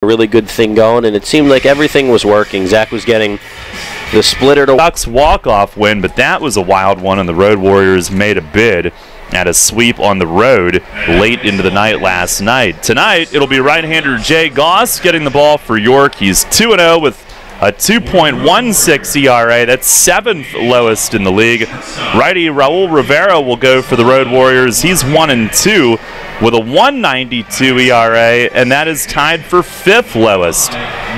a really good thing going, and it seemed like everything was working. Zach was getting the splitter to Ducks walk-off win, but that was a wild one, and the Road Warriors made a bid at a sweep on the road late into the night last night. Tonight, it'll be right-hander Jay Goss getting the ball for York. He's 2-0 with a 2.16 ERA. That's 7th lowest in the league. Righty Raul Rivera will go for the Road Warriors. He's 1-2 with a 1.92 ERA, and that is tied for 5th lowest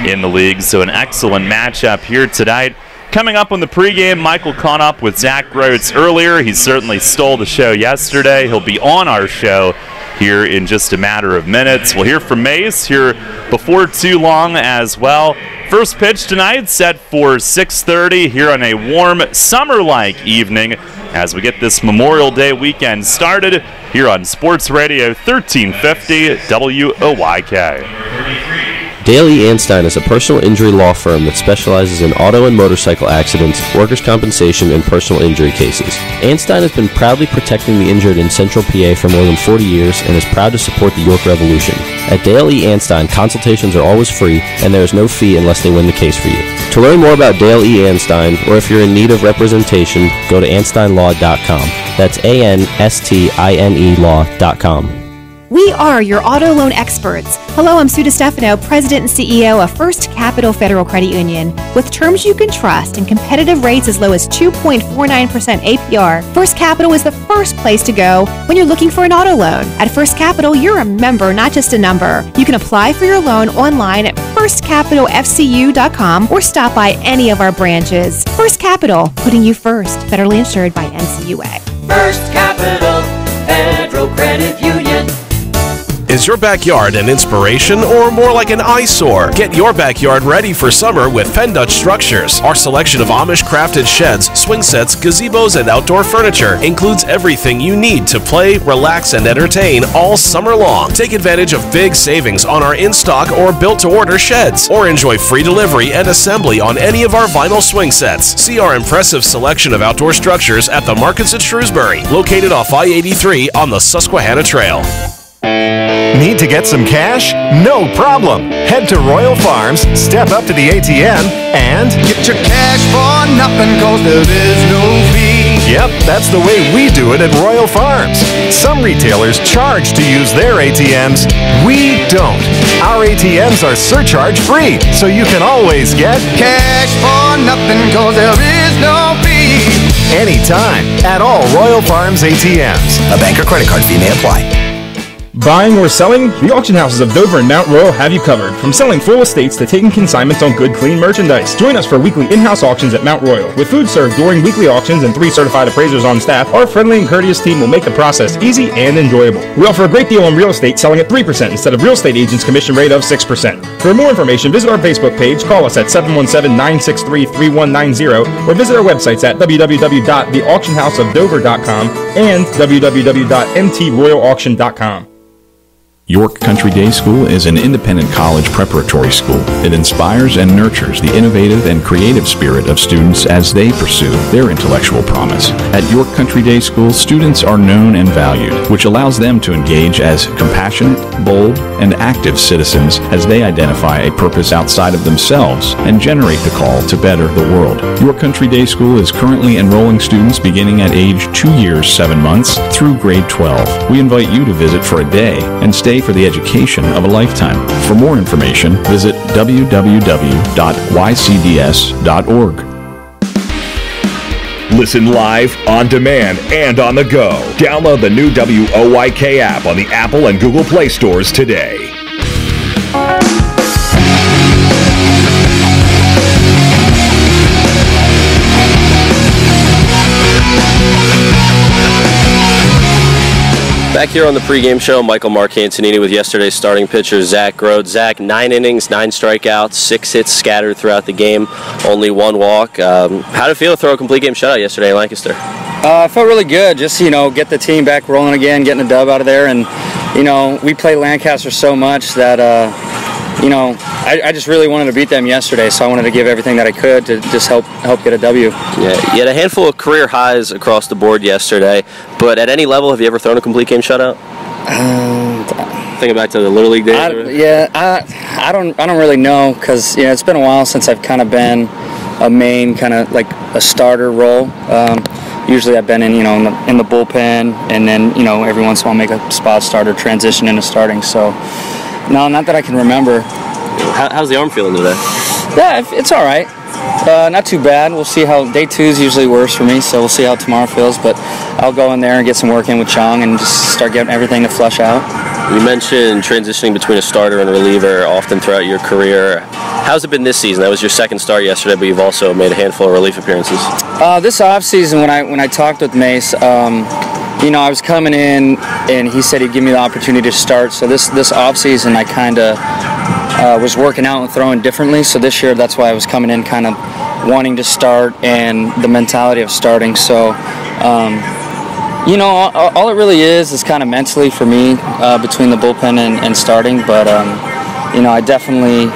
in the league. So an excellent matchup here tonight. Coming up on the pregame, Michael caught up with Zach Groats earlier. He certainly stole the show yesterday. He'll be on our show here in just a matter of minutes. We'll hear from Mace here before too long as well. First pitch tonight set for 6:30 here on a warm, summer-like evening as we get this Memorial Day weekend started here on Sports Radio 1350 WOYK. Daly Anstein is a personal injury law firm that specializes in auto and motorcycle accidents, workers' compensation, and personal injury cases. Anstein has been proudly protecting the injured in Central PA for more than 40 years and is proud to support the York Revolution. At Dale E. Anstein, consultations are always free, and there is no fee unless they win the case for you. To learn more about Dale E. Anstein, or if you're in need of representation, go to AnsteinLaw.com. That's ANSTINE Law.com. We are your auto loan experts. Hello, I'm Sue DeStefano, President and CEO of First Capital Federal Credit Union. With terms you can trust and competitive rates as low as 2.49% APR, First Capital is the first place to go when you're looking for an auto loan. At First Capital, you're a member, not just a number. You can apply for your loan online at firstcapitalfcu.com or stop by any of our branches. First Capital, putting you first. Federally insured by NCUA. First Capital Federal Credit Union. Is your backyard an inspiration or more like an eyesore? Get your backyard ready for summer with Penn Dutch Structures. Our selection of Amish-crafted sheds, swing sets, gazebos, and outdoor furniture includes everything you need to play, relax, and entertain all summer long. Take advantage of big savings on our in-stock or built-to-order sheds, or enjoy free delivery and assembly on any of our vinyl swing sets. See our impressive selection of outdoor structures at the Markets at Shrewsbury, located off I-83 on the Susquehanna Trail. Need to get some cash? No problem. Head to Royal Farms, step up to the ATM, and get your cash for nothing, cause there is no fee. Yep, that's the way we do it at Royal Farms. Some retailers charge to use their ATMs. We don't. Our ATMs are surcharge free, so you can always get cash for nothing, cause there is no fee. Anytime at all Royal Farms ATMs. A bank or credit card fee may apply. Buying or selling? The auction houses of Dover and Mount Royal have you covered. From selling full estates to taking consignments on good, clean merchandise. Join us for weekly in-house auctions at Mount Royal. With food served during weekly auctions and 3 certified appraisers on staff, our friendly and courteous team will make the process easy and enjoyable. We offer a great deal on real estate, selling at 3% instead of real estate agents' commission rate of 6%. For more information, visit our Facebook page, call us at 717-963-3190, or visit our websites at www.theauctionhouseofdover.com and www.mtroyalauction.com. York Country Day School is an independent college preparatory school. It inspires and nurtures the innovative and creative spirit of students as they pursue their intellectual promise. At York Country Day School, students are known and valued, which allows them to engage as compassionate, bold, and active citizens as they identify a purpose outside of themselves and generate the call to better the world. York Country Day School is currently enrolling students beginning at age 2 years, 7 months through grade 12. We invite you to visit for a day and stay for the education of a lifetime. For more information, visit www.ycds.org. Listen live, on demand, and on the go. Download the new WOYK app on the Apple and Google Play stores today. Back here on the pregame show, Michael Mark Antonini with yesterday's starting pitcher, Zach Groats. Zach, 9 innings, 9 strikeouts, 6 hits scattered throughout the game, only 1 walk. How did it feel to throw a complete game shutout yesterday in Lancaster? I felt really good. Just, get the team back rolling again, getting a dub out of there. And, we play Lancaster so much that, I just really wanted to beat them yesterday, so I wanted to give everything that I could to just help get a W. Yeah, you had a handful of career highs across the board yesterday, but at any level, have you ever thrown a complete game shutout? thinking back to the Little League days? I don't really know, because it's been a while since I've kind of been a main kind of like a starter role. Usually I've been in the bullpen, and then every once in a while make a spot starter, transition into starting. So no, not that I can remember. How's the arm feeling today? Yeah, it's all right. Not too bad. We'll see how day 2 is usually worse for me, so we'll see how tomorrow feels. But I'll go in there and get some work in with Chong and just start getting everything to flush out. You mentioned transitioning between a starter and a reliever often throughout your career. How's it been this season? That was your second start yesterday, but you've also made a handful of relief appearances. This offseason, when I talked with Mace, I was coming in, and he said he'd give me the opportunity to start. So this offseason, I kind of was working out and throwing differently. So this year, that's why I was coming in kind of wanting to start and the mentality of starting. So, all it really is kind of mentally for me between the bullpen and starting. But, I definitely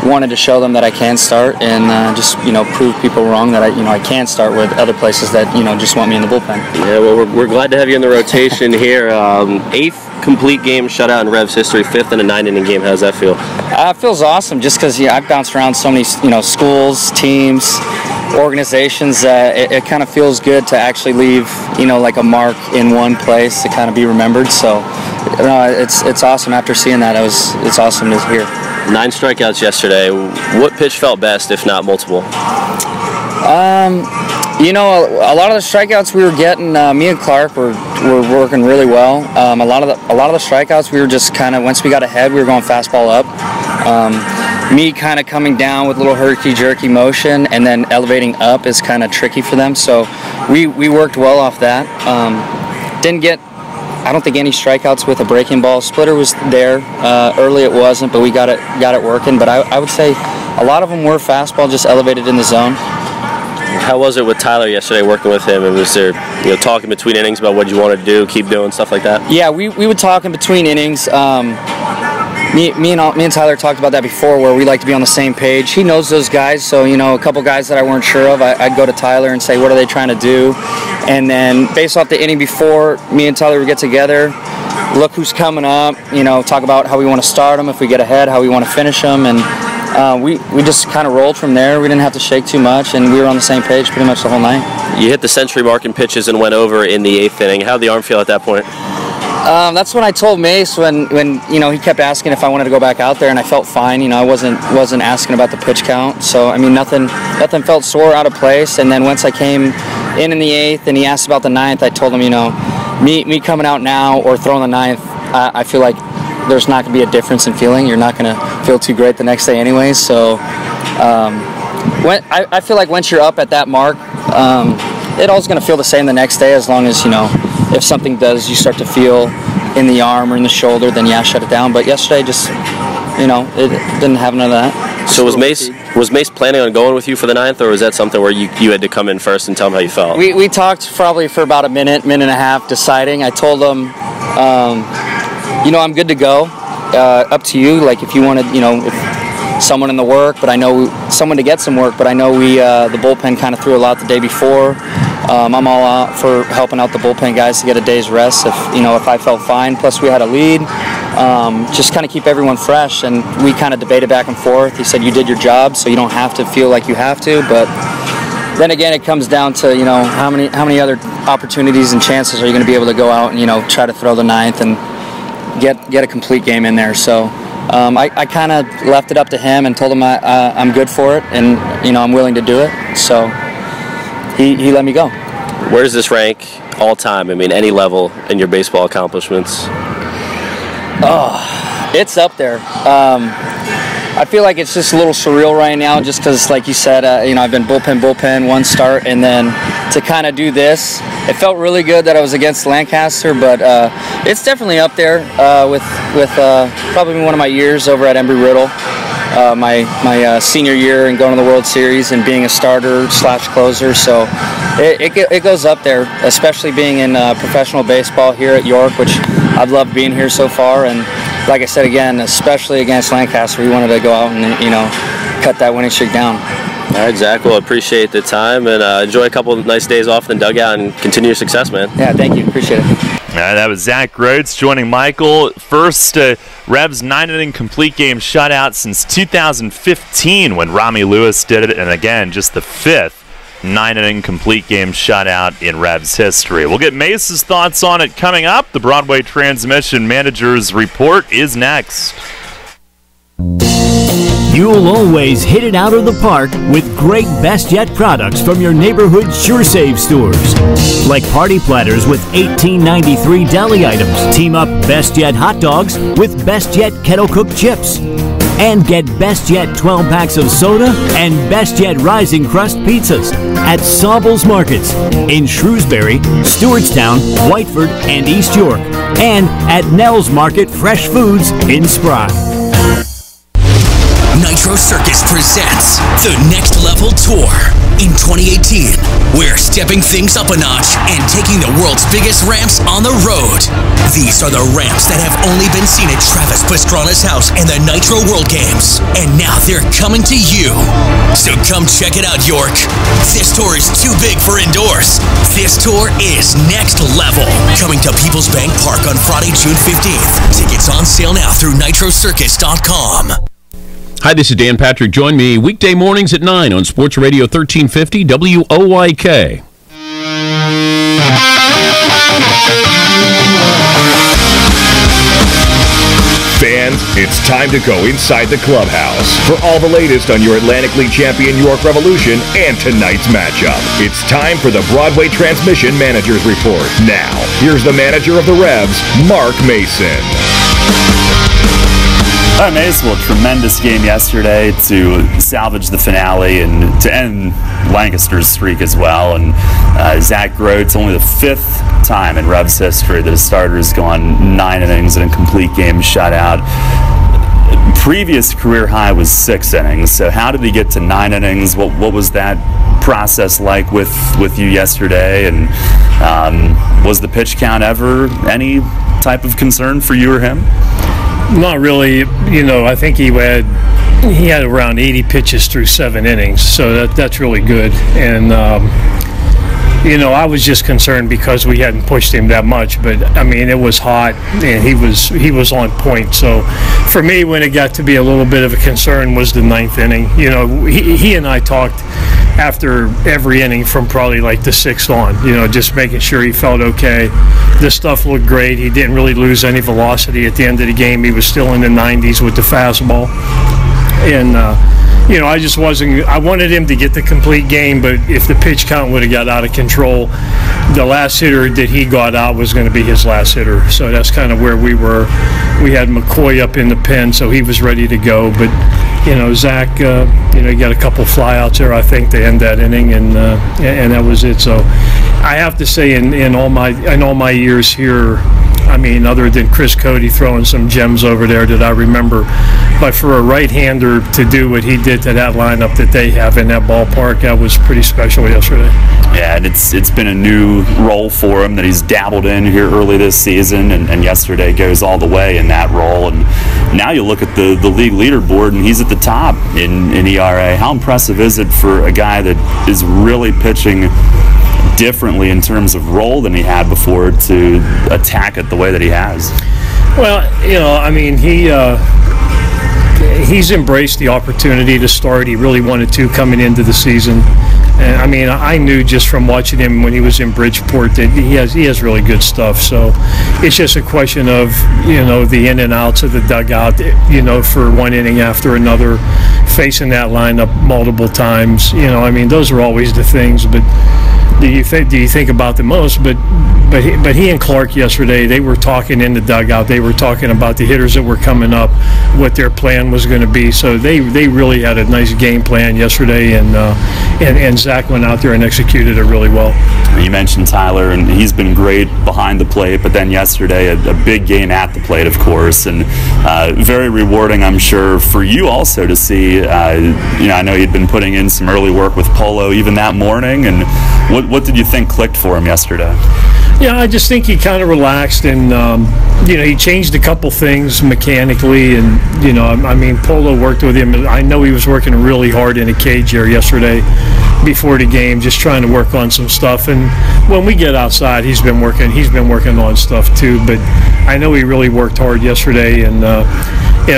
wanted to show them that I can start, and just prove people wrong that I can start with other places that just want me in the bullpen. Yeah, well, we're glad to have you in the rotation here. 8th complete game shutout in Revs history, 5th in a 9-inning game. How does that feel? It feels awesome, just because I've bounced around so many schools, teams, organizations. It kind of feels good to actually leave like a mark in one place to kind of be remembered. So it's awesome. After seeing that, it's awesome to hear. 9 strikeouts yesterday. What pitch felt best, if not multiple? A lot of the strikeouts we were getting, me and Clark were working really well. A lot of the strikeouts we were just kind of, once we got ahead, we were going fastball up. Me kind of coming down with a little herky-jerky motion and then elevating up is kind of tricky for them. So we worked well off that. Didn't get, I don't think, any strikeouts with a breaking ball. Splitter was there. Early it wasn't, but we got it working. But I would say a lot of them were fastball, just elevated in the zone. How was it with Tyler yesterday, working with him? And was there talking between innings about what you wanted to do, keep doing, stuff like that? Yeah, we would talk in between innings. Me and Tyler talked about that before, where we like to be on the same page. He knows those guys, so a couple guys that I weren't sure of, I'd go to Tyler and say, what are they trying to do? And then based off the inning before, me and Tyler would get together, look who's coming up, talk about how we want to start them, if we get ahead, how we want to finish them, and we just kind of rolled from there. We didn't have to shake too much, and we were on the same page pretty much the whole night. You hit the century mark in pitches and went over in the 8th inning. How'd the arm feel at that point? That's when I told Mace when he kept asking if I wanted to go back out there, and I felt fine. I wasn't asking about the pitch count, so nothing felt sore, out of place. And then once I came in the 8th and he asked about the 9th, I told him me coming out now or throwing the 9th, I feel like there's not going to be a difference in feeling. You're not going to feel too great the next day anyways. So I feel like once you're up at that mark, it all's going to feel the same the next day, as long as if something does, you start to feel in the arm or in the shoulder, then shut it down. But yesterday, just it didn't have none of that. So was Mace planning on going with you for the 9th, or was that something where you had to come in first and tell him how you felt? We talked probably for about a minute and a half deciding. I told him, I'm good to go. Up to you. Like if you wanted, if someone in the work, but I know someone to get some work. But I know the bullpen kind of threw a lot the day before. I'm all out for helping out the bullpen guys to get a day's rest if I felt fine. Plus we had a lead. Just kind of keep everyone fresh, and we kind of debated back and forth. He said you did your job, so you don't have to feel like you have to. But then again, it comes down to how many other opportunities and chances are you going to be able to go out and try to throw the 9th and get a complete game in there. So I kind of left it up to him and told him I'm good for it, and I'm willing to do it. So he let me go. Where does this rank all time? I mean, any level in your baseball accomplishments? Oh, it's up there. I feel like it's just a little surreal right now, just because, like you said, I've been bullpen, one start, and then to kind of do this, it felt really good that I was against Lancaster, but it's definitely up there with probably one of my years over at Embry-Riddle, my senior year and going to the World Series and being a starter / closer. So it goes up there, especially being in professional baseball here at York, which I've loved being here so far. And like I said again, especially against Lancaster, we wanted to go out and cut that winning streak down. All right, Zach, well, appreciate the time, and enjoy a couple of nice days off in the dugout and continue your success, man. Yeah, thank you. Appreciate it. That was Zach Rhodes joining Michael. First Revs 9-inning complete game shutout since 2015 when Rami Lewis did it, and again, just the 5th 9-inning complete game shutout in Revs history. We'll get Mace's thoughts on it coming up. The Broadway Transmission Manager's Report is next. You'll always hit it out of the park with great Best Yet products from your neighborhood SureSave stores. Like party platters with $18.93 deli items. Team up Best Yet hot dogs with Best Yet kettle cooked chips. And get Best Yet 12 packs of soda and Best Yet Rising Crust pizzas at Sobel's Markets in Shrewsbury, Stewartstown, Whiteford, and East York. And at Nell's Market Fresh Foods in Spry. Nitro Circus presents the Next Level Tour. In 2018, we're stepping things up a notch and taking the world's biggest ramps on the road. These are the ramps that have only been seen at Travis Pastrana's house and the Nitro World Games. And now they're coming to you. So come check it out, York. This tour is too big for indoors. This tour is next level. Coming to PeoplesBank Park on Friday, June 15th. Tickets on sale now through nitrocircus.com. Hi, this is Dan Patrick. Join me weekday mornings at 9 on Sports Radio 1350 WOYK. Fans, it's time to go inside the clubhouse for all the latest on your Atlantic League champion York Revolution and tonight's matchup. It's time for the Broadway Transmission Manager's Report. Now, here's the manager of the Revs, Mark Mason. All right, Mace, well, tremendous game yesterday to salvage the finale and to end Lancaster's streak as well. And Zach Rhodes, only the 5th time in Revs history that a starter has gone 9 innings in a complete game shutout. Previous career high was 6 innings. So how did he get to 9 innings? What was that process like with you yesterday? And was the pitch count ever any type of concern for you or him? Not really. I think he had around 80 pitches through 7 innings, so that's really good. And I was just concerned because we hadn't pushed him that much. But I mean, it was hot, and he was on point. So for me, when it got to be a little bit of a concern, was the 9th inning. He and I talked after every inning from probably like the 6th on, just making sure he felt okay. The stuff looked great. He didn't really lose any velocity at the end of the game. He was still in the 90s with the fastball. And, I just I wanted him to get the complete game, but if the pitch count would have got out of control, the last hitter that he got out was going to be his last hitter. So that's kind of where we were. We had McCoy up in the pen, so he was ready to go. But, Zach, he got a couple flyouts there, I think, to end that inning, and that was it. So I have to say, in all my years here, I mean, other than Chris Cody throwing some gems over there that I remember, but for a right-hander to do what he did to that lineup that they have in that ballpark, that was pretty special yesterday. Yeah, and it's been a new role for him that he's dabbled in here early this season, and yesterday goes all the way in that role. And now you look at the league leaderboard, and he's at the top in ERA. How impressive is it for a guy that is really pitching differently in terms of role than he had before to attack it the way that he has? Well, I mean, he's embraced the opportunity to start. He really wanted to coming into the season. And I mean, I knew just from watching him when he was in Bridgeport that he has really good stuff. So it's just a question of, the in and outs of the dugout, for one inning after another, facing that lineup multiple times. I mean, those are always the things, but do you think about the most? But he and Clark yesterday, they were talking in the dugout. They were talking about the hitters that were coming up, what their plan was going to be. So they really had a nice game plan yesterday, and Zach went out there and executed it really well. You mentioned Tyler, and he's been great behind the plate, but then yesterday a big game at the plate, of course, and very rewarding, I'm sure, for you also to see. I know you'd been putting in some early work with Polo even that morning, and what did you think clicked for him yesterday? Yeah, I just think he kind of relaxed, and he changed a couple things mechanically, and I mean, Polo worked with him. I know he was working really hard in a cage here yesterday before the game, just trying to work on some stuff. And when we get outside, he's been working on stuff too. But I know he really worked hard yesterday, and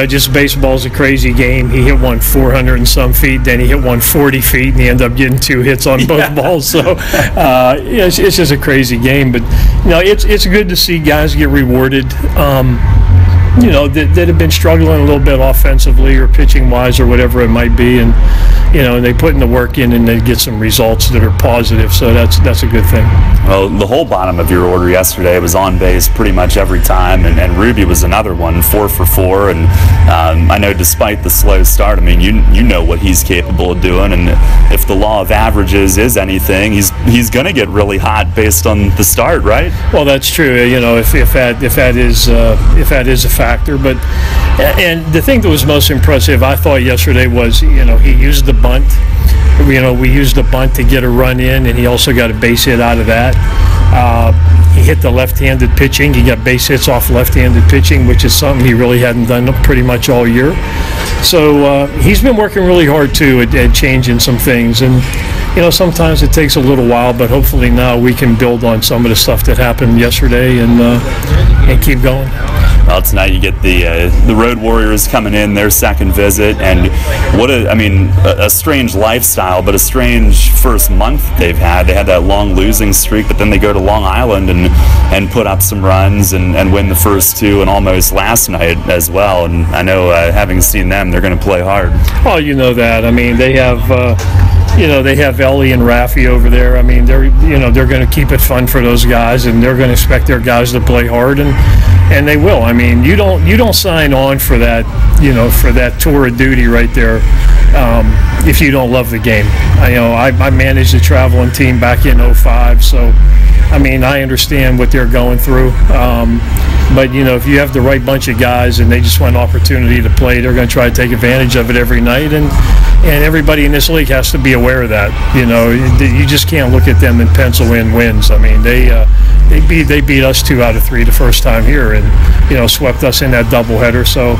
just baseball's a crazy game. He hit one 400 and some feet, then he hit one 40 feet, and he ended up getting 2 hits on both balls. So it's just a crazy game. But it's good to see guys get rewarded. That have been struggling a little bit offensively or pitching wise or whatever it might be, and they put in the work in and they get some results that are positive. So that's a good thing. Well, the whole bottom of your order yesterday was on base pretty much every time, and Ruby was another one, 4 for 4. And I know despite the slow start, I mean, you know what he's capable of doing, and if the law of averages is anything, he's going to get really hot based on the start, right? Well, that's true. If that is a factor, but and the thing that was most impressive, I thought yesterday was he used the bunt. We used the bunt to get a run in, and he also got a base hit out of that. He hit the left-handed pitching. He got base hits off left-handed pitching, which is something he really hadn't done pretty much all year. So he's been working really hard too at changing some things, and sometimes it takes a little while, but hopefully now we can build on some of the stuff that happened yesterday and keep going. Well, tonight you get the Road Warriors coming in, their second visit, and a strange lifestyle, but a strange first month they've had. They had that long losing streak, but then they go to Long Island and put up some runs and win the first 2 and almost last night as well. And I know, having seen them, they're going to play hard. Oh, you know that. I mean, they have. They have Ellie and Raffy over there. I mean, they're going to keep it fun for those guys, and they're going to expect their guys to play hard, and they will. I mean, you don't sign on for that, for that tour of duty right there, if you don't love the game. I managed a traveling team back in 2005, so I mean, I understand what they're going through. But if you have the right bunch of guys and they just want an opportunity to play, they're going to try to take advantage of it every night, and everybody in this league has to be aware of that. You just can't look at them and pencil in wins. I mean, they beat us 2 out of 3 the first time here, and swept us in that doubleheader. So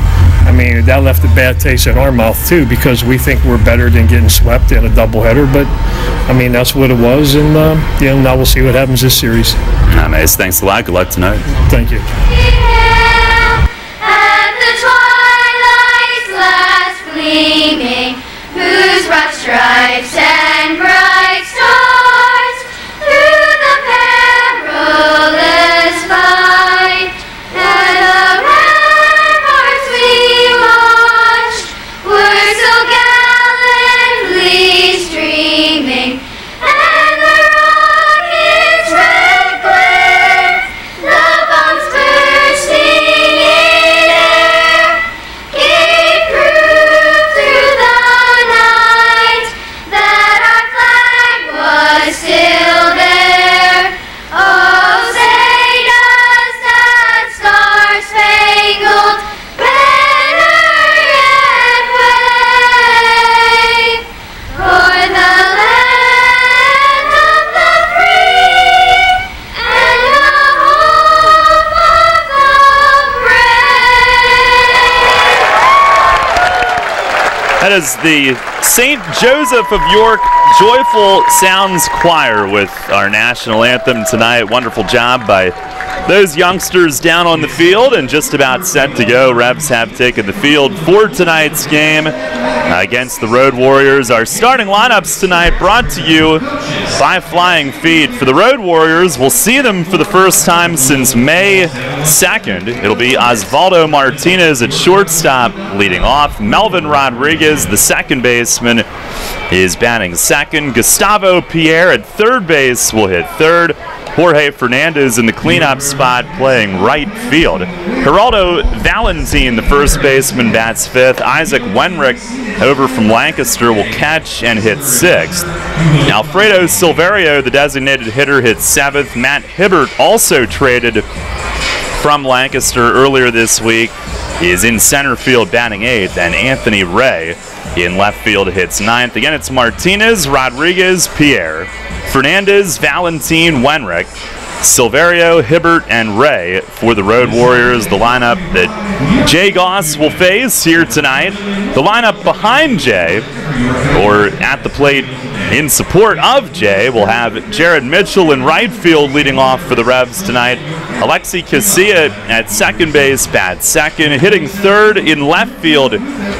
I mean, that left a bad taste in our mouth too, because we think we're better than getting swept in a doubleheader. But I mean, that's what it was, and now we'll see what happens this series. Nice. Thanks a lot. Good luck tonight. Thank you. Gleaming, whose broad stripes and bright stars through the perilous fight, and the ramparts we watched were so gallantly streaming, and the rockets' red glare, the bombs bursting in air, gave proof through the night that our flag was still there. Oh, say does that star-spangled banner yet wave o'er the land of the free and the home of the brave? That is the St. Joseph of York Joyful Sounds Choir with our national anthem tonight. Wonderful job by those youngsters down on the field, and just about set to go. Revs have taken the field for tonight's game against the Road Warriors. Our starting lineups tonight brought to you by Flying Feet. For the Road Warriors, we'll see them for the first time since May 2nd. It'll be Osvaldo Martinez at shortstop leading off. Melvin Rodriguez, the second baseman, is batting second. Gustavo Pierre at third base will hit third. Jorge Fernandez in the cleanup spot playing right field. Geraldo Valentin, the first baseman, bats fifth. Isaac Wenrick over from Lancaster will catch and hit sixth. Alfredo Silverio, the designated hitter, hits seventh. Matt Hibbert, also traded from Lancaster earlier this week, is in center field batting eighth. And Anthony Ray in left field hits ninth. Again, it's Martinez, Rodriguez, Pierre, Fernandez, Valentin, Wenrick, Silverio, Hibbert, and Ray for the Road Warriors. The lineup that Jay Goss will face here tonight. The lineup behind Jay, or at the plate in support of Jay, will have Jared Mitchell in right field leading off for the Revs tonight. Alexi Casilla at second base, bat second. Hitting third in left field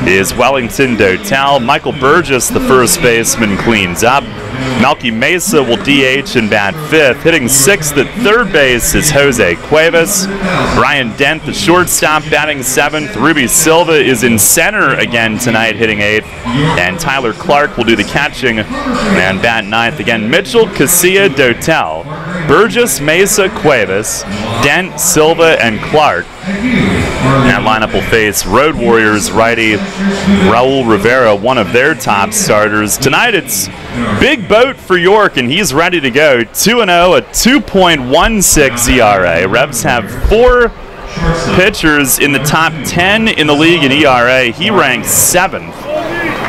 is Wellington Dotel. Michael Burgess, the first baseman, cleans up. Melky Mesa will DH and bat fifth. Hitting sixth at third base is Jose Cuevas. Brian Dent, the shortstop, batting seventh. Ruby Silva is in center again tonight, hitting eighth. And Tyler Clark will do the catching and bat ninth. Again, Mitchell, Casilla, Dotel, Burgess, Mesa, Cuevas, Dent, Silva, and Clark. That lineup will face Road Warriors righty Raul Rivera, one of their top starters. Tonight it's big boat for York, and he's ready to go. 2-0, a 2.16 ERA. Revs have 4 pitchers in the top 10 in the league in ERA. He ranks 7th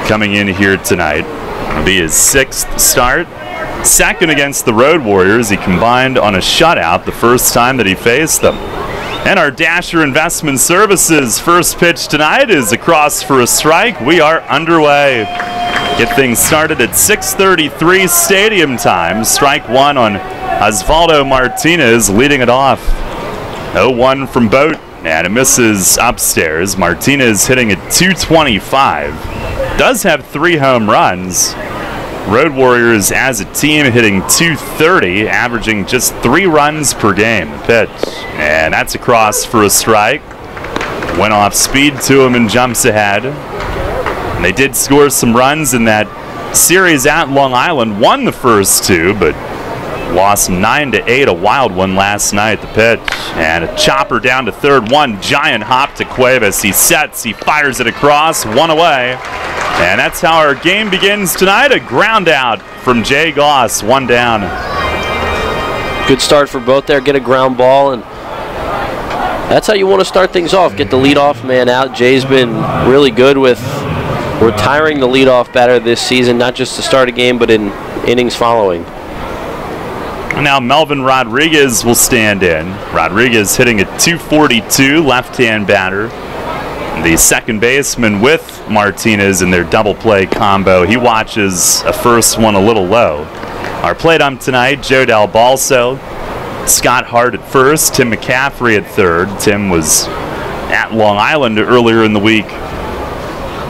coming in here tonight. It'll be his 6th start. Second against the Road Warriors. He combined on a shutout the first time that he faced them. And our Dasher Investment Services first pitch tonight is across for a strike. We are underway. Get things started at 6:33 stadium time. Strike one on Osvaldo Martinez, leading it off. 0-1 from Boat, and it misses upstairs. Martinez hitting at 225. Does have 3 home runs. Road Warriors as a team hitting 230, averaging just 3 runs per game. Pitch, and that's across for a strike. Went off speed to him and jumps ahead. And they did score some runs in that series at Long Island. Won the first 2, but lost 9-8, a wild one last night. The pitch, and a chopper down to third. One giant hop to Cuevas. He sets, he fires it across, 1 away. And that's how our game begins tonight. A ground out from Jay Goss, 1 down. Good start for both there. Get a ground ball, and that's how you want to start things off. Get the leadoff man out. Jay's been really good with retiring the leadoff batter this season, not just to start a game, but in innings following. And now Melvin Rodriguez will stand in. Rodriguez hitting at 242, left-hand batter. The second baseman with Martinez in their double play combo. He watches a first one a little low. Our plate ump tonight, Joe Del Balso. Scott Hart at first, Tim McCaffrey at third. Tim was at Long Island earlier in the week.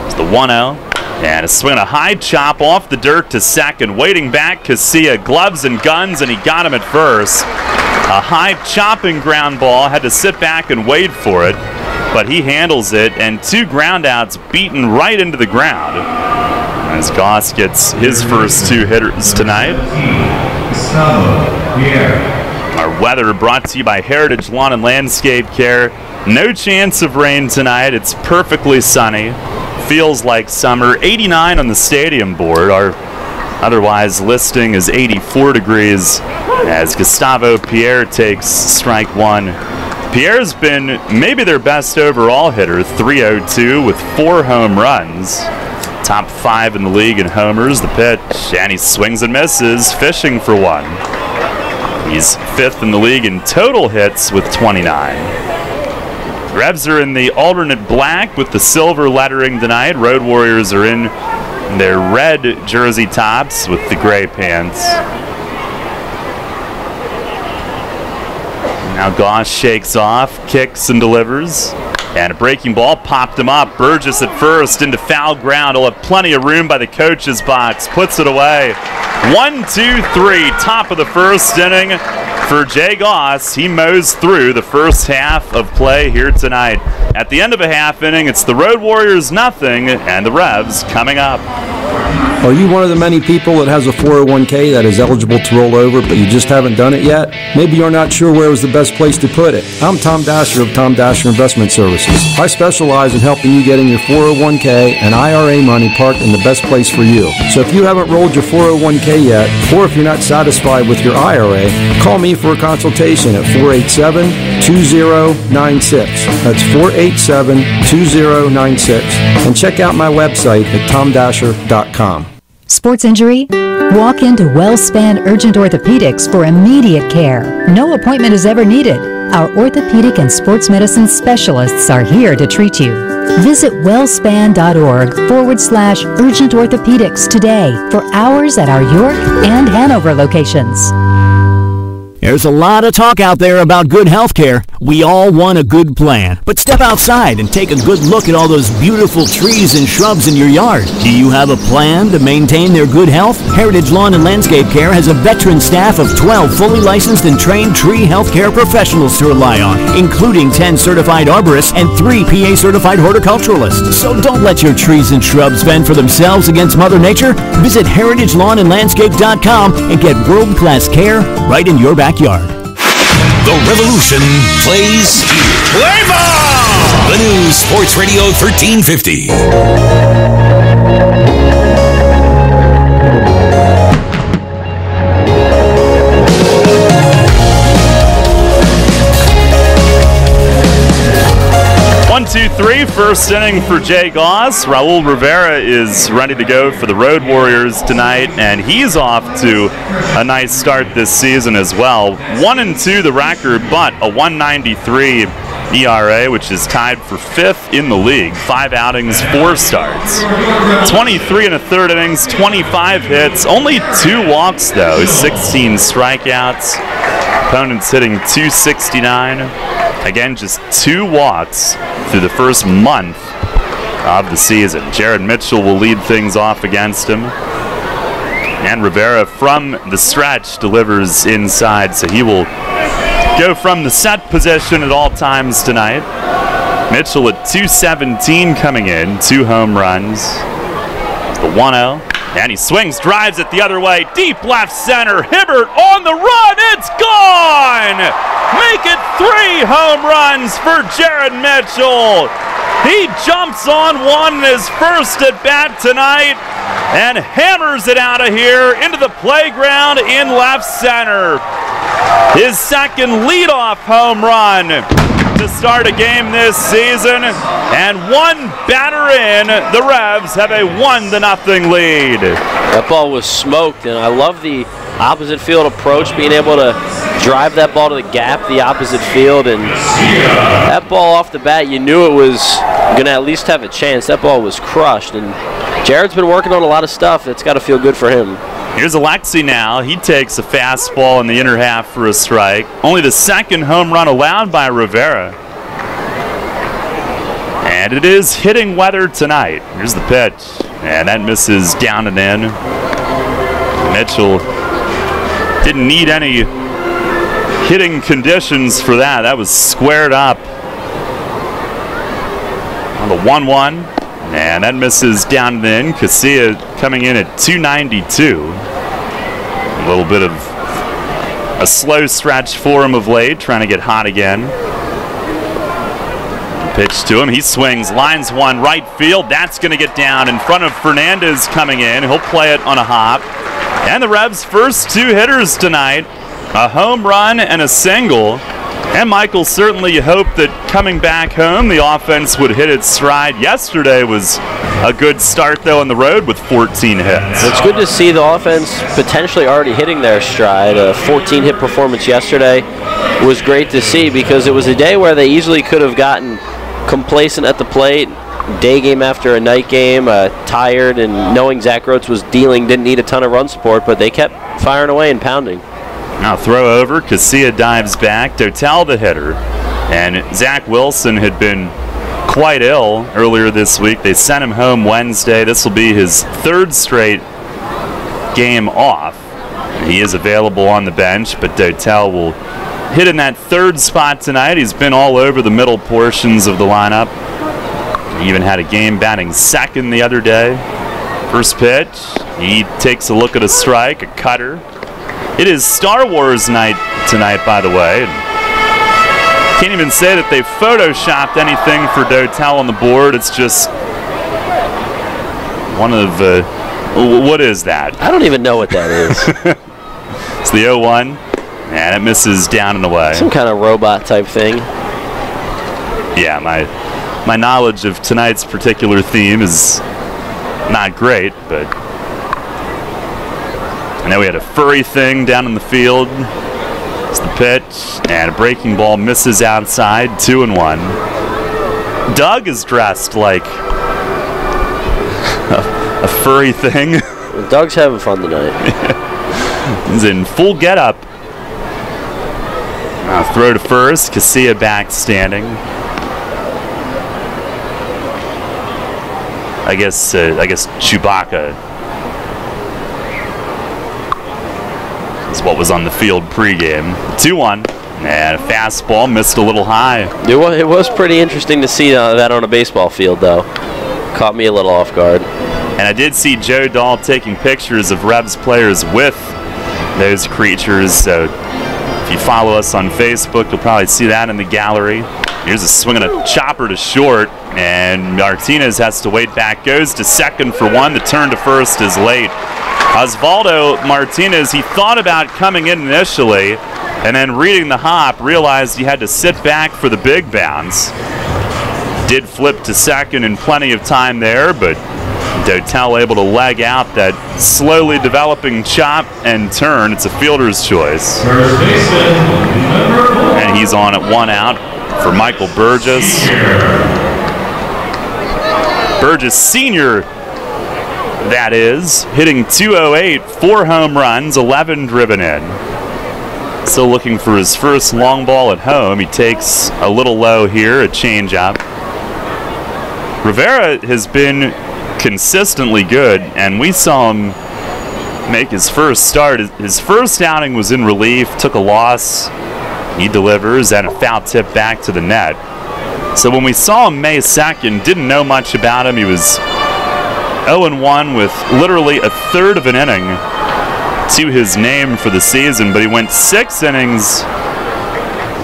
It's the 1-0. And a swing, a high chop off the dirt to second. Waiting back, Casilla, gloves and guns, and he got him at first. A high chopping ground ball, had to sit back and wait for it. But he handles it, and 2 groundouts beaten right into the ground as Goss gets his first 2 hitters tonight. Our weather brought to you by Heritage Lawn and Landscape Care. No chance of rain tonight. It's perfectly sunny. Feels like summer. 89 on the stadium board. Our otherwise listing is 84 degrees as Gustavo Pierre takes strike one. Pierre's been maybe their best overall hitter, 302 with 4 home runs. Top 5 in the league in homers. The pitch, and he swings and misses, fishing for one. He's 5th in the league in total hits with 29. Revs are in the alternate black with the silver lettering tonight. Road Warriors are in their red jersey tops with the gray pants. Now Goss shakes off, kicks and delivers. And a breaking ball popped him up. Burgess at first into foul ground. He'll have plenty of room by the coach's box. Puts it away. 1, 2, 3. Top of the first inning for Jay Goss. He mows through the first half of play here tonight. At the end of a half inning, it's the Road Warriors nothing and the Revs coming up. Are you one of the many people that has a 401k that is eligible to roll over, but you just haven't done it yet? Maybe you're not sure where was the best place to put it. I'm Tom Dasher of Tom Dasher Investment Services. I specialize in helping you getting your 401k and IRA money parked in the best place for you. So if you haven't rolled your 401k yet, or if you're not satisfied with your IRA, call me for a consultation at 487-2096. That's 487-2096. And check out my website at tomdasher.com. Sports injury? Walk into WellSpan Urgent Orthopedics for immediate care. No appointment is ever needed. Our orthopedic and sports medicine specialists are here to treat you. Visit wellspan.org/urgent orthopedics today for hours at our York and Hanover locations. There's a lot of talk out there about good health care. We all want a good plan. But step outside and take a good look at all those beautiful trees and shrubs in your yard. Do you have a plan to maintain their good health? Heritage Lawn and Landscape Care has a veteran staff of 12 fully licensed and trained tree health care professionals to rely on, including 10 certified arborists and 3 PA certified horticulturalists. So don't let your trees and shrubs fend for themselves against Mother Nature. Visit heritagelawnandlandscape.com and get world-class care right in your backyard. The revolution plays here. Play ball! The new Sports Radio 1350. 1-2-3, first inning for Jay Goss. Raul Rivera is ready to go for the Road Warriors tonight, and he's off to a nice start this season as well. 1-2 the record, but a 1.93 ERA, which is tied for 5th in the league. 5 outings, 4 starts. 23 and a third innings, 25 hits, only 2 walks though, 16 strikeouts. Opponents hitting .269. Again, just 2 walks through the first month of the season. Jared Mitchell will lead things off against him. And Rivera from the stretch delivers inside, so he will go from the set position at all times tonight. Mitchell at .217 coming in, 2 home runs. The 1-0. And he swings, drives it the other way, deep left center. Hibbert on the run, it's gone! Make it 3 home runs for Jared Mitchell. He jumps on one in his first at bat tonight and hammers it out of here into the playground in left center. His second leadoff home run to start a game this season, and 1 batter in, the Revs have a 1-0 lead. That ball was smoked, and I love the opposite field approach, being able to drive that ball to the gap, the opposite field, and that ball off the bat, you knew it was going to at least have a chance. That ball was crushed, and Jared's been working on a lot of stuff. That's got to feel good for him. Here's Alexi now. He takes a fastball in the inner half for a strike. Only the second home run allowed by Rivera. And it is hitting weather tonight. Here's the pitch. And that misses down and in. Mitchell didn't need any hitting conditions for that. That was squared up on the 1-1. And that misses down and in. Casilla coming in at .292. A little bit of a slow stretch for him of late, trying to get hot again. Pitch to him. He swings, lines one, right field. That's going to get down in front of Fernandez coming in. He'll play it on a hop. And the Revs' first 2 hitters tonight, a home run and a single. And Michael, certainly you hope that coming back home, the offense would hit its stride. Yesterday was a good start, though, on the road with 14 hits. It's good to see the offense potentially already hitting their stride. A 14-hit performance yesterday was great to see, because it was a day where they easily could have gotten complacent at the plate. Day game after a night game, tired, and knowing Zach Rhodes was dealing, didn't need a ton of run support, but they kept firing away and pounding. Now throw over, Casilla dives back, Dotel the hitter, and Zach Wilson had been quite ill earlier this week. They sent him home Wednesday. This will be his 3rd straight game off. He is available on the bench, but Dotel will hit in that 3rd spot tonight. He's been all over the middle portions of the lineup. He even had a game batting 2nd the other day. First pitch, he takes a look at a strike, a cutter. It is Star Wars night tonight, by the way. Can't even say that they photoshopped anything for Dotel on the board. It's just one of the... what is that? I don't even know what that is. It's the 0-1, and it misses down and away. Some kind of robot type thing. Yeah, my knowledge of tonight's particular theme is not great, but And then we had a furry thing down in the field. It's the pitch, and a breaking ball misses outside, 2-1. Doug is dressed like a furry thing. Doug's having fun tonight. He's in full getup. Throw to first, Casilla back standing. I guess Chewbacca is what was on the field pregame. 2-1, and a fastball missed a little high. It was pretty interesting to see that on a baseball field, though. Caught me a little off guard. And I did see Joe Dahl taking pictures of Revs players with those creatures, so if you follow us on Facebook, you'll probably see that in the gallery. Here's a swing and a chopper to short, and Martinez has to wait back. Goes to second for one. The turn to first is late. Osvaldo Martinez, he thought about coming in initially, and then reading the hop, realized he had to sit back for the big bounce. Did flip to second in plenty of time there, but Dotel able to leg out that slowly developing chop and turn. It's a fielder's choice. And he's on at 1 out for Michael Burgess. Burgess Sr., that is, hitting .208, 4 home runs, 11 driven in. Still looking for his first long ball at home. He takes a little low here, a changeup. Rivera has been consistently good, and we saw him make his first start. His first outing was in relief, took a loss. He delivers, and a foul tip back to the net. So when we saw him May 2nd, didn't know much about him. He was 0-1 with literally a third of an inning to his name for the season, but he went 6 innings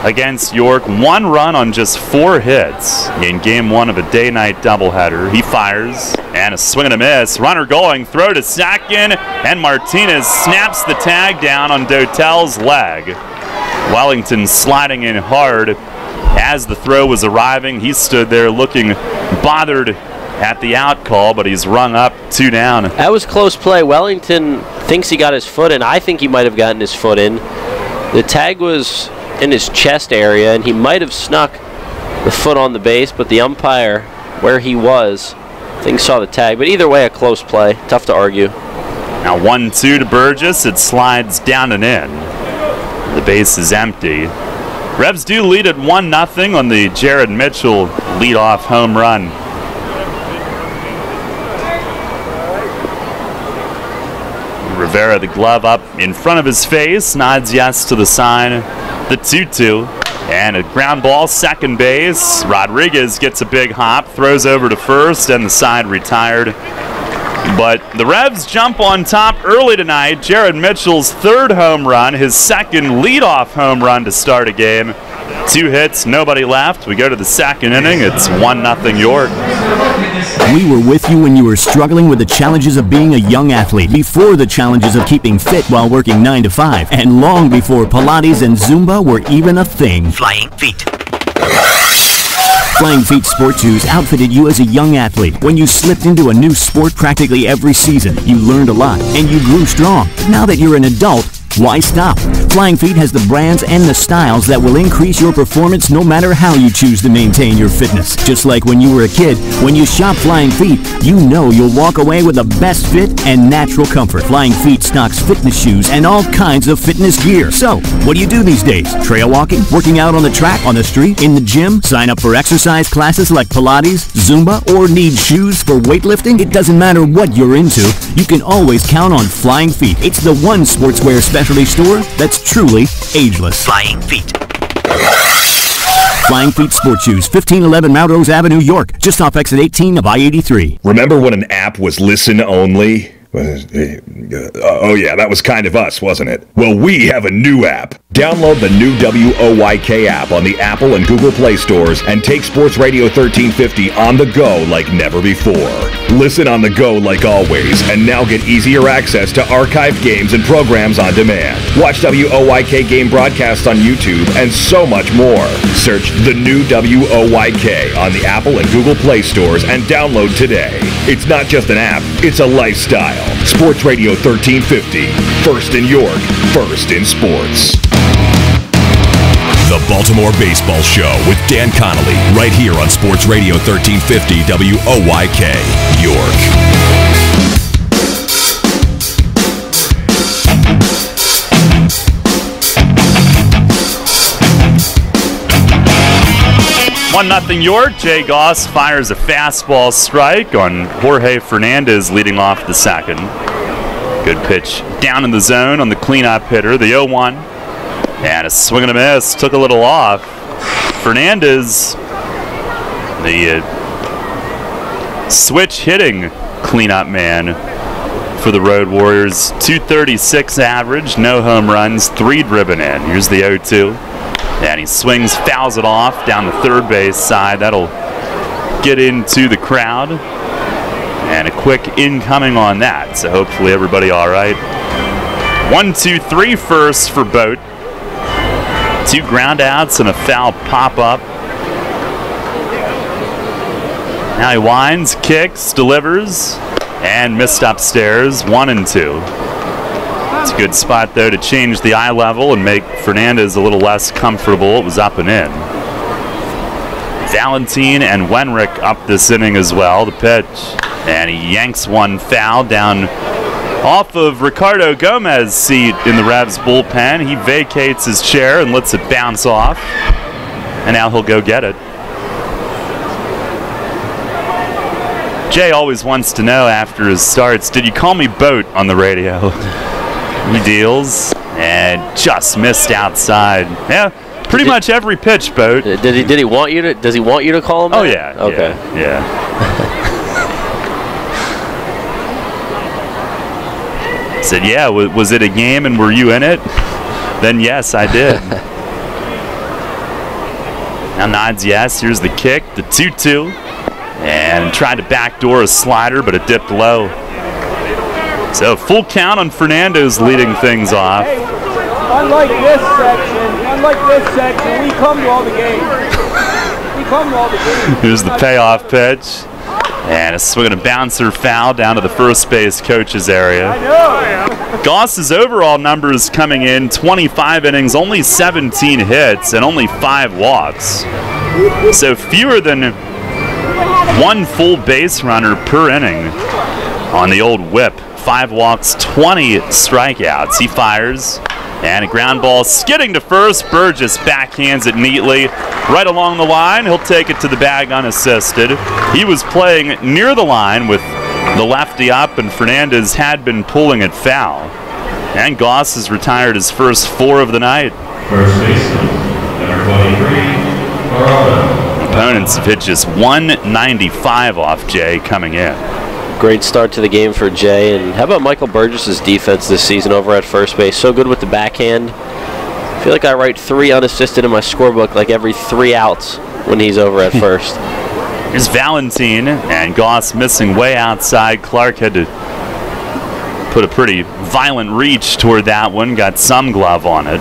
against York, 1 run on just 4 hits in game 1 of a day-night doubleheader. He fires, and a swing and a miss. Runner going, throw to second, and Martinez snaps the tag down on Dotel's leg. Wellington sliding in hard as the throw was arriving. He stood there looking bothered at the out call, but he's rung up 2 down. That was close play. Wellington thinks he got his foot in. I think he might have gotten his foot in. The tag was in his chest area, and he might have snuck the foot on the base, but the umpire, where he was, I think saw the tag. But either way, a close play. Tough to argue. Now 1-2 to Burgess. It slides down and in. The base is empty. Revs do lead at 1-0 on the Jared Mitchell leadoff home run. Rivera, the glove up in front of his face, nods yes to the sign. The 2-2, and a ground ball, second base. Rodriguez gets a big hop, throws over to first, and the side retired. But the Revs jump on top early tonight. Jared Mitchell's 3rd home run, his 2nd leadoff home run to start a game. 2 hits, nobody left. We go to the 2nd inning. It's 1-0 York. We were with you when you were struggling with the challenges of being a young athlete, before the challenges of keeping fit while working 9 to 5, and long before Pilates and Zumba were even a thing. Flying Feet. Flying Feet Sport Shoes outfitted you as a young athlete. When you slipped into a new sport practically every season, you learned a lot, and you grew strong. Now that you're an adult, why stop? Flying Feet has the brands and the styles that will increase your performance no matter how you choose to maintain your fitness. Just like when you were a kid, when you shop Flying Feet, you know you'll walk away with the best fit and natural comfort. Flying Feet stocks fitness shoes and all kinds of fitness gear. So, what do you do these days? Trail walking? Working out on the track, on the street, in the gym? Sign up for exercise classes like Pilates, Zumba, or need shoes for weightlifting? It doesn't matter what you're into, you can always count on Flying Feet. It's the one sportswear specialty store that's truly ageless. Flying Feet. Flying Feet Sport Shoes, 1511 Melrose Avenue, York, just off exit 18 of I-83. Remember when an app was listen only? Oh yeah, that was kind of us, wasn't it? Well, we have a new app. Download the new WOYK app on the Apple and Google Play stores and take Sports Radio 1350 on the go like never before. Listen on the go like always, and now get easier access to archived games and programs on demand. Watch WOYK game broadcasts on YouTube and so much more. Search the new WOYK on the Apple and Google Play stores and download today. It's not just an app, it's a lifestyle. Sports Radio 1350. First in York, first in sports. The Baltimore Baseball Show with Dan Connolly, right here on Sports Radio 1350 WOYK, York. One nothing York. Jay Goss fires a fastball strike on Jorge Fernandez leading off the second. Good pitch down in the zone on the cleanup hitter, the 0-1. And a swing and a miss, took a little off. Fernandez, the switch hitting cleanup man for the Road Warriors. 236 average, no home runs, 3 driven in. Here's the 0-2. And he swings, fouls it off down the third base side. That'll get into the crowd. And a quick incoming on that. So hopefully everybody all right. 1-2-3 first for Boat. 2 ground outs and a foul pop up. Now he winds, kicks, delivers, and missed upstairs. 1-2. It's a good spot, though, to change the eye level and make Fernandez a little less comfortable. It was up and in. Valentin and Wenrick up this inning as well. The pitch. And he yanks one foul down off of Ricardo Gomez's seat in the Revs bullpen. He vacates his chair and lets it bounce off. And now he'll go get it. Jay always wants to know after his starts, did you call me Boat on the radio? He deals and just missed outside. Yeah, pretty much every pitch, Boat. Did he want you to? Does he want you to call him? Oh yeah. Okay. Yeah. Said, yeah. Was it a game and were you in it? Then yes, I did. Now nods yes. Here's the kick, the 2-2, and tried to backdoor a slider, but it dipped low. So full count on Fernandez leading things off. Hey, unlike this section, we come to all the games. Here's the payoff pitch. And a swing and a bouncer foul down to the first base coach's area. Goss's overall numbers coming in, 25 innings, only 17 hits, and only 5 walks. So fewer than 1 full base runner per inning on the old whip. 5 walks, 20 strikeouts. He fires, and a ground ball skidding to first. Burgess backhands it neatly right along the line. He'll take it to the bag unassisted. He was playing near the line with the lefty up, and Fernandez had been pulling it foul. And Goss has retired his first 4 of the night. First baseman, number 23, Opponents have hit just 195 off Jay coming in. Great start to the game for Jay. And how about Michael Burgess's defense this season over at first base? So good with the backhand. I feel like I write 3 unassisted in my scorebook like every 3 outs when he's over at first. Here's Valentin, and Goss missing way outside. Clark had to put a pretty violent reach toward that one. Got some glove on it.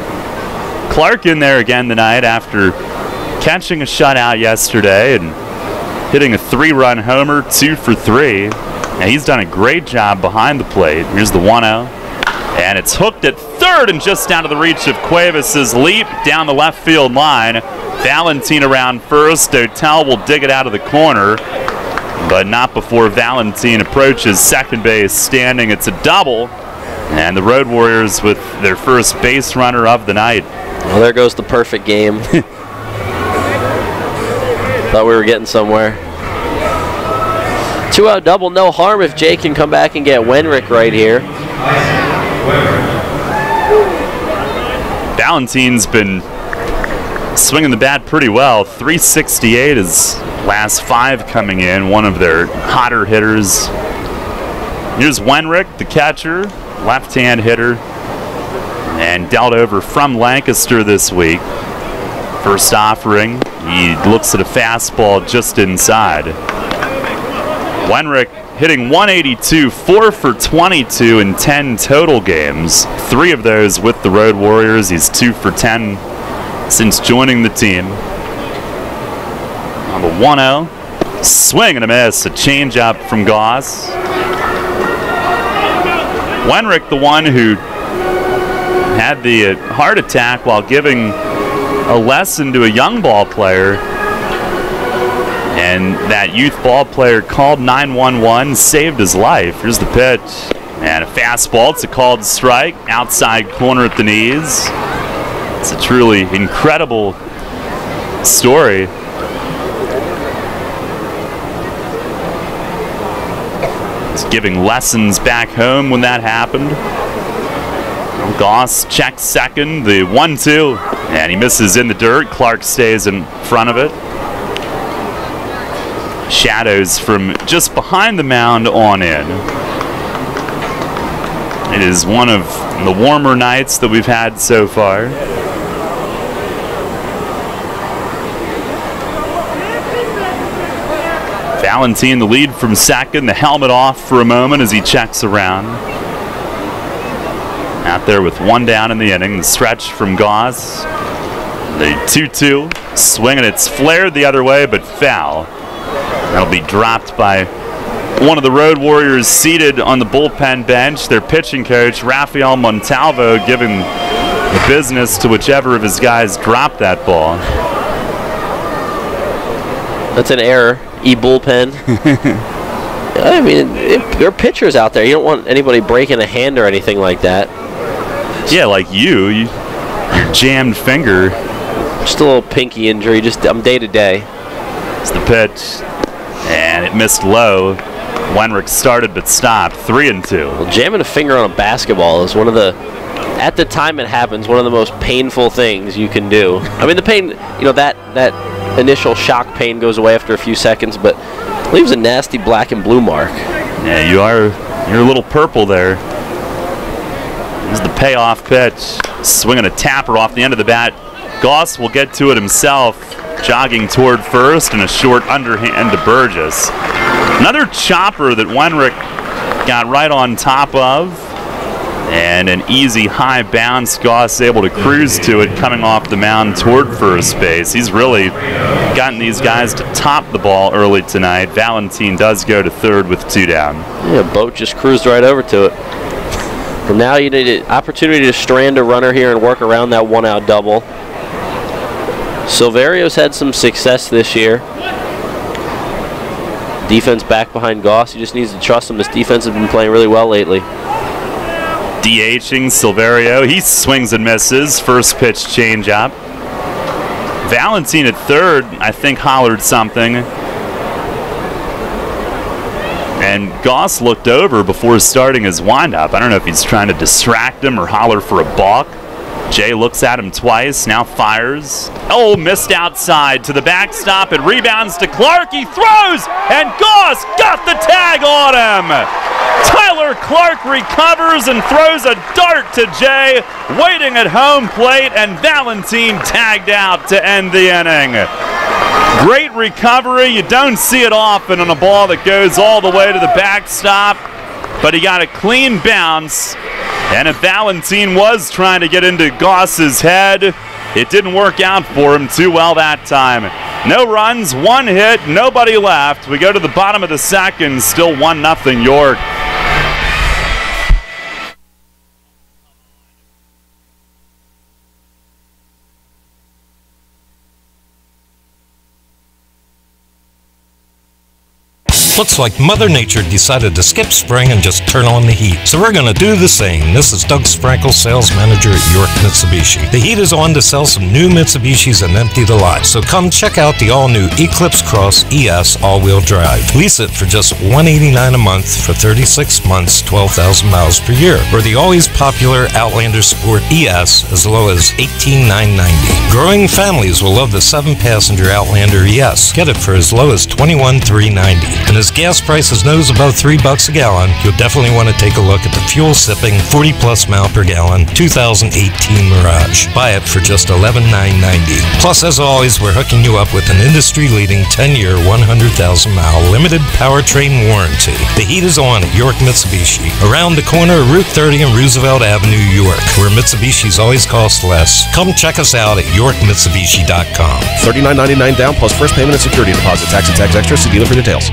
Clark in there again tonight after catching a shutout yesterday and hitting a 3-run homer, 2 for 3. And he's done a great job behind the plate. Here's the 1-0. And it's hooked at third and just down to the reach of Cuevas' leap down the left field line. Valentin around first. Dotel will dig it out of the corner, but not before Valentin approaches second base standing. It's a double, and the Road Warriors with their first base runner of the night. Well, there goes the perfect game. Thought we were getting somewhere. 2-out double, no harm if Jay can come back and get Wenrick right here. Valentin's been swinging the bat pretty well. 368 his last 5 coming in, one of their hotter hitters. Here's Wenrick, the catcher, left-hand hitter, and dealt over from Lancaster this week. First offering, he looks at a fastball just inside. Wenrick hitting 182, 4 for 22 in 10 total games. 3 of those with the Road Warriors. He's 2 for 10 since joining the team. On the 1-0, swing and a miss, a changeup from Goss. Wenrick, the one who had the heart attack while giving a lesson to a young ball player. And that youth ball player called 911, saved his life. Here's the pitch. And a fastball. It's a called strike. Outside corner at the knees. It's a truly incredible story. He's giving lessons back home when that happened. Goss checks second, the 1-2, and he misses in the dirt. Clark stays in front of it. Shadows from just behind the mound on in. It is one of the warmer nights that we've had so far. Valentine the lead from second, the helmet off for a moment as he checks around. Out there with one down in the inning, the stretch from Goss. The 2-2, swing, and it's flared the other way, but foul. That'll be dropped by one of the Road Warriors seated on the bullpen bench. Their pitching coach, Rafael Montalvo, giving the business to whichever of his guys dropped that ball. That's an error. E-bullpen. I mean, there are pitchers out there. You don't want anybody breaking a hand or anything like that. Yeah, like your jammed finger. Just a little pinky injury. I'm day to day. It's the pitch, and it missed low. Wenrick started but stopped. 3-2. Well, jamming a finger on a basketball is one of the, at the time it happens, one of the most painful things you can do. I mean, the pain, that initial shock pain goes away after a few seconds, but leaves a nasty black and blue mark. Yeah, you're a little purple there. This is the payoff pitch. Swinging a tapper off the end of the bat. Goss will get to it himself, jogging toward first, and a short underhand to Burgess. Another chopper that Wenrick got right on top of, and an easy high bounce. Goss able to cruise to it coming off the mound toward first base. He's really gotten these guys to top the ball early tonight. Valentine does go to third with 2 down. Yeah, Boat just cruised right over to it. From now you need an opportunity to strand a runner here and work around that 1-out double. Silverio's had some success this year. Defense back behind Goss. He just needs to trust him. This defense has been playing really well lately. DHing Silverio. He swings and misses. First pitch changeup. Valentine at third, I think, hollered something. And Goss looked over before starting his windup. I don't know if he's trying to distract him or holler for a balk. Jay looks at him twice, now fires. Oh, missed outside to the backstop. It rebounds to Clark. He throws, and Goss got the tag on him. Tyler Clark recovers and throws a dart to Jay, waiting at home plate, and Valentine tagged out to end the inning. Great recovery. You don't see it often on a ball that goes all the way to the backstop, but he got a clean bounce. And if Valentine was trying to get into Goss's head, it didn't work out for him too well that time. No runs, 1 hit, nobody left. We go to the bottom of the second, still 1-0 York. Looks like Mother Nature decided to skip spring and just turn on the heat. So we're going to do the same. This is Doug Sprankle, sales manager at York Mitsubishi. The heat is on to sell some new Mitsubishis and empty the lot. So come check out the all-new Eclipse Cross ES all-wheel drive. Lease it for just $189 a month for 36 months, 12,000 miles per year. Or the always popular Outlander Sport ES as low as $18,990. Growing families will love the 7-passenger Outlander ES. Get it for as low as $21,390. And as gas prices nose above $3 a gallon, you'll definitely want to take a look at the fuel-sipping 40-plus mile per gallon 2018 Mirage. Buy it for just $11,990. Plus, as always, we're hooking you up with an industry-leading 10-year, 100,000-mile limited powertrain warranty. The heat is on at York Mitsubishi, around the corner of Route 30 and Roosevelt Avenue, York, where Mitsubishis always cost less. Come check us out at YorkMitsubishi.com. $39.99 down plus first payment and security deposit. Tax and tax extra. See dealer for details.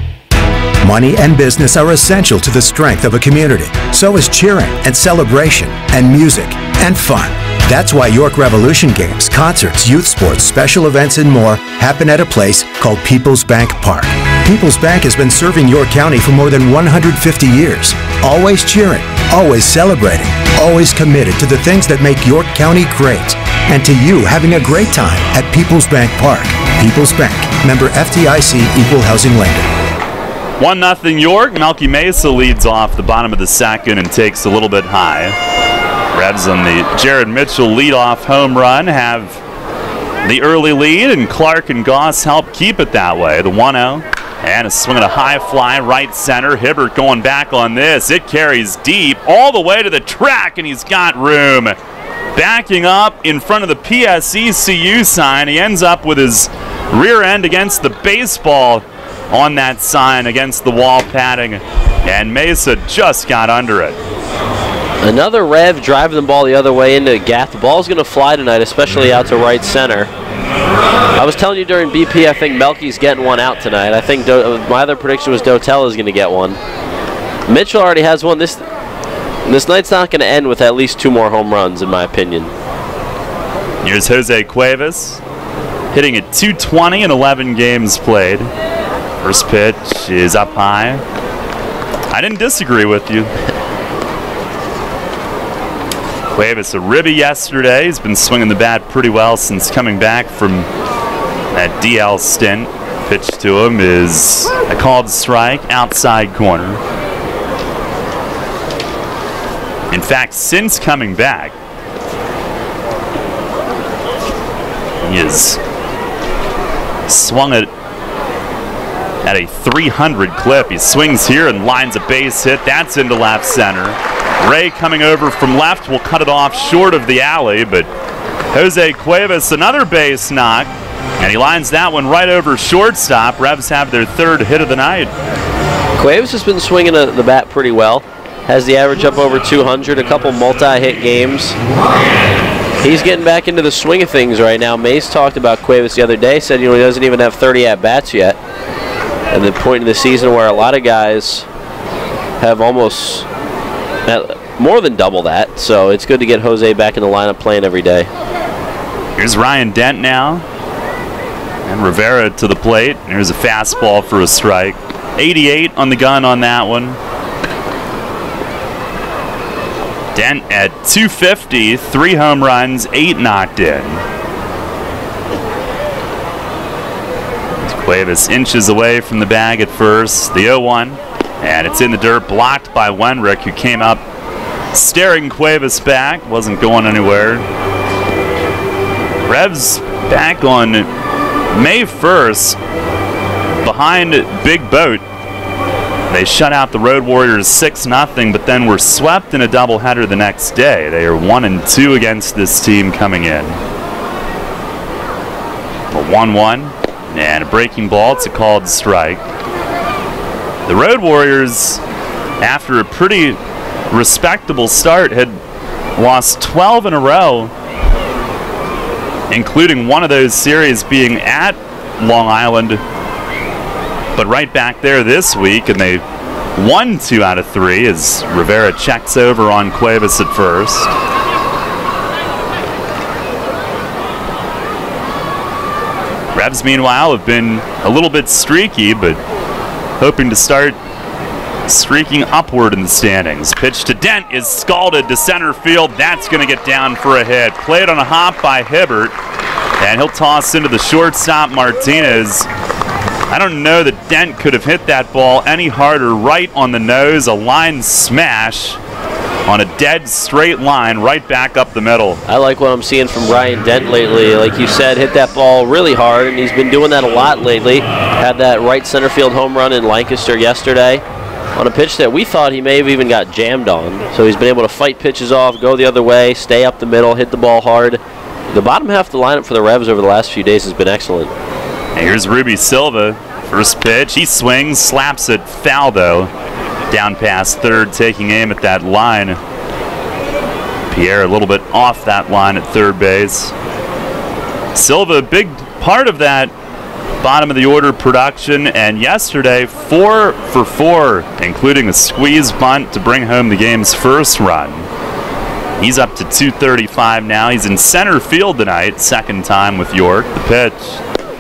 Money and business are essential to the strength of a community. So is cheering and celebration and music and fun. That's why York Revolution games, concerts, youth sports, special events, and more happen at a place called PeoplesBank Park. PeoplesBank has been serving York County for more than 150 years. Always cheering, always celebrating, always committed to the things that make York County great. And to you having a great time at PeoplesBank Park. People's Bank, member FDIC, equal housing lender. 1-0 York. Melky Mesa leads off the bottom of the second and takes a little bit high. Revs on the Jared Mitchell leadoff home run have the early lead, and Clark and Goss help keep it that way. The 1-0 and a swing at a high fly right center. Hibbert going back on this. It carries deep all the way to the track, and he's got room. Backing up in front of the PSECU sign. He ends up with his rear end against the baseball on that sign against the wall padding, and Mesa just got under it. Another Rev driving the ball the other way into Gath. The ball's going to fly tonight, especially out to right center. I was telling you during BP, I think Melky's getting one out tonight. I think my other prediction was Dotella's going to get one. Mitchell already has one. This night's not going to end with at least 2 more home runs, in my opinion. Here's Jose Cuevas, hitting at .220 in 11 games played. First pitch is up high. I didn't disagree with you. Cuevas a ribby yesterday. He's been swinging the bat pretty well since coming back from that DL stint. Pitch to him is a called strike, outside corner. In fact, since coming back, he has swung it at a 300 clip. He swings here and lines a base hit. That's into left center. Ray coming over from left will cut it off short of the alley, but Jose Cuevas another base knock, and he lines that one right over shortstop. Revs have their 3rd hit of the night. Cuevas has been swinging the bat pretty well. Has the average up over 200, a couple multi-hit games. He's getting back into the swing of things right now. Mace talked about Cuevas the other day, said he doesn't even have 30 at-bats yet. And the point in the season where a lot of guys have almost more than double that. So it's good to get Jose back in the lineup playing every day. Here's Ryan Dent now. And Rivera to the plate. Here's a fastball for a strike. 88 on the gun on that one. Dent at .250, 3 home runs, 8 knocked in. Cuevas inches away from the bag at first. The 0-1, and it's in the dirt, blocked by Wenrick, who came up staring Cuevas back, wasn't going anywhere. Revs back on May 1st behind Big Boat. They shut out the Road Warriors 6-0, but then were swept in a doubleheader the next day. They are 1-2 against this team coming in. A 1-1 and a breaking ball. It's a called strike. The Road Warriors, after a pretty respectable start, had lost 12 in a row, including one of those series being at Long Island. But right back there this week, and they won 2 out of 3 as Rivera checks over on Cuevas at first. Revs, meanwhile, have been a little bit streaky, but hoping to start streaking upward in the standings. Pitch to Dent is scalded to center field. That's going to get down for a hit. Played on a hop by Hibbert, and he'll toss into the shortstop Martinez. I don't know that Dent could have hit that ball any harder. Right on the nose, a line smash on a dead straight line right back up the middle. I like what I'm seeing from Ryan Dent lately. Like you said, hit that ball really hard, and he's been doing that a lot lately. Had that right center field home run in Lancaster yesterday on a pitch that we thought he may have even got jammed on. So he's been able to fight pitches off, go the other way, stay up the middle, hit the ball hard. The bottom half of the lineup for the Revs over the last few days has been excellent. Here's Ruby Silva. First pitch, he swings, slaps it foul though. Down past third, taking aim at that line. Pierre a little bit off that line at third base. Silva, a big part of that bottom of the order production, and yesterday 4 for 4, including a squeeze bunt to bring home the game's first run. He's up to 235 now. He's in center field tonight, second time with York. The pitch,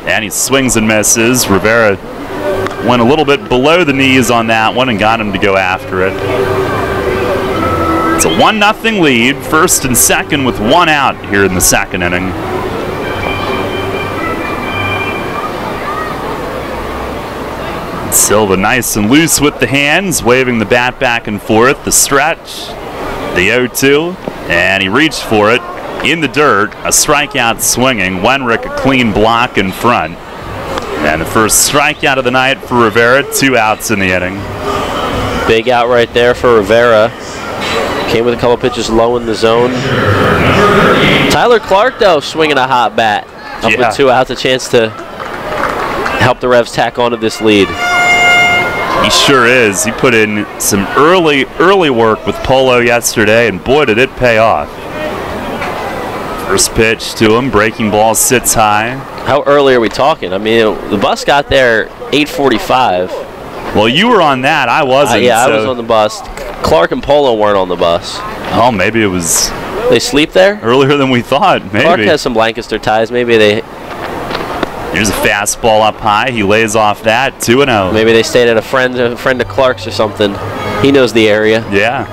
and he swings and misses. Rivera went a little bit below the knees on that one and got him to go after it. It's a 1-0 lead, first and second with one out here in the second inning. Silva nice and loose with the hands, waving the bat back and forth. The stretch, the 0-2, and he reached for it in the dirt. A strikeout swinging. Wenrick a clean block in front. And the first strikeout of the night for Rivera, 2 outs in the inning. Big out right there for Rivera. Came with a couple pitches low in the zone. Tyler Clark, though, swinging a hot bat. Up with 2 outs, a chance to help the Revs tack onto this lead. He sure is. He put in some early work with Polo yesterday, and boy, did it pay off. First pitch to him, breaking ball sits high. How early are we talking? I mean, the bus got there 8:45. Well, you were on that. I wasn't. Yeah, I was on the bus. Clark and Polo weren't on the bus. Oh, maybe it was... They sleep there? Earlier than we thought, maybe. Clark has some Lancaster ties. Maybe they... Here's a fastball up high. He lays off that. 2-0. Maybe they stayed at a friend of Clark's or something. He knows the area. Yeah.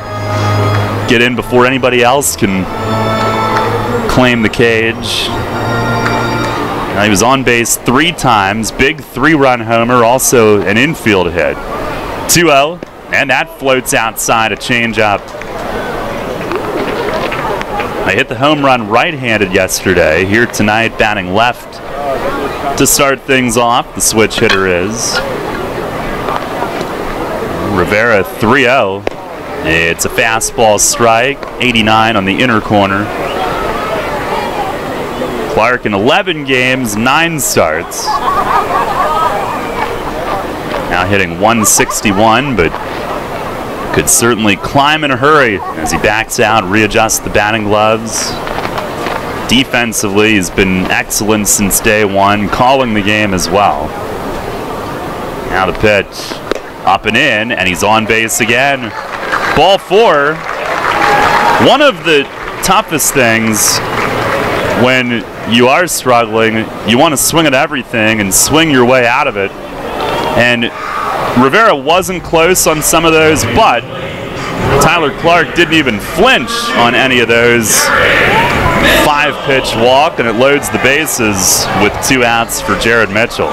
Get in before anybody else can claim the cage. Now, he was on base 3 times. Big 3-run homer. Also an infield hit. 2-0. And that floats outside, a changeup. I hit the home run right-handed yesterday. Here tonight, batting left to start things off. The switch hitter is Rivera. 3-0. It's a fastball strike. 89 on the inner corner. Clark in 11 games, 9 starts. Now hitting 161, but could certainly climb in a hurry as he backs out, readjusts the batting gloves. Defensively, he's been excellent since day one, calling the game as well. Now the pitch, up and in, and he's on base again. Ball 4. One of the toughest things when you are struggling, you want to swing at everything and swing your way out of it. And Rivera wasn't close on some of those, but Tyler Clark didn't even flinch on any of those. 5-pitch walk, and it loads the bases with 2 outs for Jared Mitchell.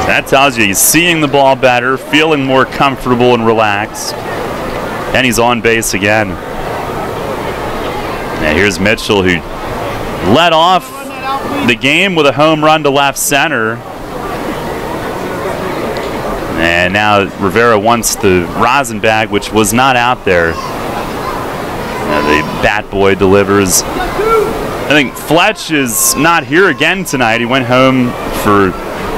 That tells you he's seeing the ball better, feeling more comfortable and relaxed, and he's on base again. Now here's Mitchell, who led off the game with a home run to left center. And now Rivera wants the rosin bag, which was not out there. The bat boy delivers. I think Fletch is not here again tonight. He went home for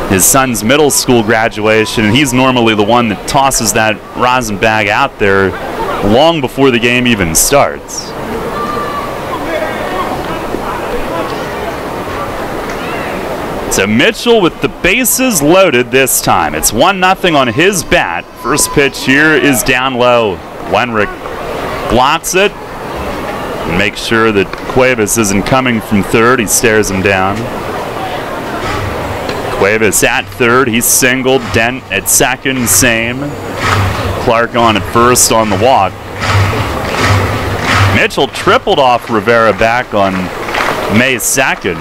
his son's middle school graduation, and he's normally the one that tosses that rosin bag out there long before the game even starts. So Mitchell with the bases loaded this time. It's 1-0 on his bat. First pitch here is down low. Wenrick blocks it and makes sure that Cuevas isn't coming from third. He stares him down. Cuevas at third. He's singled. Dent at second. Same. Clark on at first on the walk. Mitchell tripled off Rivera back on May 2nd.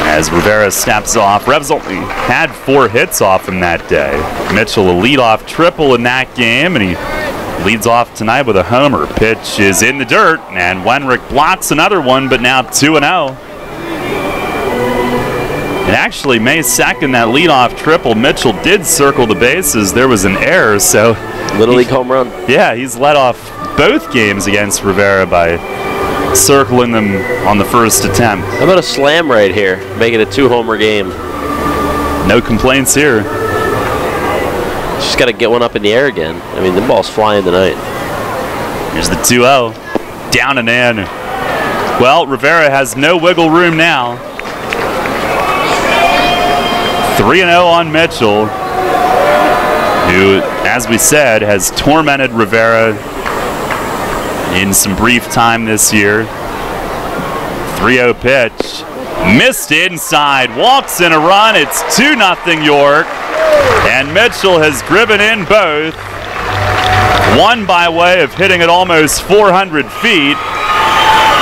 As Rivera steps off. Revs only had 4 hits off him that day. Mitchell a leadoff triple in that game, and he leads off tonight with a homer. Pitch is in the dirt, and Wenrick blocks another one, but now 2-0. And actually, May 2nd, that leadoff triple, Mitchell did circle the bases. There was an error, so... Little League home run. Yeah, he's led off both games against Rivera by circling them on the first attempt. How about a slam right here? Make it a 2-homer game. No complaints here. Just got to get one up in the air again. I mean, the ball's flying tonight. Here's the 2-0. Down and in. Well, Rivera has no wiggle room now. 3-0 on Mitchell, who, as we said, has tormented Rivera in some brief time this year. 3-0 pitch. Missed inside. Walks in a run. It's 2-0 York. And Mitchell has driven in both. One by way of hitting it almost 400 feet.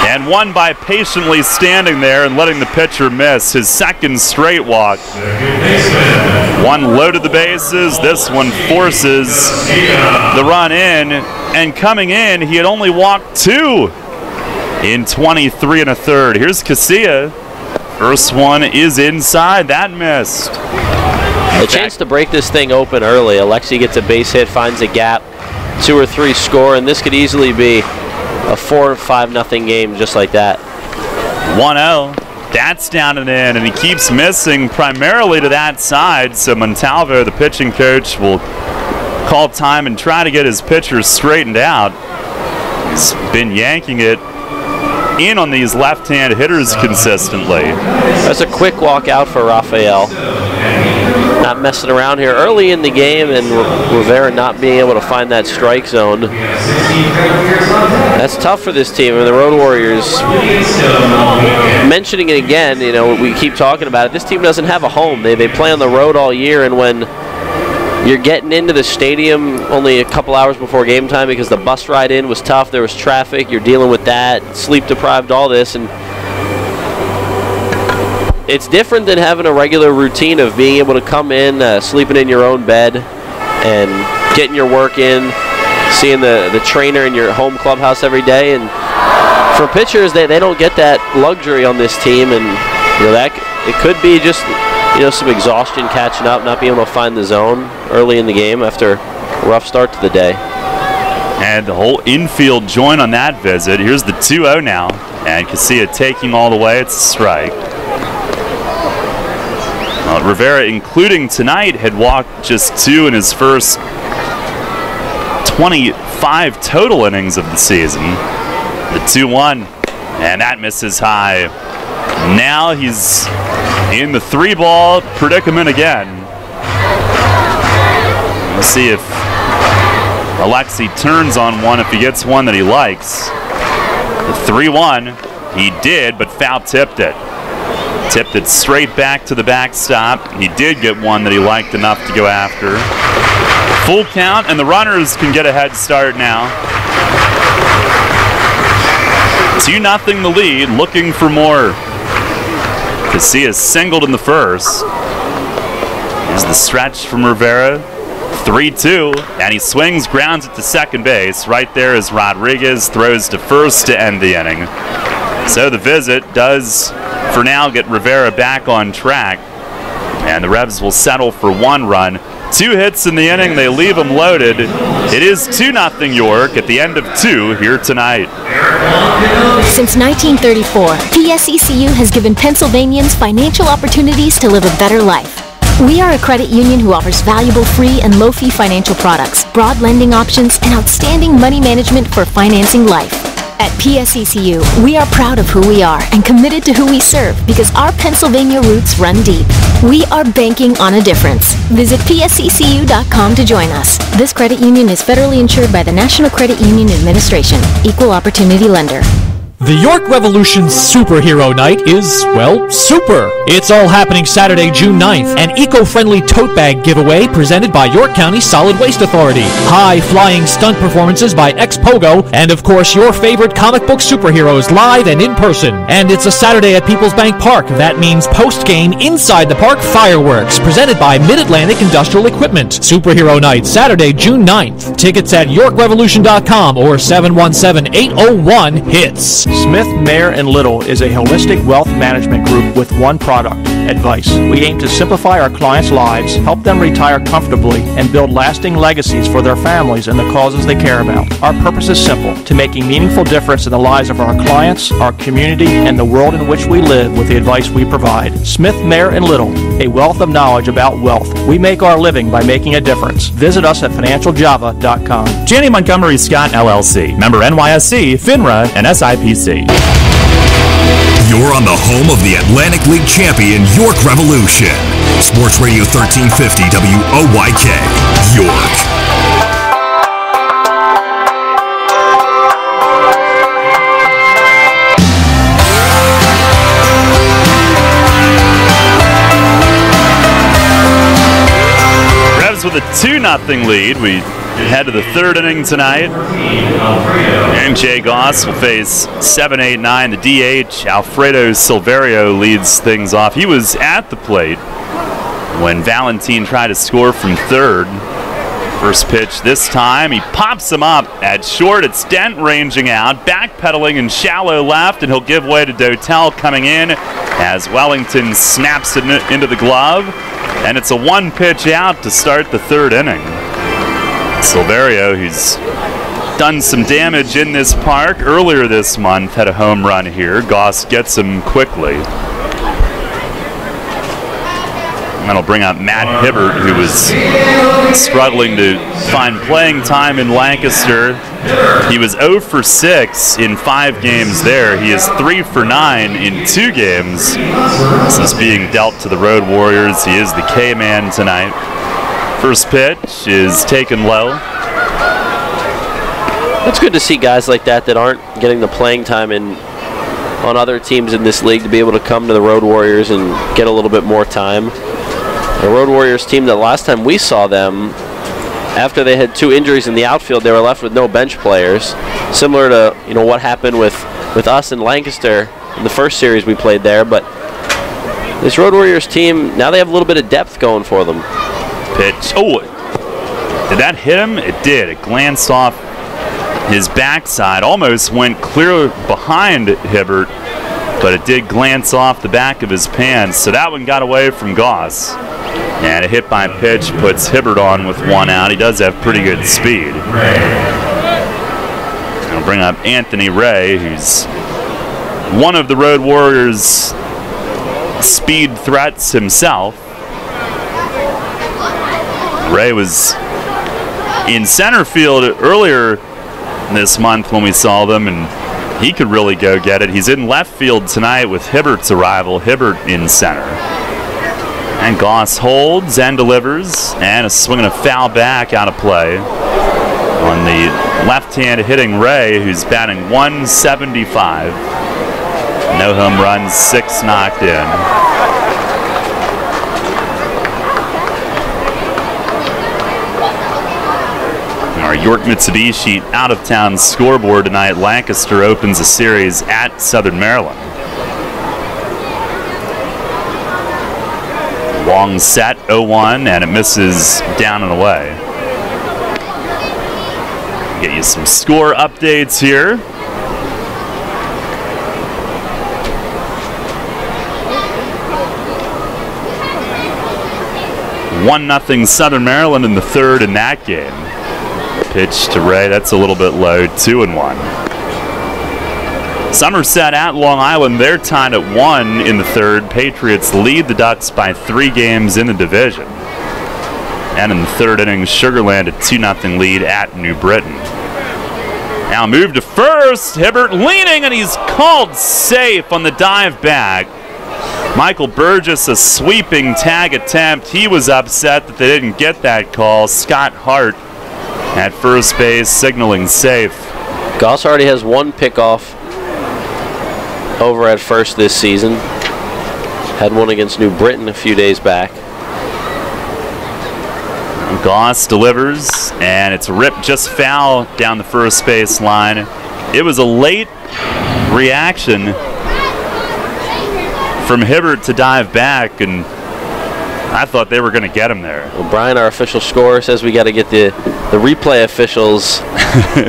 And one by patiently standing there and letting the pitcher miss his second straight walk. One loaded the bases. This one forces the run in. And coming in, he had only walked 2 in 23 1/3. Here's Casilla. First one is inside. That missed. A chance to break this thing open early. Alexi gets a base hit, finds a gap, 2 or 3 score, and this could easily be a 4 or 5-0 game just like that. 1-0. That's down and in, and he keeps missing primarily to that side. So Montalvo, the pitching coach, will call time and try to get his pitchers straightened out. He's been yanking it in on these left-hand hitters consistently. That's a quick walk out for Rafael. Not messing around here early in the game, and Rivera not being able to find that strike zone. That's tough for this team. I mean, the Road Warriors, mentioning it again, you know, we keep talking about it. This team doesn't have a home. They play on the road all year, and when you're getting into the stadium only a couple hours before game time because the bus ride in was tough, there was traffic, you're dealing with that, sleep deprived, all this, and it's different than having a regular routine of being able to come in, sleeping in your own bed and getting your work in, seeing the trainer in your home clubhouse every day. And for pitchers, they don't get that luxury on this team, and you know that it could be just some exhaustion catching up, not being able to find the zone early in the game after a rough start to the day. And the whole infield join on that visit. Here's the 2-0 now, and Casilla taking all the way. It's a strike. Rivera, including tonight, had walked just 2 in his first 25 total innings of the season. The 2-1, and that misses high. Now he's in the 3-ball predicament again. We'll see if Alexi turns on one, if he gets one that he likes. The 3-1, he did, but foul tipped it. Tipped it straight back to the backstop. He did get one that he liked enough to go after. Full count, and the runners can get a head start now. 2-0 the lead, looking for more. Casilla singled in the first. Here's the stretch from Rivera. 3-2, and he swings, grounds it to second base. Right there is Rodriguez, throws to first to end the inning. So the visit does, for now, get Rivera back on track. And the Revs will settle for 1 run. 2 hits in the inning, they leave him loaded. It is 2-0 York at the end of 2 here tonight. Since 1934, PSECU has given Pennsylvanians financial opportunities to live a better life. We are a credit union who offers valuable free and low-fee financial products, broad lending options, and outstanding money management for financing life. At PSECU, we are proud of who we are and committed to who we serve because our Pennsylvania roots run deep. We are banking on a difference. Visit PSECU.com to join us. This credit union is federally insured by the National Credit Union Administration. Equal Opportunity Lender. The York Revolution Superhero Night is, well, super. It's all happening Saturday, June 9th. An eco-friendly tote bag giveaway presented by York County Solid Waste Authority. High-flying stunt performances by Ex-Pogo. And, of course, your favorite comic book superheroes live and in person. And it's a Saturday at PeoplesBank Park. That means post-game inside the park fireworks presented by Mid-Atlantic Industrial Equipment. Superhero Night, Saturday, June 9th. Tickets at YorkRevolution.com or 717-801-HITS. Smith, Mayer & Little is a holistic wealth management group with one product, advice. We aim to simplify our clients' lives, help them retire comfortably, and build lasting legacies for their families and the causes they care about. Our purpose is simple, to make a meaningful difference in the lives of our clients, our community, and the world in which we live with the advice we provide. Smith, Mayer & Little, a wealth of knowledge about wealth. We make our living by making a difference. Visit us at financialjava.com. Janney Montgomery Scott LLC, member NYSE, FINRA, and SIPC. You're on the home of the Atlantic League champion York Revolution. Sports Radio 1350 WOYK, York. Revs with a 2-0 lead. We head to the third inning tonight. And Jay Goss will face 7-8-9. The DH, Alfredo Silverio, leads things off. He was at the plate when Valentin tried to score from third. First pitch this time, he pops him up at short. It's Dent ranging out, backpedaling in shallow left, and he'll give way to Dotel coming in as Wellington snaps it into the glove. And it's a one pitch out to start the third inning. Silverio, who's done some damage in this park earlier this month, had a home run here. Goss gets him quickly. And that'll bring up Matt Hibbert, who was struggling to find playing time in Lancaster. He was 0 for 6 in 5 games there. He is 3 for 9 in 2 games since being dealt to the Road Warriors. He is the K-man tonight. First pitch is taken low. It's good to see guys like that aren't getting the playing time on other teams in this league to be able to come to the Road Warriors and get a little bit more time. The Road Warriors team that last time we saw them, after they had 2 injuries in the outfield, they were left with no bench players. Similar to what happened with us in Lancaster in the first series we played there. But this Road Warriors team, now they have a little bit of depth going for them. Pitch. Oh, did that hit him? It did. It glanced off his backside, almost went clear behind Hibbert, but it did glance off the back of his pants. So that one got away from Goss. And a hit by pitch puts Hibbert on with 1 out. He does have pretty good speed. I'll bring up Anthony Ray, who's one of the Road Warriors' speed threats himself. Ray was in center field earlier this month when we saw them, and he could really go get it. He's in left field tonight with Hibbert's arrival. Hibbert in center. And Goss holds and delivers, and a swing and a foul back out of play on the left-hand hitting Ray, who's batting 175. No home runs, 6 knocked in. Our York Mitsubishi out-of-town scoreboard tonight. Lancaster opens a series at Southern Maryland. Long set, 0-1, and it misses down and away. Get you some score updates here. (1-0) Southern Maryland in the third in that game. Pitch to Ray, that's a little bit low, 2-1. Somerset at Long Island, they're tied at 1 in the third. Patriots lead the Ducks by 3 games in the division. And in the third inning, Sugarland a 2-0 lead at New Britain. Now move to first, Hibbert leaning, and he's called safe on the dive back. Michael Burgess, a sweeping tag attempt. He was upset that they didn't get that call. Scott Hart at first base, signaling safe. Goss already has 1 pickoff over at first this season. Had one against New Britain a few days back. Goss delivers, and it's ripped just foul down the first base line. It was a late reaction from Hibbert to dive back, and I thought they were going to get him there. Well, Brian, our official scorer, says we got to get the replay officials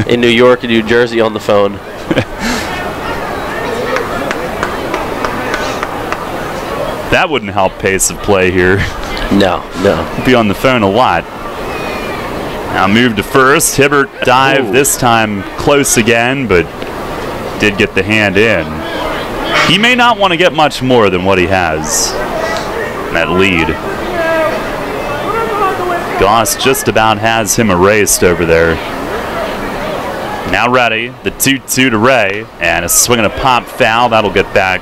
in New York and New Jersey on the phone. That wouldn't help pace of play here. No. Be on the phone a lot. Now move to first. Hibbert dive this time close again, but did get the hand in. He may not want to get much more than what he has in that lead. Goss just about has him erased over there. Now ready, the 2-2 to Ray, and a swing and a pop foul. That'll get back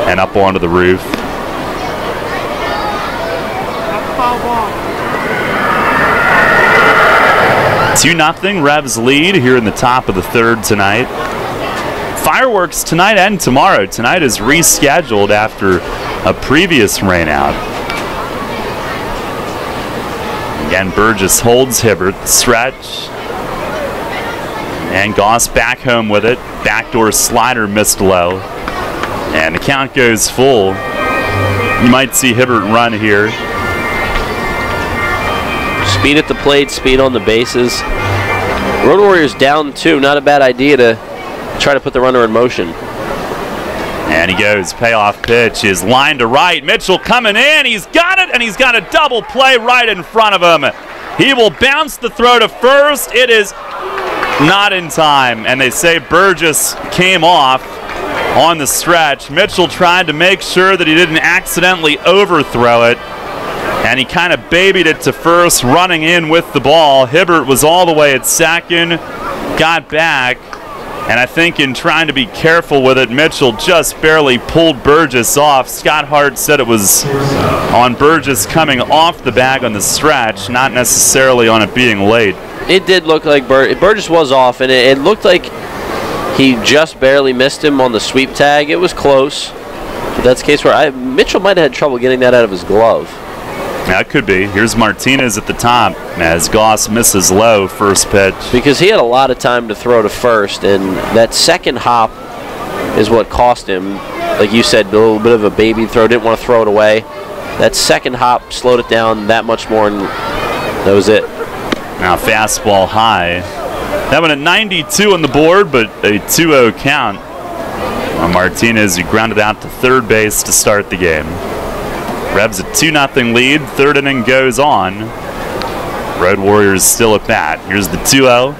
and up onto the roof. 2-0 Revs lead here in the top of the third tonight. Fireworks tonight and tomorrow. Tonight is rescheduled after a previous rainout. Again, Burgess holds Hibbert, stretch. And Goss back home with it. Backdoor slider missed low. And the count goes full. You might see Hibbert run here. Speed at the plate, speed on the bases. Road Warriors down 2. Not a bad idea to try to put the runner in motion. And he goes, payoff pitch is line to right. Mitchell coming in, he's got it, and he's got a double play right in front of him. He will bounce the throw to first. It is not in time, and they say Burgess came off on the stretch. Mitchell tried to make sure that he didn't accidentally overthrow it, and he kind of babied it to first, running in with the ball. Hibbert was all the way at second, got back, and I think in trying to be careful with it, Mitchell just barely pulled Burgess off. Scott Hart said it was on Burgess coming off the bag on the stretch, not necessarily on it being late. It did look like Burgess was off, and it looked like he just barely missed him on the sweep tag. It was close. But that's the case where Mitchell might have had trouble getting that out of his glove. That could be. Here's Martinez at the top as Goss misses low first pitch. Because he had a lot of time to throw to first, and that second hop is what cost him. Like you said, a little bit of a baby throw, didn't want to throw it away. That second hop slowed it down that much more, and that was it. Now fastball high. That one at 92 on the board, but a 2-0 count on Martinez, who grounded out to third base to start the game. Revs a 2-0 lead. Third inning goes on. Road Warriors still at bat. Here's the 2-0.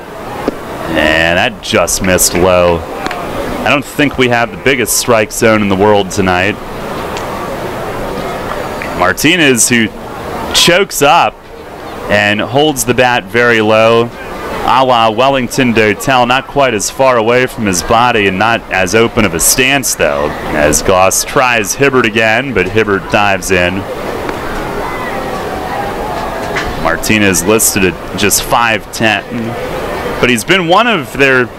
And that just missed low. I don't think we have the biggest strike zone in the world tonight. Martinez, who chokes up and holds the bat very low, a la Wellington Dotel, not quite as far away from his body and not as open of a stance, though, as Goss tries Hibbert again, but Hibbert dives in. Martinez listed at just 5'10", but he's been one of their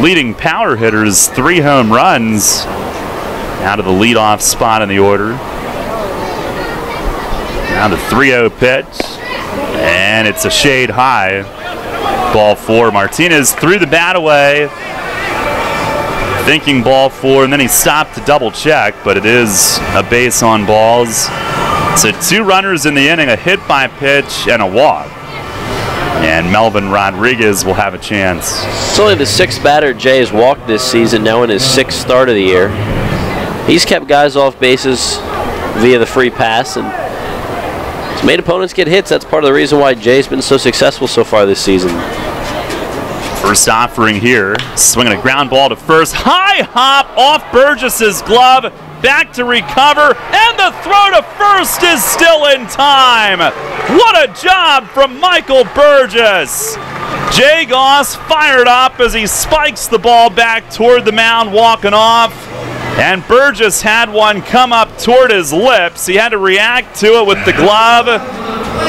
leading power hitters, 3 home runs out of the leadoff spot in the order. Now the 3-0 pitch, and it's a shade high. Ball 4. Martinez threw the bat away, thinking ball 4, and then he stopped to double check, but it is a base on balls. So 2 runners in the inning, a hit by pitch and a walk. And Melvin Rodriguez will have a chance. It's only the 6th batter Jay has walked this season, now in his 6th start of the year. He's kept guys off bases via the free pass, and he's made opponents get hits. That's part of the reason why Jay's been so successful so far this season. First offering here, swinging a ground ball to first. High hop off Burgess's glove, back to recover, and the throw to first is still in time. What a job from Michael Burgess. Jay Goss fired up as he spikes the ball back toward the mound, walking off. And Burgess had one come up toward his lips. He had to react to it with the glove.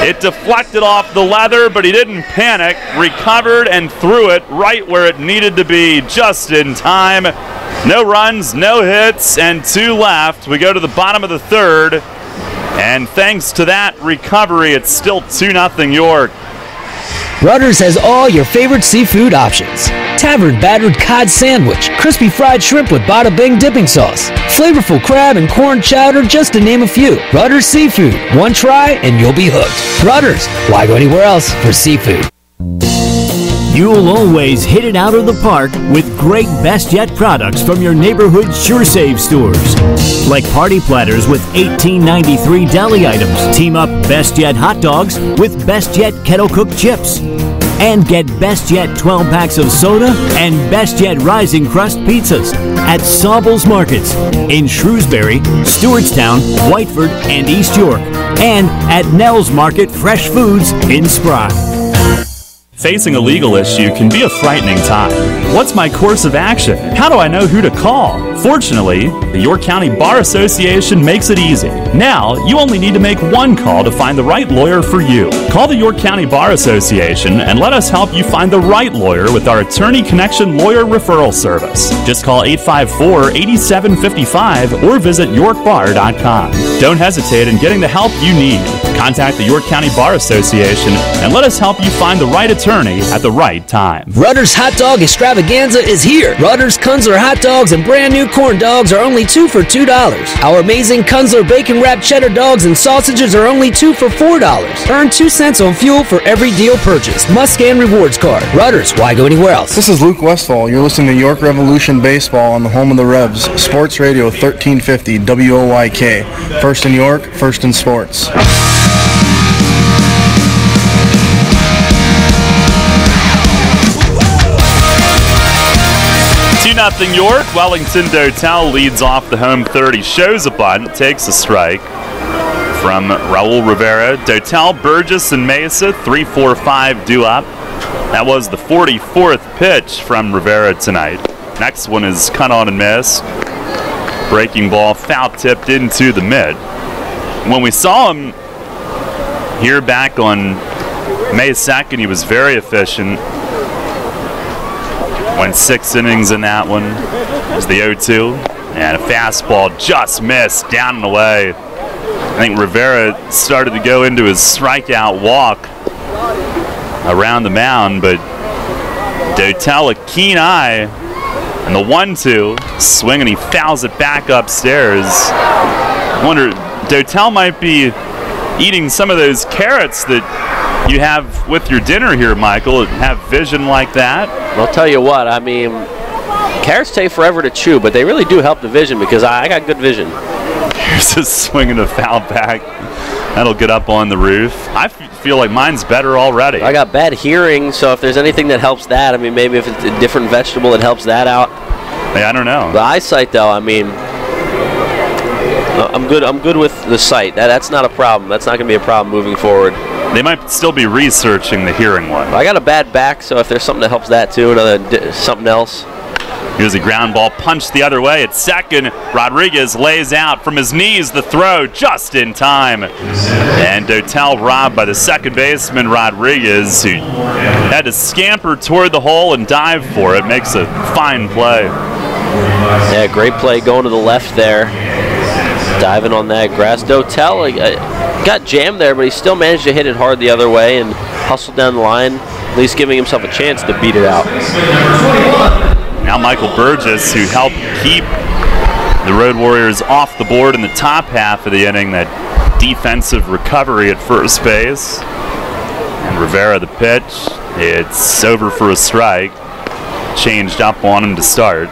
It deflected off the leather, but he didn't panic. Recovered and threw it right where it needed to be, just in time. No runs, no hits, and 2 left. We go to the bottom of the third. And thanks to that recovery, it's still 2-0 York. Rutter's has all your favorite seafood options. Tavern battered cod sandwich, crispy fried shrimp with bada bing dipping sauce, flavorful crab and corn chowder, just to name a few. Rutter's Seafood. One try and you'll be hooked. Rutter's. Why go anywhere else for seafood? You'll always hit it out of the park with great Best Yet products from your neighborhood SureSave stores. Like party platters with $18.93 deli items. Team up Best Yet hot dogs with Best Yet kettle cooked chips. And get Best Yet 12 packs of soda and Best Yet Rising Crust pizzas at Sobel's Markets in Shrewsbury, Stewartstown, Whiteford, and East York. And at Nell's Market Fresh Foods in Spry. Facing a legal issue can be a frightening time. What's my course of action? How do I know who to call? Fortunately, the York County Bar Association makes it easy. Now, you only need to make one call to find the right lawyer for you. Call the York County Bar Association and let us help you find the right lawyer with our Attorney Connection Lawyer Referral Service. Just call 854-8755 or visit yorkbar.com. Don't hesitate in getting the help you need. Contact the York County Bar Association and let us help you find the right attorney at the right time. Rutter's Hot Dog Extravaganza is here. Rutter's Kunzler hot dogs and brand new corn dogs are only 2 for $2. Our amazing Kunzler bacon wrapped cheddar dogs and sausages are only 2 for $4. Earn 2 cents on fuel for every deal purchased. Must scan rewards card. Rutter's, why go anywhere else? This is Luke Westfall. You're listening to York Revolution Baseball on the home of the Revs. Sports Radio 1350 WOYK. First in York, first in sports. 2-0 York. Wellington Dotel leads off the home 30. Shows a bunt, takes a strike from Raul Rivera. Dotel, Burgess, and Mesa, 3-4-5 due up. That was the 44th pitch from Rivera tonight. Next one is cut on and missed. Breaking ball, foul tipped into the mid. When we saw him here back on May 2nd, he was very efficient. Went 6 innings in that one. It was the 0-2. And a fastball just missed down and away. I think Rivera started to go into his strikeout walk around the mound, but Dotel, a keen eye, and the 1-2, swinging, he fouls it back upstairs. I wonder, Dotel might be eating some of those carrots that you have with your dinner here, Michael, have vision like that. I'll tell you what, I mean, carrots take forever to chew, but they really do help the vision because I got good vision. Here's a swing and a foul back. That'll get up on the roof. I feel like mine's better already. I got bad hearing, so if there's anything that helps that, I mean, maybe if it's a different vegetable that helps that out. Yeah, I don't know. The eyesight, though, I mean, I'm good with the sight. That's not a problem. That's not going to be a problem moving forward. They might still be researching the hearing one. I got a bad back, so if there's something that helps that too, something else. Here's a ground ball punched the other way at second. Rodriguez lays out from his knees, the throw just in time. And Dotel robbed by the second baseman, Rodriguez, who had to scamper toward the hole and dive for it. Makes a fine play. Yeah, great play going to the left there. Diving on that grass. Dotel got jammed there, but he still managed to hit it hard the other way and hustled down the line, at least giving himself a chance to beat it out. Now Michael Burgess, who helped keep the Road Warriors off the board in the top half of the inning, that defensive recovery at first base. And Rivera the pitch. It's over for a strike. Changed up on him to start.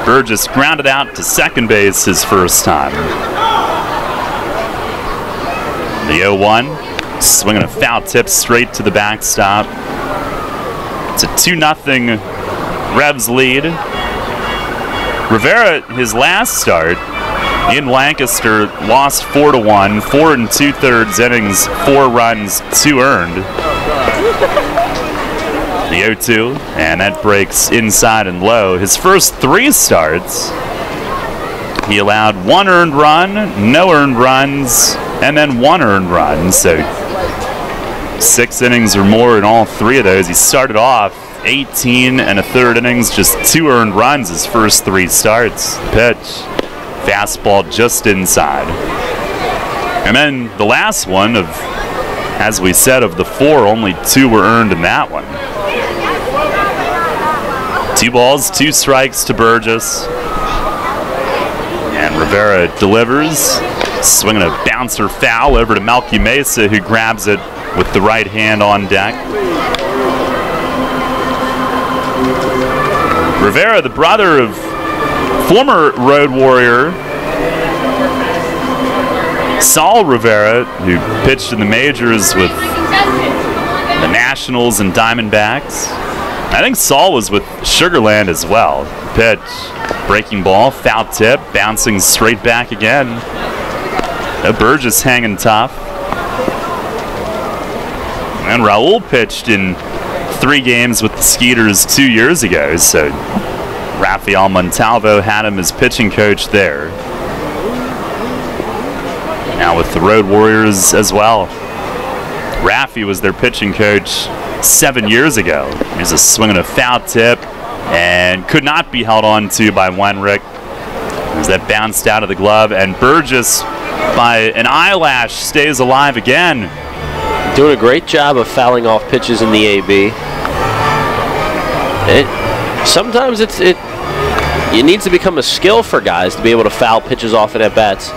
Burgess grounded out to second base his first time. The 0-1, swinging a foul tip straight to the backstop. It's a 2-0 Revs lead. Rivera, his last start in Lancaster, lost 4-1, 4 2/3 innings, 4 runs, 2 earned. The 0-2, and that breaks inside and low. His first 3 starts, he allowed 1 earned run, no earned runs, and then 1 earned run. So 6 innings or more in all 3 of those. He started off 18 1/3 innings, just 2 earned runs his first 3 starts. Pitch, fastball just inside. And then the last one of, as we said, of the 4, only 2 were earned in that one. 2 balls, 2 strikes to Burgess. And Rivera delivers, swinging a bouncer foul over to Melky Mesa, who grabs it with the right hand on deck. Rivera, the brother of former Road Warrior Saul Rivera, who pitched in the majors with the Nationals and Diamondbacks. I think Saul was with Sugarland as well. Pitch, breaking ball, foul tip, bouncing straight back again. Burgess hanging tough. And Raul pitched in 3 games with the Skeeters 2 years ago, so Rafael Montalvo had him as pitching coach there. Now with the Road Warriors as well. Raffy was their pitching coach 7 years ago. Here's a swing and a foul tip, and could not be held on to by Wenrick. As that bounced out of the glove, and Burgess, by an eyelash, stays alive again. Doing a great job of fouling off pitches in the AB. Sometimes it needs to become a skill for guys to be able to foul pitches off at bats.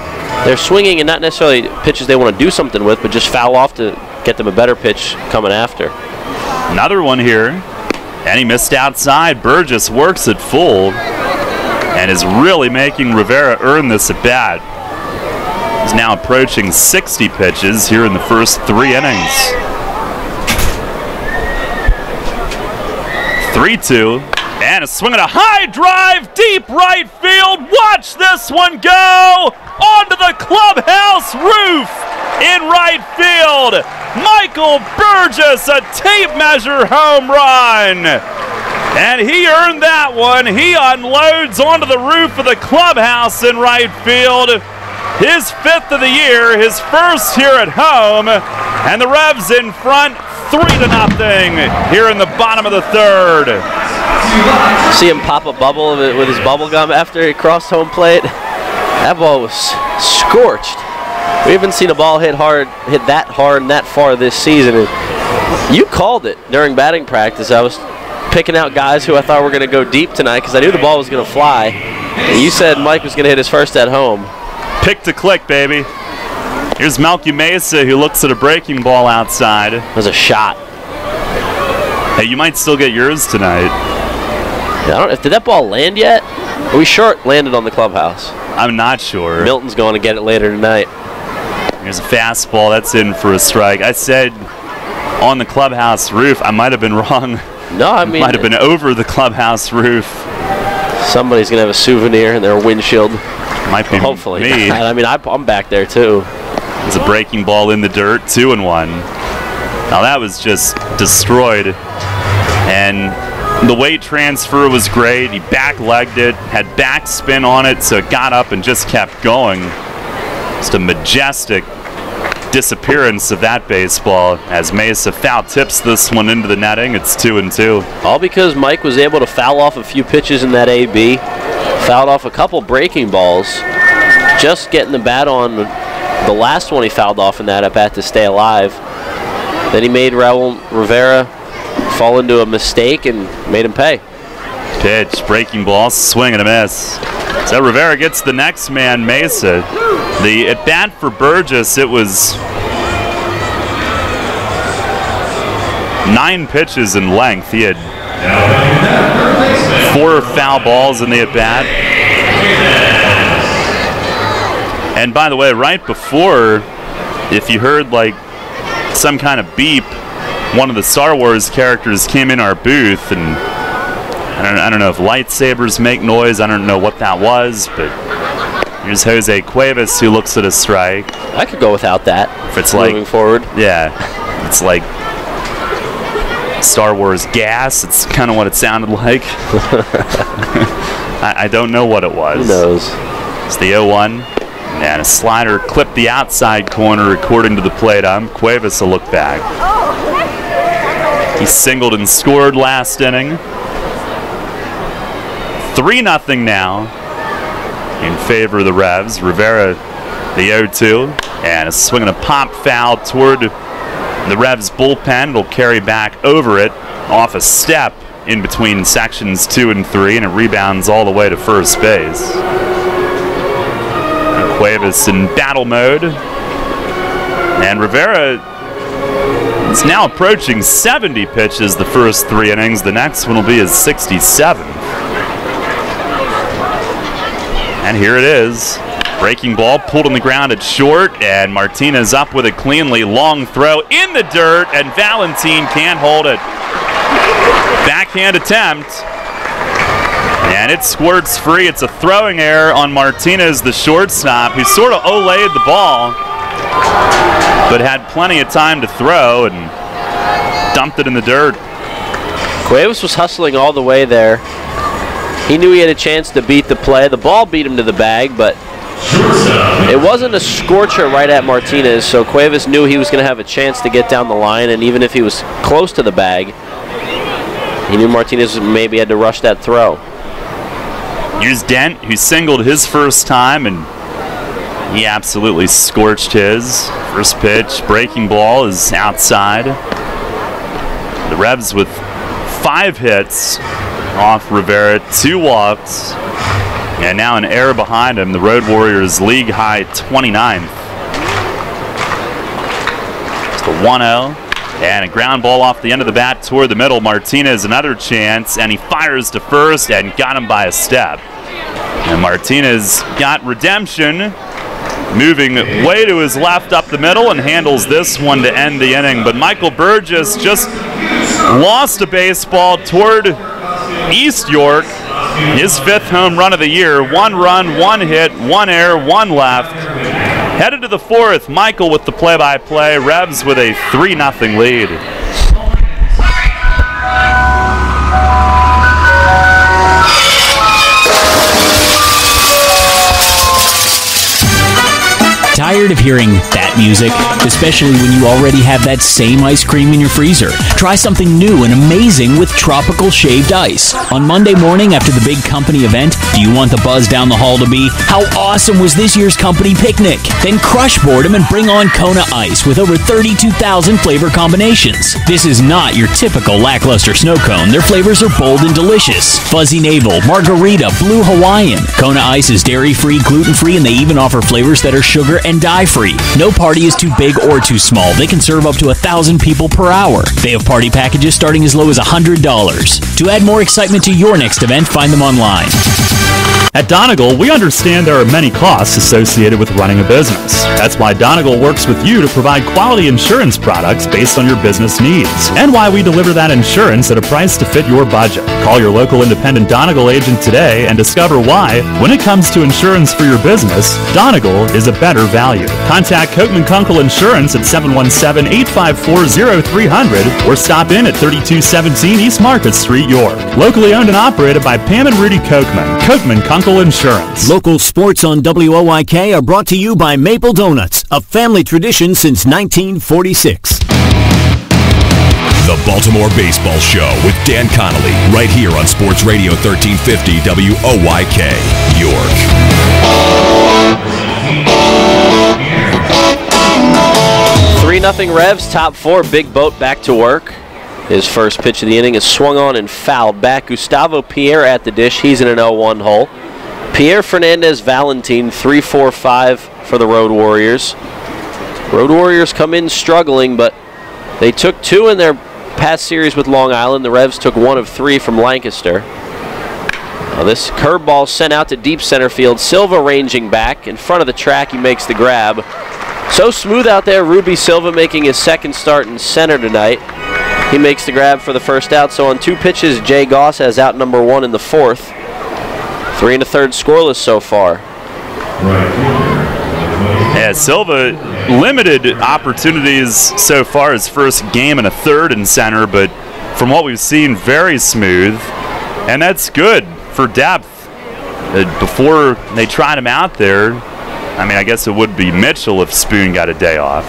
They're swinging and not necessarily pitches they want to do something with, but just foul off to get them a better pitch coming after. Another one here, and he missed outside. Burgess works it full and is really making Rivera earn this at bat. He's now approaching 60 pitches here in the first 3 innings. 3-2, and a swing and a high drive, deep right field. Watch this one go onto the clubhouse roof in right field. Michael Burgess, a tape measure home run. And he earned that one. He unloads onto the roof of the clubhouse in right field. His 5th of the year, his first here at home, and the Revs in front 3-0 here in the bottom of the 3rd. See him pop a bubble with his bubble gum after he crossed home plate. That ball was scorched. We haven't seen a ball hit that hard and that far this season. And you called it during batting practice. I was picking out guys who I thought were going to go deep tonight because I knew the ball was going to fly. And you said Mike was going to hit his first at home. Pick to click, baby. Here's Melky Mesa, who looks at a breaking ball outside. It was a shot. Hey, you might still get yours tonight. Did that ball land yet? Are we sure it landed on the clubhouse? I'm not sure. Milton's going to get it later tonight. Here's a fastball. That's in for a strike. I said on the clubhouse roof. I might have been wrong. No, I mean, might have been over the clubhouse roof. Somebody's going to have a souvenir in their windshield. Might be hopefully me. I mean, I'm back there too. There's a breaking ball in the dirt, 2-1. Now that was just destroyed. And the weight transfer was great. He back-legged it, had backspin on it, so it got up and just kept going. Just a majestic disappearance of that baseball as Mesa foul tips this one into the netting. It's 2-2. All because Mike was able to foul off a few pitches in that AB. Fouled off a couple breaking balls. Just getting the bat on the last one he fouled off in that at-bat to stay alive. Then he made Raul Rivera fall into a mistake and made him pay. Pitch, breaking ball, swing and a miss. So Rivera gets the next man, Mesa. The at-bat for Burgess, it was 9 pitches in length. He had 4 foul balls in the at-bat. And by the way, right before, if you heard like some kind of beep, one of the Star Wars characters came in our booth, and I don't know if lightsabers make noise. I don't know what that was, but here's Jose Cuevas, who looks at a strike. I could go without that. If it's moving like forward, yeah, it's like Star Wars gas. It's kind of what it sounded like. I don't know what it was. Who knows? It's the 0-1. And a slider clipped the outside corner according to the plate ump. Cuevas a look back. He singled and scored last inning. 3-0 now in favor of the Revs. Rivera, the 0-2. And a swing and a pop foul toward the Revs bullpen. It'll carry back over it off a step in between sections 2 and 3, and it rebounds all the way to first base. Cuevas in battle mode. And Rivera is now approaching 70 pitches the first 3 innings. The next one will be his 67th. And here it is. Breaking ball pulled on the ground at short, and Martinez up with it cleanly. Long throw in the dirt, and Valentin can't hold it. Backhand attempt. And it squirts free. It's a throwing error on Martinez, the shortstop, who sort of olayed the ball, but had plenty of time to throw, and dumped it in the dirt. Cuevas was hustling all the way there. He knew he had a chance to beat the play. The ball beat him to the bag, but it wasn't a scorcher right at Martinez, so Cuevas knew he was going to have a chance to get down the line, and even if he was close to the bag, he knew Martinez maybe had to rush that throw. Here's Dent, who singled his first time, and he absolutely scorched his. First pitch, breaking ball is outside. The Revs with 5 hits off Rivera, 2 walks, and now an error behind him. The Road Warriors league high 29th. It's the 1-0, and a ground ball off the end of the bat toward the middle. Martinez another chance, and he fires to first and got him by a step. And Martinez got redemption, moving way to his left up the middle, and handles this one to end the inning. But Michael Burgess just lost a baseball toward East York. His 5th home run of the year. 1 run, 1 hit, 1 error, 1 left. Headed to the 4th, Michael with the play-by-play. Revs with a 3-0 lead. Tired of hearing that music? Especially when you already have that same ice cream in your freezer. Try something new and amazing with tropical shaved ice. On Monday morning after the big company event, do you want the buzz down the hall to be, how awesome was this year's company picnic? Then crush boredom and bring on Kona Ice with over 32,000 flavor combinations. This is not your typical lackluster snow cone. Their flavors are bold and delicious. Fuzzy Navel, Margarita, Blue Hawaiian. Kona Ice is dairy-free, gluten-free, and they even offer flavors that are sugar and dye-free. No party is too big or too small. They can serve up to 1,000 people per hour. They have party packages starting as low as $100. To add more excitement to your next event, find them online. At Donegal, we understand there are many costs associated with running a business. That's why Donegal works with you to provide quality insurance products based on your business needs, and why we deliver that insurance at a price to fit your budget. Call your local independent Donegal agent today and discover why, when it comes to insurance for your business, Donegal is a better value. Contact Kochman Kunkel Insurance at 717-854-0300 or stop in at 3217 East Market Street, York. Locally owned and operated by Pam and Rudy Kochman. Kochman Kunkel Insurance. Local sports on WOYK are brought to you by Maple Donuts, a family tradition since 1946. The Baltimore Baseball Show with Dan Connolly, right here on Sports Radio 1350 WOYK, York. 3-0 Revs, top 4. Big Boat back to work. His first pitch of the inning is swung on and fouled back. Gustavo Pierre at the dish. He's in an 0-1 hole. Pierre Fernandez Valentin, 3-4-5 for the Road Warriors. Road Warriors come in struggling, but they took 2 in their past series with Long Island. The Revs took 1 of 3 from Lancaster. Now this curveball sent out to deep center field. Silva ranging back. In front of the track, he makes the grab. So smooth out there, Ruby Silva making his second start in center tonight. He makes the grab for the first out. So on 2 pitches, Jay Goss has out number 1 in the 4th. 3 1/3 scoreless so far. Yeah, Silva limited opportunities so far, his first game and a 3rd in center, but from what we've seen, very smooth. And that's good for depth. Before they tried him out there, I mean, I guess it would be Mitchell if Spoon got a day off.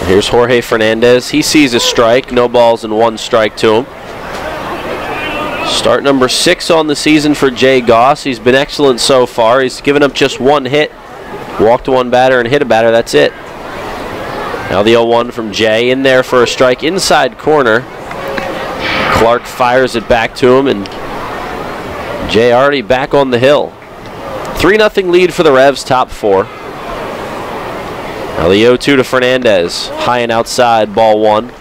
Here's Jorge Fernandez. He sees a strike. No balls and 1 strike to him. Start number 6 on the season for Jay Goss. He's been excellent so far. He's given up just 1 hit. Walked 1 batter and hit a batter. That's it. Now the 0-1 from Jay. In there for a strike inside corner. Clark fires it back to him, and Jay already back on the hill. 3-0 lead for the Revs, top 4. Now the 0-2 to Fernandez. High and outside, ball 1.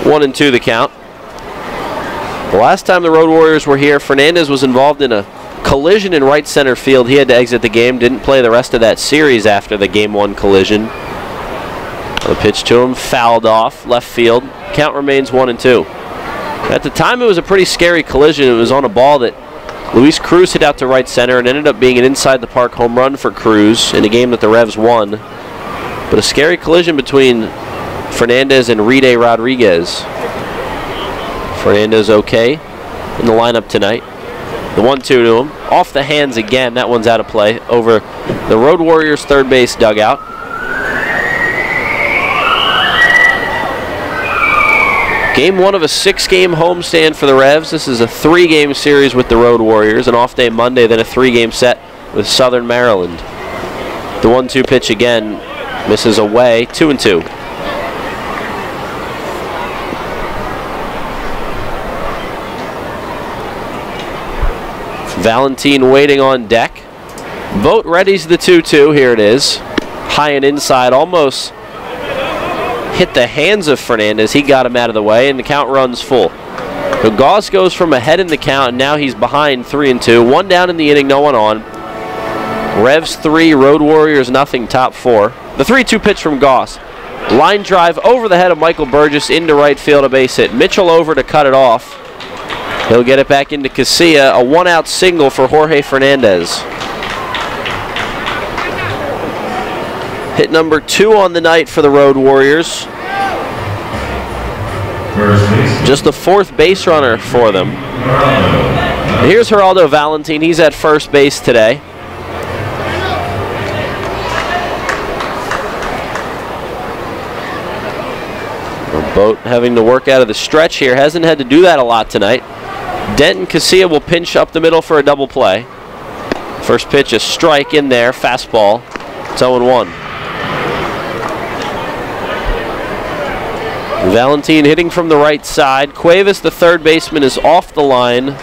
1-2 the count. The last time the Road Warriors were here, Fernandez was involved in a collision in right center field. He had to exit the game, didn't play the rest of that series after the Game 1 collision. The pitch to him, fouled off, left field. Count remains 1-2. At the time, it was a pretty scary collision. It was on a ball that Luis Cruz hit out to right center and ended up being an inside-the-park home run for Cruz in a game that the Revs won. But a scary collision between Fernandez and Ride Rodriguez. Fernandez okay in the lineup tonight. The 1-2 to him. Off the hands again. That one's out of play over the Road Warriors third base dugout. Game 1 of a 6-game homestand for the Revs. This is a 3-game series with the Road Warriors. An off day Monday, then a 3-game set with Southern Maryland. The 1-2 pitch again misses away. 2-2. Valentin waiting on deck. Vogt readies the 2-2. Here it is. High and inside, almost hit the hands of Fernandez. He got him out of the way, and the count runs full. So Goss goes from ahead in the count, and now he's behind 3-2. 1 down in the inning, no one on. Revs 3, Road Warriors nothing, top 4. The 3-2 pitch from Goss. Line drive over the head of Michael Burgess into right field, a base hit. Mitchell over to cut it off. He'll get it back into Casilla. A 1-out single for Jorge Fernandez. Hit number 2 on the night for the Road Warriors. Just the 4th base runner for them. Here's Geraldo Valentin. He's at first base today. Boat having to work out of the stretch here. Hasn't had to do that a lot tonight. Denton Casilla will pinch up the middle for a double play. First pitch, a strike in there. Fastball. It's 0-1. Valentin hitting from the right side. Cuevas, the third baseman, is off the line,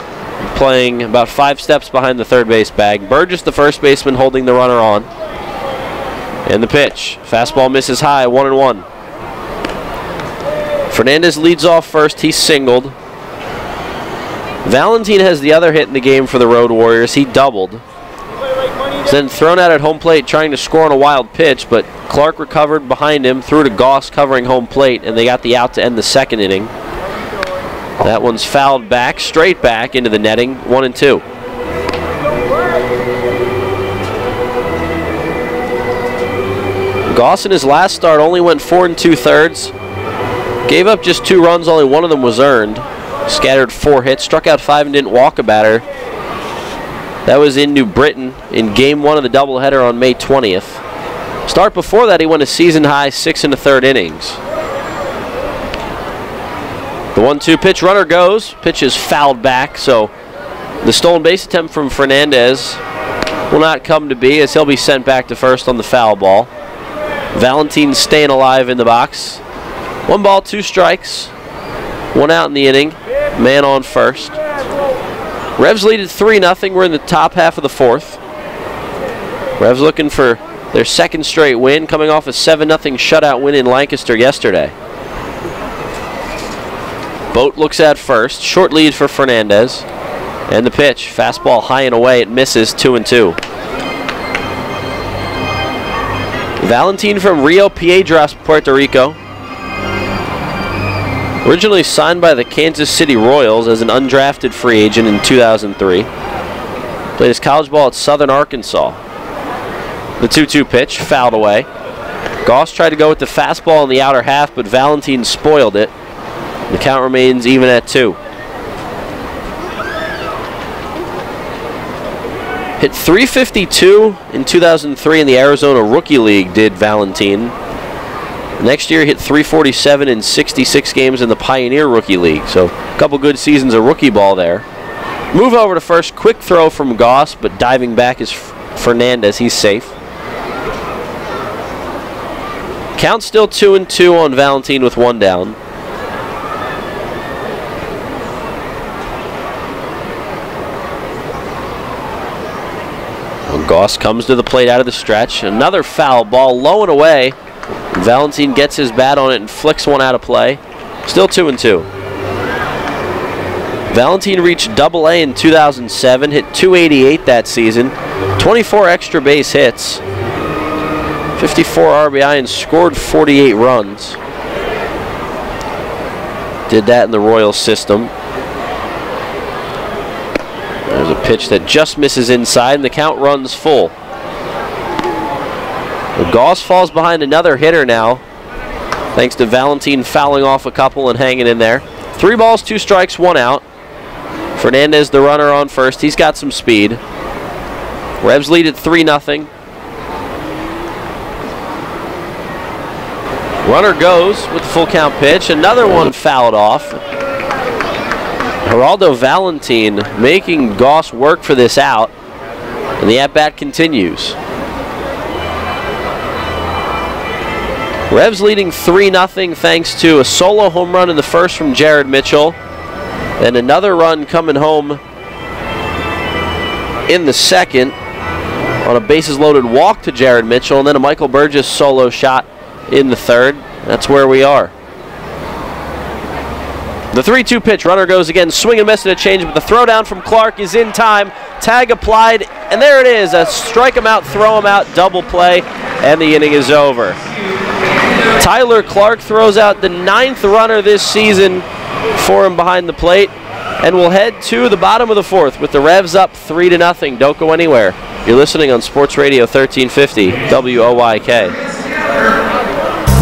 playing about 5 steps behind the third base bag. Burgess, the first baseman, holding the runner on. And the pitch. Fastball misses high, 1-1. Fernandez leads off first. He's singled. Valentin has the other hit in the game for the Road Warriors. He doubled. He's then thrown out at home plate trying to score on a wild pitch, but Clark recovered behind him, threw to Goss covering home plate, and they got the out to end the second inning. That one's fouled back, straight back into the netting, 1-2. Goss in his last start only went 4 2/3. Gave up just 2 runs, only one of them was earned. Scattered 4 hits, struck out 5 and didn't walk a batter. That was in New Britain in Game 1 of the doubleheader on May 20th. Start before that, he went a season-high 6 1/3 innings. The 1-2 pitch, runner goes. Pitch is fouled back, so the stolen base attempt from Fernandez will not come to be, as he'll be sent back to first on the foul ball. Valentin staying alive in the box. 1 ball, 2 strikes. 1 out in the inning. Man on first. Revs lead at 3-0. We're in the top half of the 4th. Revs looking for their 2nd straight win, coming off a 7-0 shutout win in Lancaster yesterday. Boat looks at first. Short lead for Fernandez. And the pitch. Fastball high and away. It misses, 2-2. Valentin from Rio Piedras, Puerto Rico. Originally signed by the Kansas City Royals as an undrafted free agent in 2003. Played his college ball at Southern Arkansas. The 2-2 pitch, fouled away. Goss tried to go with the fastball in the outer half, but Valentin spoiled it. The count remains even at 2. Hit .352 in 2003 in the Arizona Rookie League, did Valentin. Next year, hit .347 in 66 games in the Pioneer Rookie League. So, a couple good seasons of rookie ball there. Move over to first. Quick throw from Goss, but diving back is Fernandez. He's safe. Count still 2-2 on Valentin with 1 down. Well, Goss comes to the plate out of the stretch. Another foul ball, low and away. Valentin gets his bat on it and flicks one out of play. Still 2-2. Valentin reached Double-A in 2007, hit .288 that season, 24 extra base hits, 54 RBI, and scored 48 runs. Did that in the Royals system. There's a pitch that just misses inside, and the count runs full. Goss falls behind another hitter now. thanks to Valentine fouling off a couple and hanging in there. 3 balls, 2 strikes, 1 out. Fernandez, the runner, on first. He's got some speed. Revs lead at 3-0. Runner goes with the full count pitch. Another one fouled off. Geraldo Valentine making Goss work for this out. And the at-bat continues. Revs leading 3-0 thanks to a solo home run in the first from Jared Mitchell. And another run coming home in the second on a bases-loaded walk to Jared Mitchell. And then a Michael Burgess solo shot in the third. That's where we are. The 3-2 pitch, runner goes again, swing and miss at a change, but the throw down from Clark is in time. Tag applied, and there it is. A strike him out, throw him out, double play, and the inning is over. Tyler Clark throws out the 9th runner this season for him behind the plate, and we'll head to the bottom of the 4th with the Revs up 3-0. Don't go anywhere. You're listening on Sports Radio 1350 WOYK.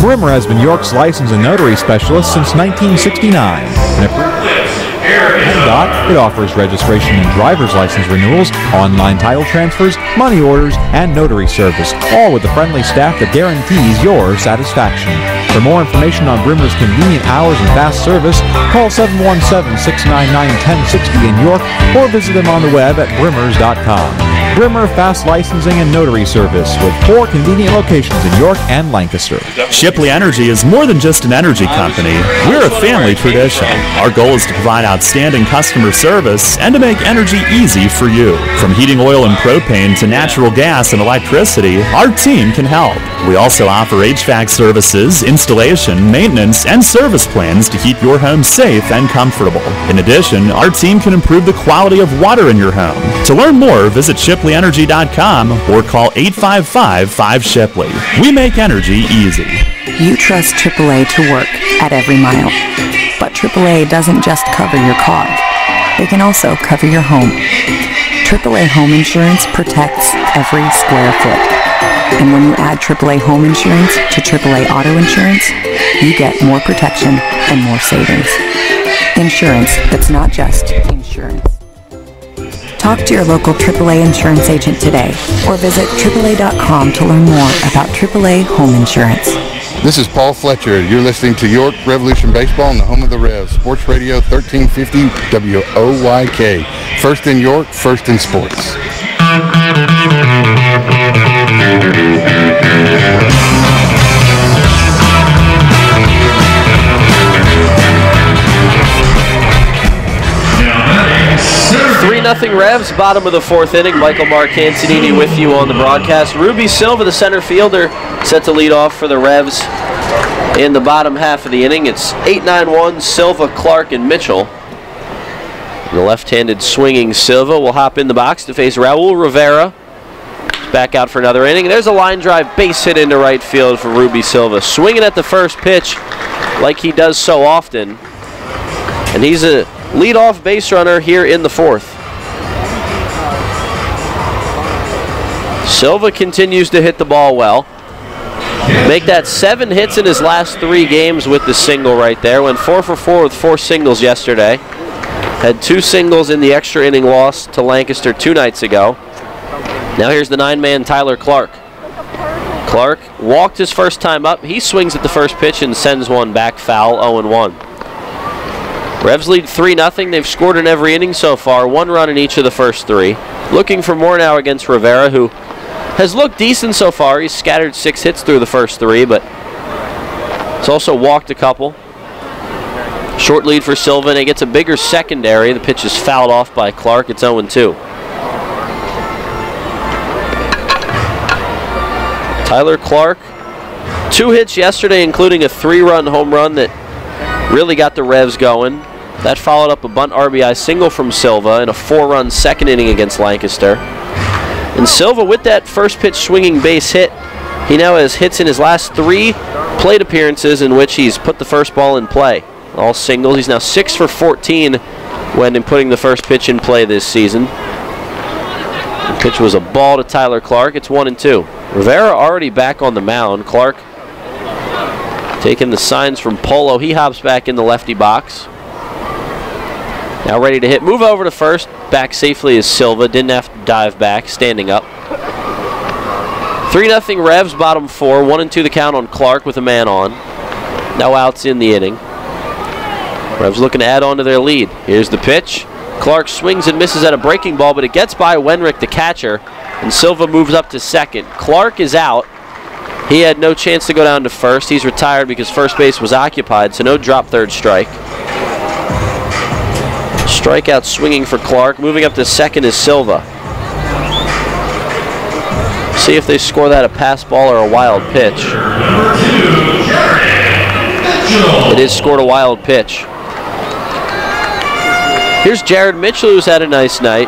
Brimmer has been York's license and notary specialist since 1969. It offers registration and driver's license renewals, online title transfers, money orders, and notary service, all with a friendly staff that guarantees your satisfaction. For more information on Brimmer's convenient hours and fast service, call 717-699-1060 in York or visit them on the web at brimmers.com. Brimmer Fast Licensing and Notary Service with 4 convenient locations in York and Lancaster. Shipley Energy is more than just an energy company. We're a family tradition. Our goal is to provide outstanding customer service and to make energy easy for you. From heating oil and propane to natural gas and electricity, our team can help. We also offer HVAC services, installation, maintenance, and service plans to keep your home safe and comfortable. In addition, our team can improve the quality of water in your home. To learn more, visit ShipleyEnergy.com or call 855-5-SHIPLEY. We make energy easy. You trust AAA to work at every mile. But AAA doesn't just cover your car. They can also cover your home. AAA Home Insurance protects every square foot. And when you add AAA Home Insurance to AAA Auto Insurance, you get more protection and more savings. Insurance that's not just insurance. Talk to your local AAA insurance agent today or visit AAA.com to learn more about AAA Home Insurance. This is Paul Fletcher. You're listening to York Revolution Baseball on the home of the Revs. Sports Radio 1350 WOYK. First in York, first in sports. 3-0 Revs, bottom of the 4th inning. Michael Marcantonini with you on the broadcast. Ruby Silva, the center fielder, set to lead off for the Revs in the bottom half of the inning. It's 8-9-1, Silva, Clark, and Mitchell. The left-handed swinging Silva will hop in the box to face Raul Rivera. He's back out for another inning. There's a line drive base hit into right field for Ruby Silva. Swinging at the first pitch like he does so often. And he's a leadoff base runner here in the 4th. Silva continues to hit the ball well. Make that 7 hits in his last 3 games with the single right there. Went 4 for 4 with 4 singles yesterday. Had 2 singles in the extra inning loss to Lancaster 2 nights ago. Now here's the 9-man Tyler Clark. Clark walked his first time up. He swings at the first pitch and sends one back foul, 0-1. Revs lead 3-0. They've scored in every inning so far, 1 run in each of the first 3. Looking for more now against Rivera, who has looked decent so far. He's scattered 6 hits through the first 3, but he's also walked a couple. Short lead for Silva, and he gets a bigger secondary. The pitch is fouled off by Clark. It's 0-2. Tyler Clark, 2 hits yesterday, including a 3-run home run that really got the Revs going. That followed up a bunt RBI single from Silva in a 4-run second inning against Lancaster. And Silva, with that first pitch swinging base hit, he now has hits in his last 3 plate appearances in which he's put the first ball in play. All singles. He's now 6 for 14 when putting the first pitch in play this season. The pitch was a ball to Tyler Clark. It's 1-2. Rivera already back on the mound. Clark Taking the signs from Polo. He hops back in the lefty box. Now ready to hit. Move over to first. Back safely is Silva. Didn't have to dive back. Standing up. 3-0 Revs, bottom 4. 1-2 the count on Clark with a man on. No outs in the inning. Revs looking to add on to their lead. Here's the pitch. Clark swings and misses at a breaking ball, but it gets by Wenrick, the catcher, and Silva moves up to second. Clark is out. He had no chance to go down to first. He's retired because first base was occupied, so no drop third strike. Strikeout swinging for Clark. Moving up to second is Silva. See if they score that a pass ball or a wild pitch. It is scored a wild pitch. Here's Jared Mitchell, who's had a nice night.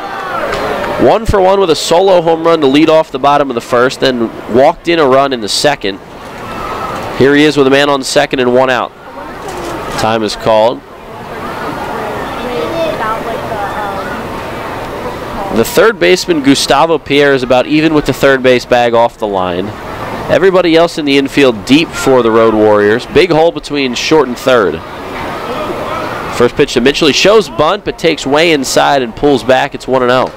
1 for 1 with a solo home run to lead off the bottom of the first, then walked in a run in the second. Here he is with a man on second and 1 out. Time is called. The third baseman, Gustavo Pierre, is about even with the third base bag off the line. Everybody else in the infield deep for the Road Warriors. Big hole between short and third. First pitch to Mitchell. He shows bunt, but takes way inside and pulls back. It's 1-0.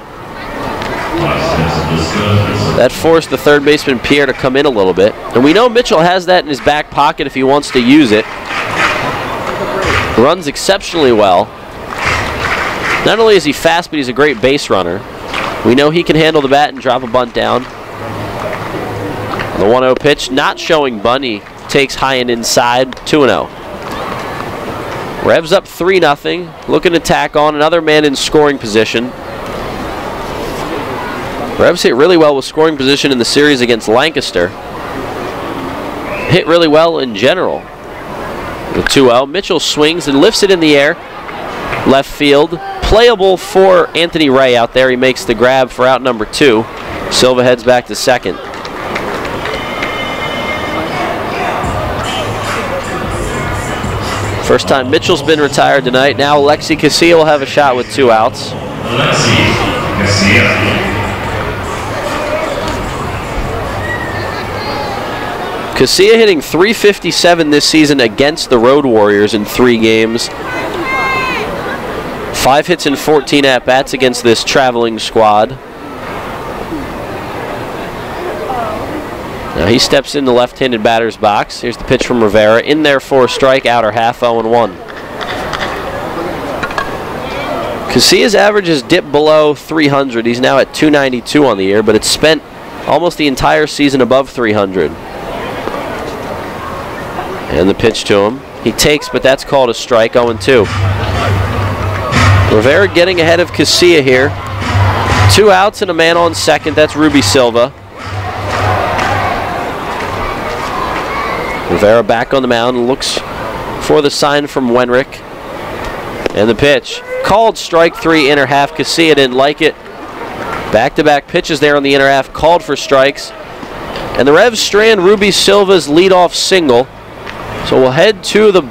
That forced the third baseman, Pierre, to come in a little bit. And we know Mitchell has that in his back pocket if he wants to use it. Runs exceptionally well. Not only is he fast, but he's a great base runner. We know he can handle the bat and drop a bunt down. The 1-0 pitch, not showing bunt. He takes high and inside, 2-0. Revs up 3-0, looking to tack on another man in scoring position. Revs hit really well with scoring position in the series against Lancaster. Hit really well in general. The 2-0, Mitchell swings and lifts it in the air. Left field, playable for Anthony Ray out there. He makes the grab for out number 2. Silva heads back to second. First time Mitchell's been retired tonight. Now Alexi Casilla will have a shot with 2 outs. Casilla hitting .357 this season against the Road Warriors in 3 games. 5 hits and 14 at-bats against this traveling squad. Now he steps in the left-handed batter's box. Here's the pitch from Rivera. In there for a strikeout or half 0-1. Casilla's average has dipped below 300. He's now at 292 on the year, but it's spent almost the entire season above 300. And the pitch to him. He takes, but that's called a strike, 0-2. Rivera getting ahead of Casilla here. 2 outs and a man on second. That's Ruby Silva. Rivera back on the mound, looks for the sign from Wenrick. And the pitch. Called strike 3, inner half. Casilla didn't like it. Back-to-back pitches there on the inner half, called for strikes. And the Revs strand Ruby Silva's leadoff single. So we'll head to the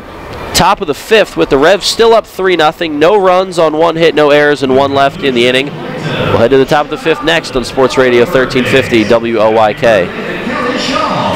top of the 5th with the Revs still up 3-0. No runs on 1 hit, no errors, and 1 left in the inning. We'll head to the top of the 5th next on Sports Radio 1350 WOYK.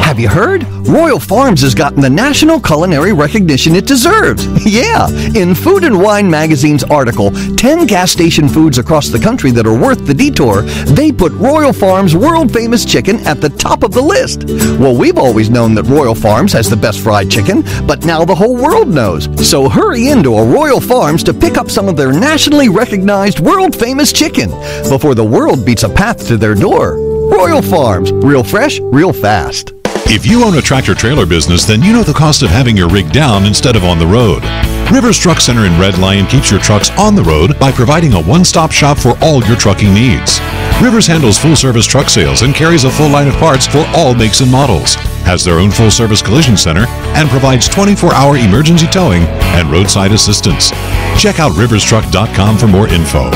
Have you heard? Royal Farms has gotten the national culinary recognition it deserves. Yeah, in Food and Wine magazine's article, 10 gas station foods across the country that are worth the detour, they put Royal Farms' world-famous chicken at the top of the list. Well, we've always known that Royal Farms has the best fried chicken, but now the whole world knows. So hurry into a Royal Farms to pick up some of their nationally recognized world-famous chicken before the world beats a path to their door. Royal Farms, real fresh, real fast. If you own a tractor-trailer business, then you know the cost of having your rig down instead of on the road. Rivers Truck Center in Red Lion keeps your trucks on the road by providing a one-stop shop for all your trucking needs. Rivers handles full-service truck sales and carries a full line of parts for all makes and models, has their own full-service collision center, and provides 24-hour emergency towing and roadside assistance. Check out riverstruck.com for more info.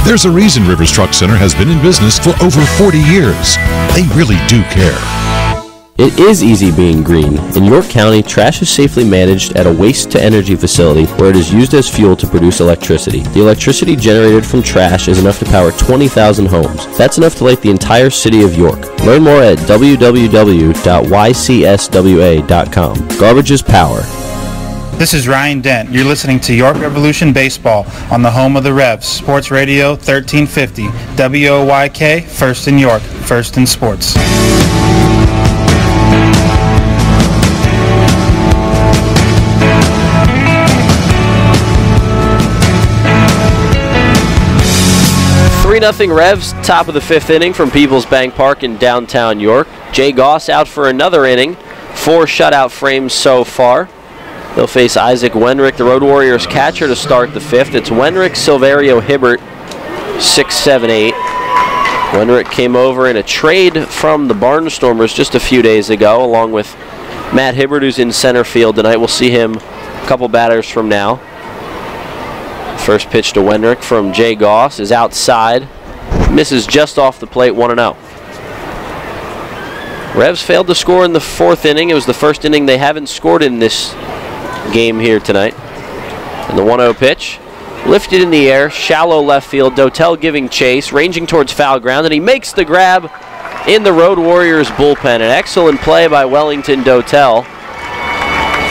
There's a reason Rivers Truck Center has been in business for over 40 years. They really do care. It is easy being green. In York County, trash is safely managed at a waste-to-energy facility where it is used as fuel to produce electricity. The electricity generated from trash is enough to power 20,000 homes. That's enough to light the entire city of York. Learn more at www.ycswa.com. Garbage is power. This is Ryan Dent. You're listening to York Revolution Baseball on the home of the Revs, Sports Radio 1350, WOYK, first in York, first in sports. Nothing Revs, top of the fifth inning from PeoplesBank Park in downtown York. Jay Goss out for another inning. 4 shutout frames so far. They'll face Isaac Wenrick, the Road Warriors catcher, to start the fifth. It's Wenrick, Silverio, Hibbert, 6, 7, 8. Wenrick came over in a trade from the Barnstormers just a few days ago, along with Matt Hibbert, who's in center field tonight. We'll see him a couple batters from now. First pitch to Wenrick from Jay Goss is outside. Misses just off the plate, 1-0. Revs failed to score in the fourth inning. It was the first inning they haven't scored in this game here tonight. And the 1-0 pitch, lifted in the air, shallow left field. Dotel giving chase, ranging towards foul ground, and he makes the grab in the Road Warriors bullpen. An excellent play by Wellington Dotel.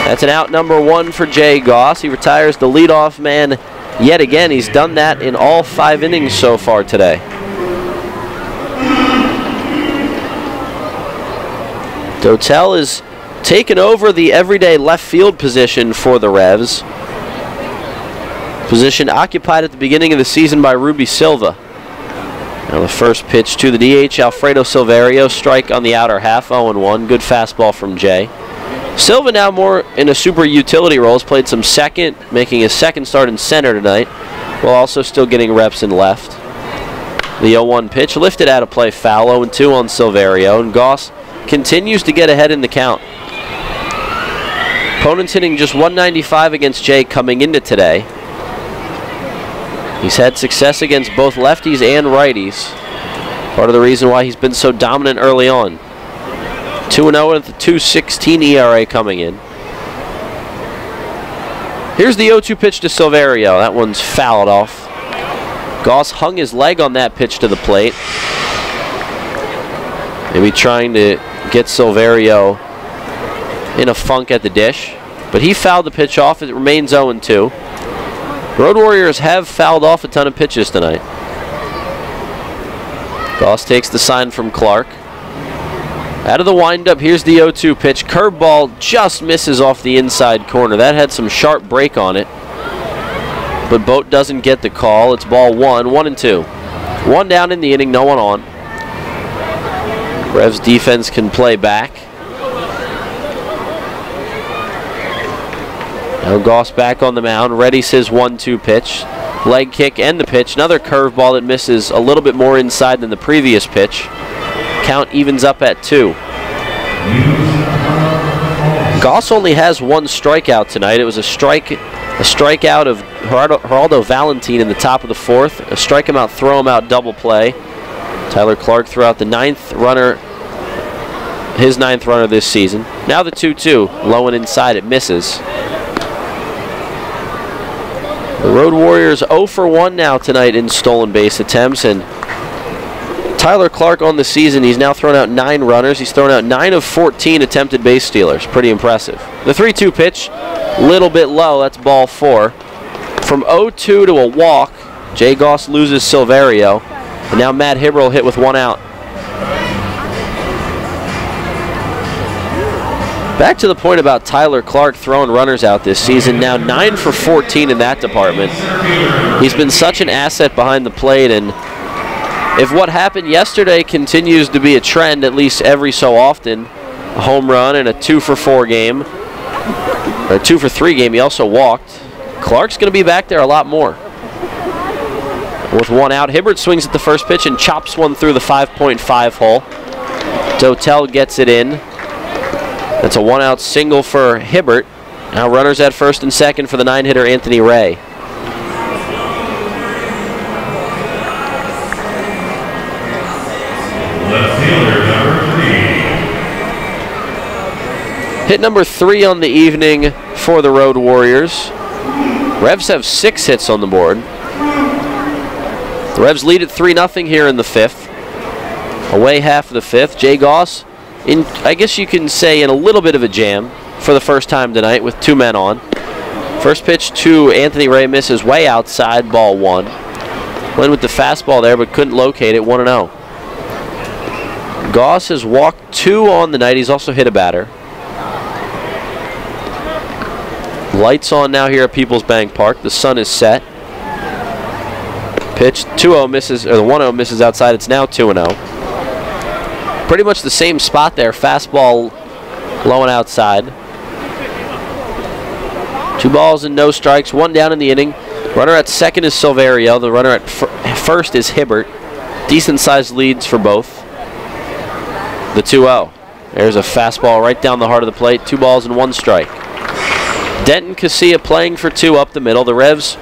That's an out number 1 for Jay Goss. He retires the leadoff man yet again. He's done that in all 5 innings so far today. Dotel is taken over the everyday left field position for the Revs. Position occupied at the beginning of the season by Ruby Silva. Now the first pitch to the DH, Alfredo Silverio, strike on the outer half, 0-1. Good fastball from Jay. Silva now more in a super utility role, has played some second, making his second start in center tonight, while also still getting reps in left. The 0-1 pitch lifted out of play, foul, 0-2 on Silverio, and Goss continues to get ahead in the count. Opponents hitting just 195 against Jay coming into today. He's had success against both lefties and righties. Part of the reason why he's been so dominant early on. 2-0 with a 2.16 ERA coming in. Here's the 0-2 pitch to Silverio. That one's fouled off. Goss hung his leg on that pitch to the plate. Maybe trying to get Silverio in a funk at the dish. But he fouled the pitch off. It remains 0-2. Road Warriors have fouled off a ton of pitches tonight. Goss takes the sign from Clark. Out of the windup, here's the 0-2 pitch. Curveball just misses off the inside corner. That had some sharp break on it. But Boat doesn't get the call. It's ball 1, 1-2. 1 down in the inning, no one on. Revs defense can play back. Now Goss back on the mound, readies his 1-2 pitch. Leg kick and the pitch. Another curveball that misses a little bit more inside than the previous pitch. Count evens up at 2. Goss only has 1 strikeout tonight. It was a strikeout of Geraldo Valentin in the top of the 4th. A strike him out, throw him out double play. Tyler Clark threw out the 9th runner, his 9th runner this season. Now the 2-2, low and inside, it misses. The Road Warriors 0 for 1 now tonight in stolen base attempts, and Tyler Clark on the season, he's now thrown out 9 runners. He's thrown out 9 of 14 attempted base stealers. Pretty impressive. The 3-2 pitch, little bit low. That's ball 4. From 0-2 to a walk, Jay Goss loses Silverio, and now Matt Hibbert will hit with 1 out. Back to the point about Tyler Clark throwing runners out this season. Now 9 for 14 in that department. He's been such an asset behind the plate, and if what happened yesterday continues to be a trend, at least every so often, a home run and a 2 for 4 game, or a 2 for 3 game, he also walked, Clark's going to be back there a lot more. With 1 out, Hibbert swings at the first pitch and chops one through the 5.5 hole. Dotel gets it in. That's a 1-out single for Hibbert. Now runners at first and second for the 9-hitter Anthony Ray. Hit number 3 on the evening for the Road Warriors. Revs have 6 hits on the board. The Revs lead at 3-0 here in the 5th. Away half of the 5th. Jay Goss, I guess you can say, in a little bit of a jam for the first time tonight with 2 men on. First pitch to Anthony Ray misses way outside, ball 1. Went with the fastball there, but couldn't locate it, 1-0. Goss has walked 2 on the night. He's also hit a batter. Lights on now here at PeoplesBank Park. The sun is set. Pitch 2-0 misses, or the 1-0 misses outside. It's now 2-0. Pretty much the same spot there. Fastball low and outside. 2 balls and no strikes. 1 down in the inning. Runner at second is Silverio. The runner at first is Hibbert. Decent sized leads for both. The 2-0. There's a fastball right down the heart of the plate. 2 balls and 1 strike. Denton Casilla playing for 2 up the middle. The Revs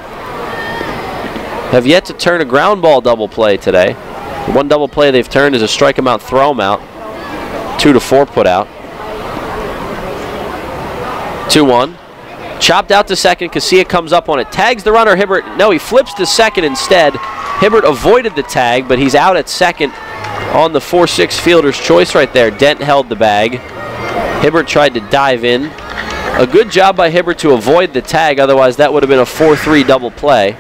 have yet to turn a ground ball double play today. The 1 double play they've turned is a strike him out, throw him out. 2 to 4 put out. 2-1. Chopped out to second. Casilla comes up on it. Tags the runner, Hibbert. No, he flips to second instead. Hibbert avoided the tag, but he's out at second on the 4-6 fielder's choice right there. Dent held the bag. Hibbert tried to dive in. A good job by Hibbert to avoid the tag, otherwise that would have been a 4-3 double play.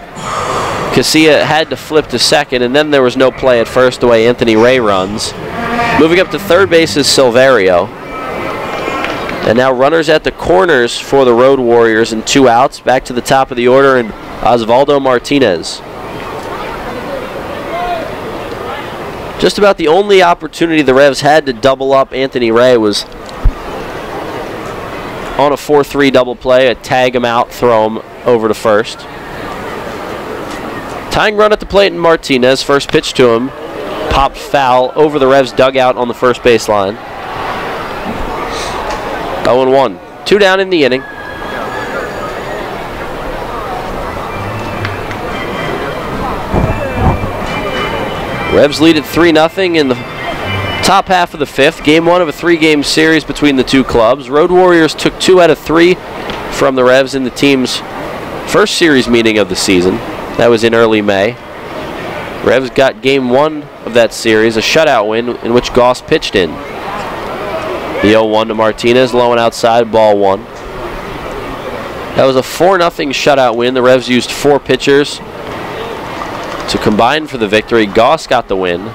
Casilla had to flip to second, and then there was no play at first the way Anthony Ray runs. Moving up to third base is Silverio. And now runners at the corners for the Road Warriors and 2 outs. Back to the top of the order, and Osvaldo Martinez. Just about the only opportunity the Revs had to double up Anthony Ray was on a 4-3 double play, a tag him out, throw him over to first. Tying run at the plate, and Martinez, first pitch to him, popped foul over the Revs dugout on the first baseline. 0-1. 2 down in the inning. Revs lead at 3-0 in the top half of the 5th. Game 1 of a 3-game series between the 2 clubs. Road Warriors took 2 out of 3 from the Revs in the team's first series meeting of the season. That was in early May. Revs got game 1 of that series, a shutout win in which Goss pitched in. The 0-1 to Martinez, low and outside, ball 1. That was a 4-0 shutout win. The Revs used 4 pitchers to combine for the victory. Goss got the win.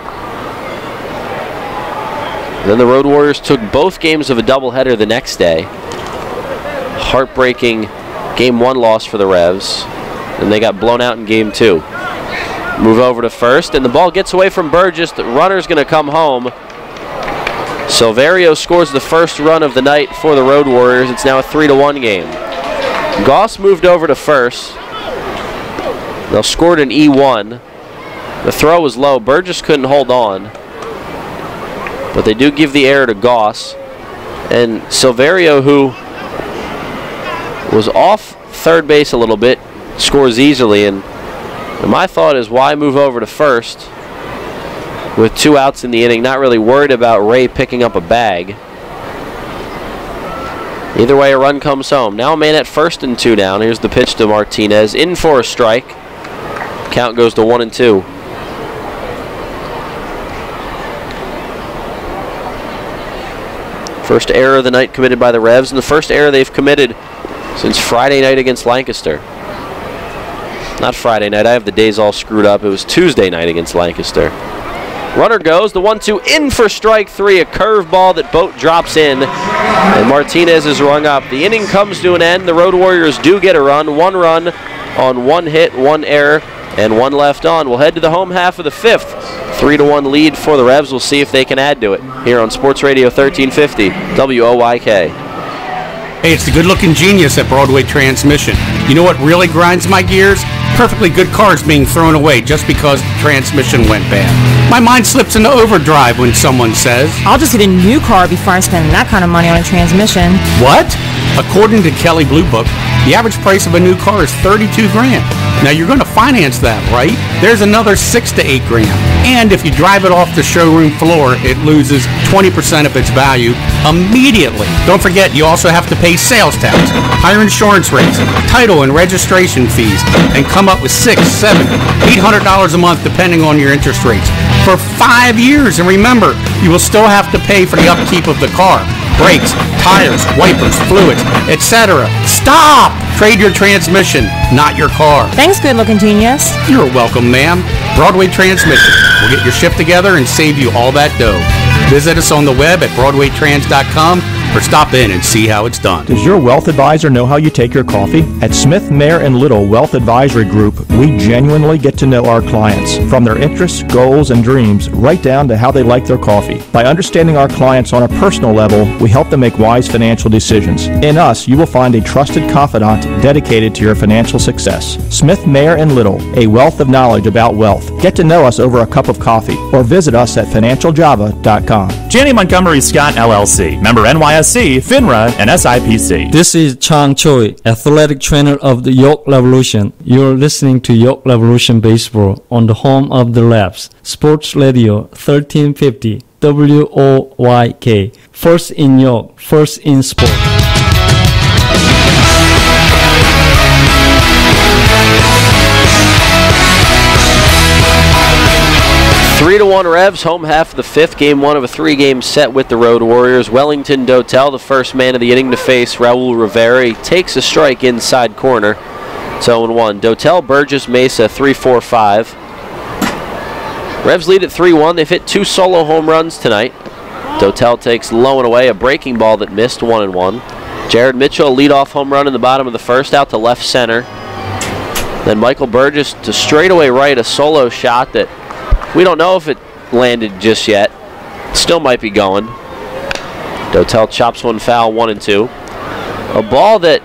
Then the Road Warriors took both games of a doubleheader the next day. Heartbreaking game 1 loss for the Revs. And they got blown out in game 2. Move over to first, and the ball gets away from Burgess. The runner's going to come home. Silverio scores the first run of the night for the Road Warriors. It's now a 3-1 game. Goss moved over to first. They'll scored an E1. The throw was low. Burgess couldn't hold on. But they do give the error to Goss. And Silverio, who was off third base a little bit, scores easily. And my thought is, why move over to first with 2 outs in the inning? Not really worried about Ray picking up a bag. Either way, a run comes home. Now a man at first and 2 down. Here's the pitch to Martinez. In for a strike. Count goes to 1-2. First error of the night committed by the Revs, and the first error they've committed since Friday night against Lancaster. Not Friday night, I have the days all screwed up. It was Tuesday night against Lancaster. Runner goes, the 1-2 in for strike 3, a curveball that Boat drops in, and Martinez is rung up. The inning comes to an end. The Road Warriors do get a run. 1 run on 1 hit, 1 error, and 1 left on. We'll head to the home half of the 5th. 3-1 lead for the Revs. We'll see if they can add to it here on Sports Radio 1350 WOYK. Hey, it's the good-looking genius at Broadway Transmission. You know what really grinds my gears? Perfectly good cars being thrown away just because the transmission went bad. My mind slips into overdrive when someone says, I'll just get a new car before I spend that kind of money on a transmission. What? According to Kelley Blue Book, the average price of a new car is $32,000. Now you're going to finance that, right? There's another $6 to $8 grand. And if you drive it off the showroom floor, it loses 20% of its value immediately. Don't forget, you also have to pay sales tax, higher insurance rates, title and registration fees, and come up with $600, $700, $800 a month depending on your interest rates for 5 years. And remember, you will still have to pay for the upkeep of the car, brakes, tires, wipers, fluids, etc. Stop! Trade your transmission, not your car. Thanks, good-looking genius. You're welcome, ma'am. Broadway Transmission. We'll get your shift together and save you all that dough. Visit us on the web at BroadwayTrans.com or stop in and see how it's done. Does your wealth advisor know how you take your coffee? At Smith, Mayer & Little Wealth Advisory Group, we genuinely get to know our clients, from their interests, goals, and dreams, right down to how they like their coffee. By understanding our clients on a personal level, we help them make wise financial decisions. In us, you will find a trusted confidant dedicated to your financial success. Smith, Mayer & Little, a wealth of knowledge about wealth. Get to know us over a cup of coffee or visit us at financialjava.com. Janney Montgomery Scott LLC, member NYSE, FINRA, and SIPC. This is Chang Choi, athletic trainer of the York Revolution. You're listening to York Revolution Baseball on the home of the Revs, Sports Radio 1350 WOYK. First in York, first in sport. 3-1 Revs, home half of the fifth, game one of a three-game set with the Road Warriors. Wellington Dotel, the first man of the inning to face Raul Rivera. He takes a strike inside corner. It's 0-1. Dotel, Burgess, Mesa, 3-4-5. Revs lead at 3-1. They've hit 2 solo home runs tonight. Dotel takes low and away, a breaking ball that missed, 1-1. Jared Mitchell, a leadoff home run in the bottom of the first, out to left center. Then Michael Burgess to straightaway right, a solo shot that we don't know if it landed just yet. Still might be going. Dotel chops one foul, 1-2. A ball that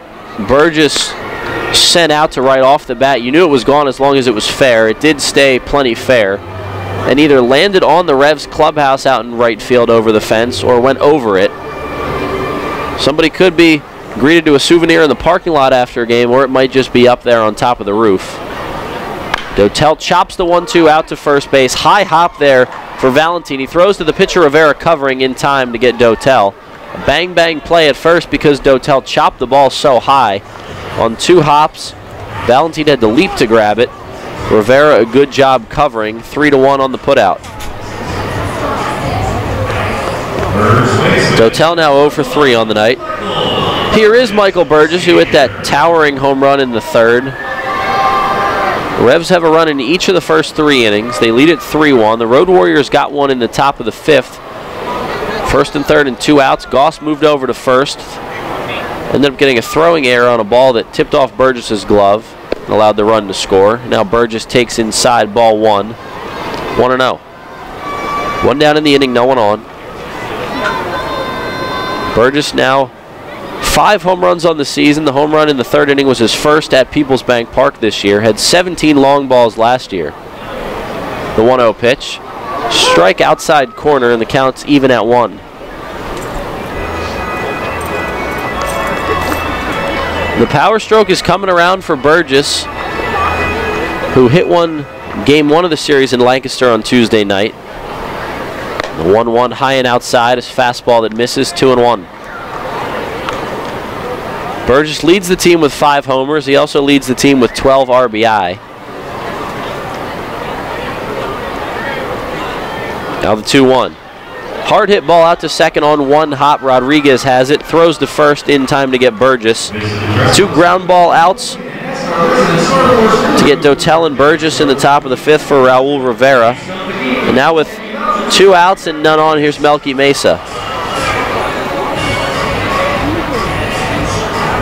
Burgess sent out to right off the bat. You knew it was gone as long as it was fair. It did stay plenty fair. And either landed on the Revs clubhouse out in right field over the fence or went over it. Somebody could be greeted to a souvenir in the parking lot after a game, or it might just be up there on top of the roof. Dotel chops the 1-2 out to first base. High hop there for Valentin. He throws to the pitcher Rivera, covering in time to get Dotel. A bang-bang play at first because Dotel chopped the ball so high. On 2 hops, Valentin had to leap to grab it. Rivera, a good job covering. 3-1 on the putout. Dotel now 0 for 3 on the night. Here is Michael Burgess, who hit that towering home run in the third. The Revs have a run in each of the first 3 innings. They lead at 3-1. The Road Warriors got one in the top of the 5th. First and third and 2 outs. Goss moved over to first. Ended up getting a throwing error on a ball that tipped off Burgess's glove and allowed the run to score. Now Burgess takes inside, ball 1. 1-0. 1 down in the inning, no one on. Burgess now 5 home runs on the season. The home run in the third inning was his first at PeoplesBank Park this year. Had 17 long balls last year. The 1-0 pitch. Strike outside corner, and the count's even at 1. The power stroke is coming around for Burgess, who hit one game 1 of the series in Lancaster on Tuesday night. The 1-1 high and outside is fastball that misses, 2-1. Burgess leads the team with 5 homers. He also leads the team with 12 RBI. Now the 2-1. Hard hit ball out to second on 1 hop. Rodriguez has it. Throws to first in time to get Burgess. 2 ground ball outs to get Dotel and Burgess in the top of the 5th for Raul Rivera. And now with 2 outs and none on, here's Melky Mesa.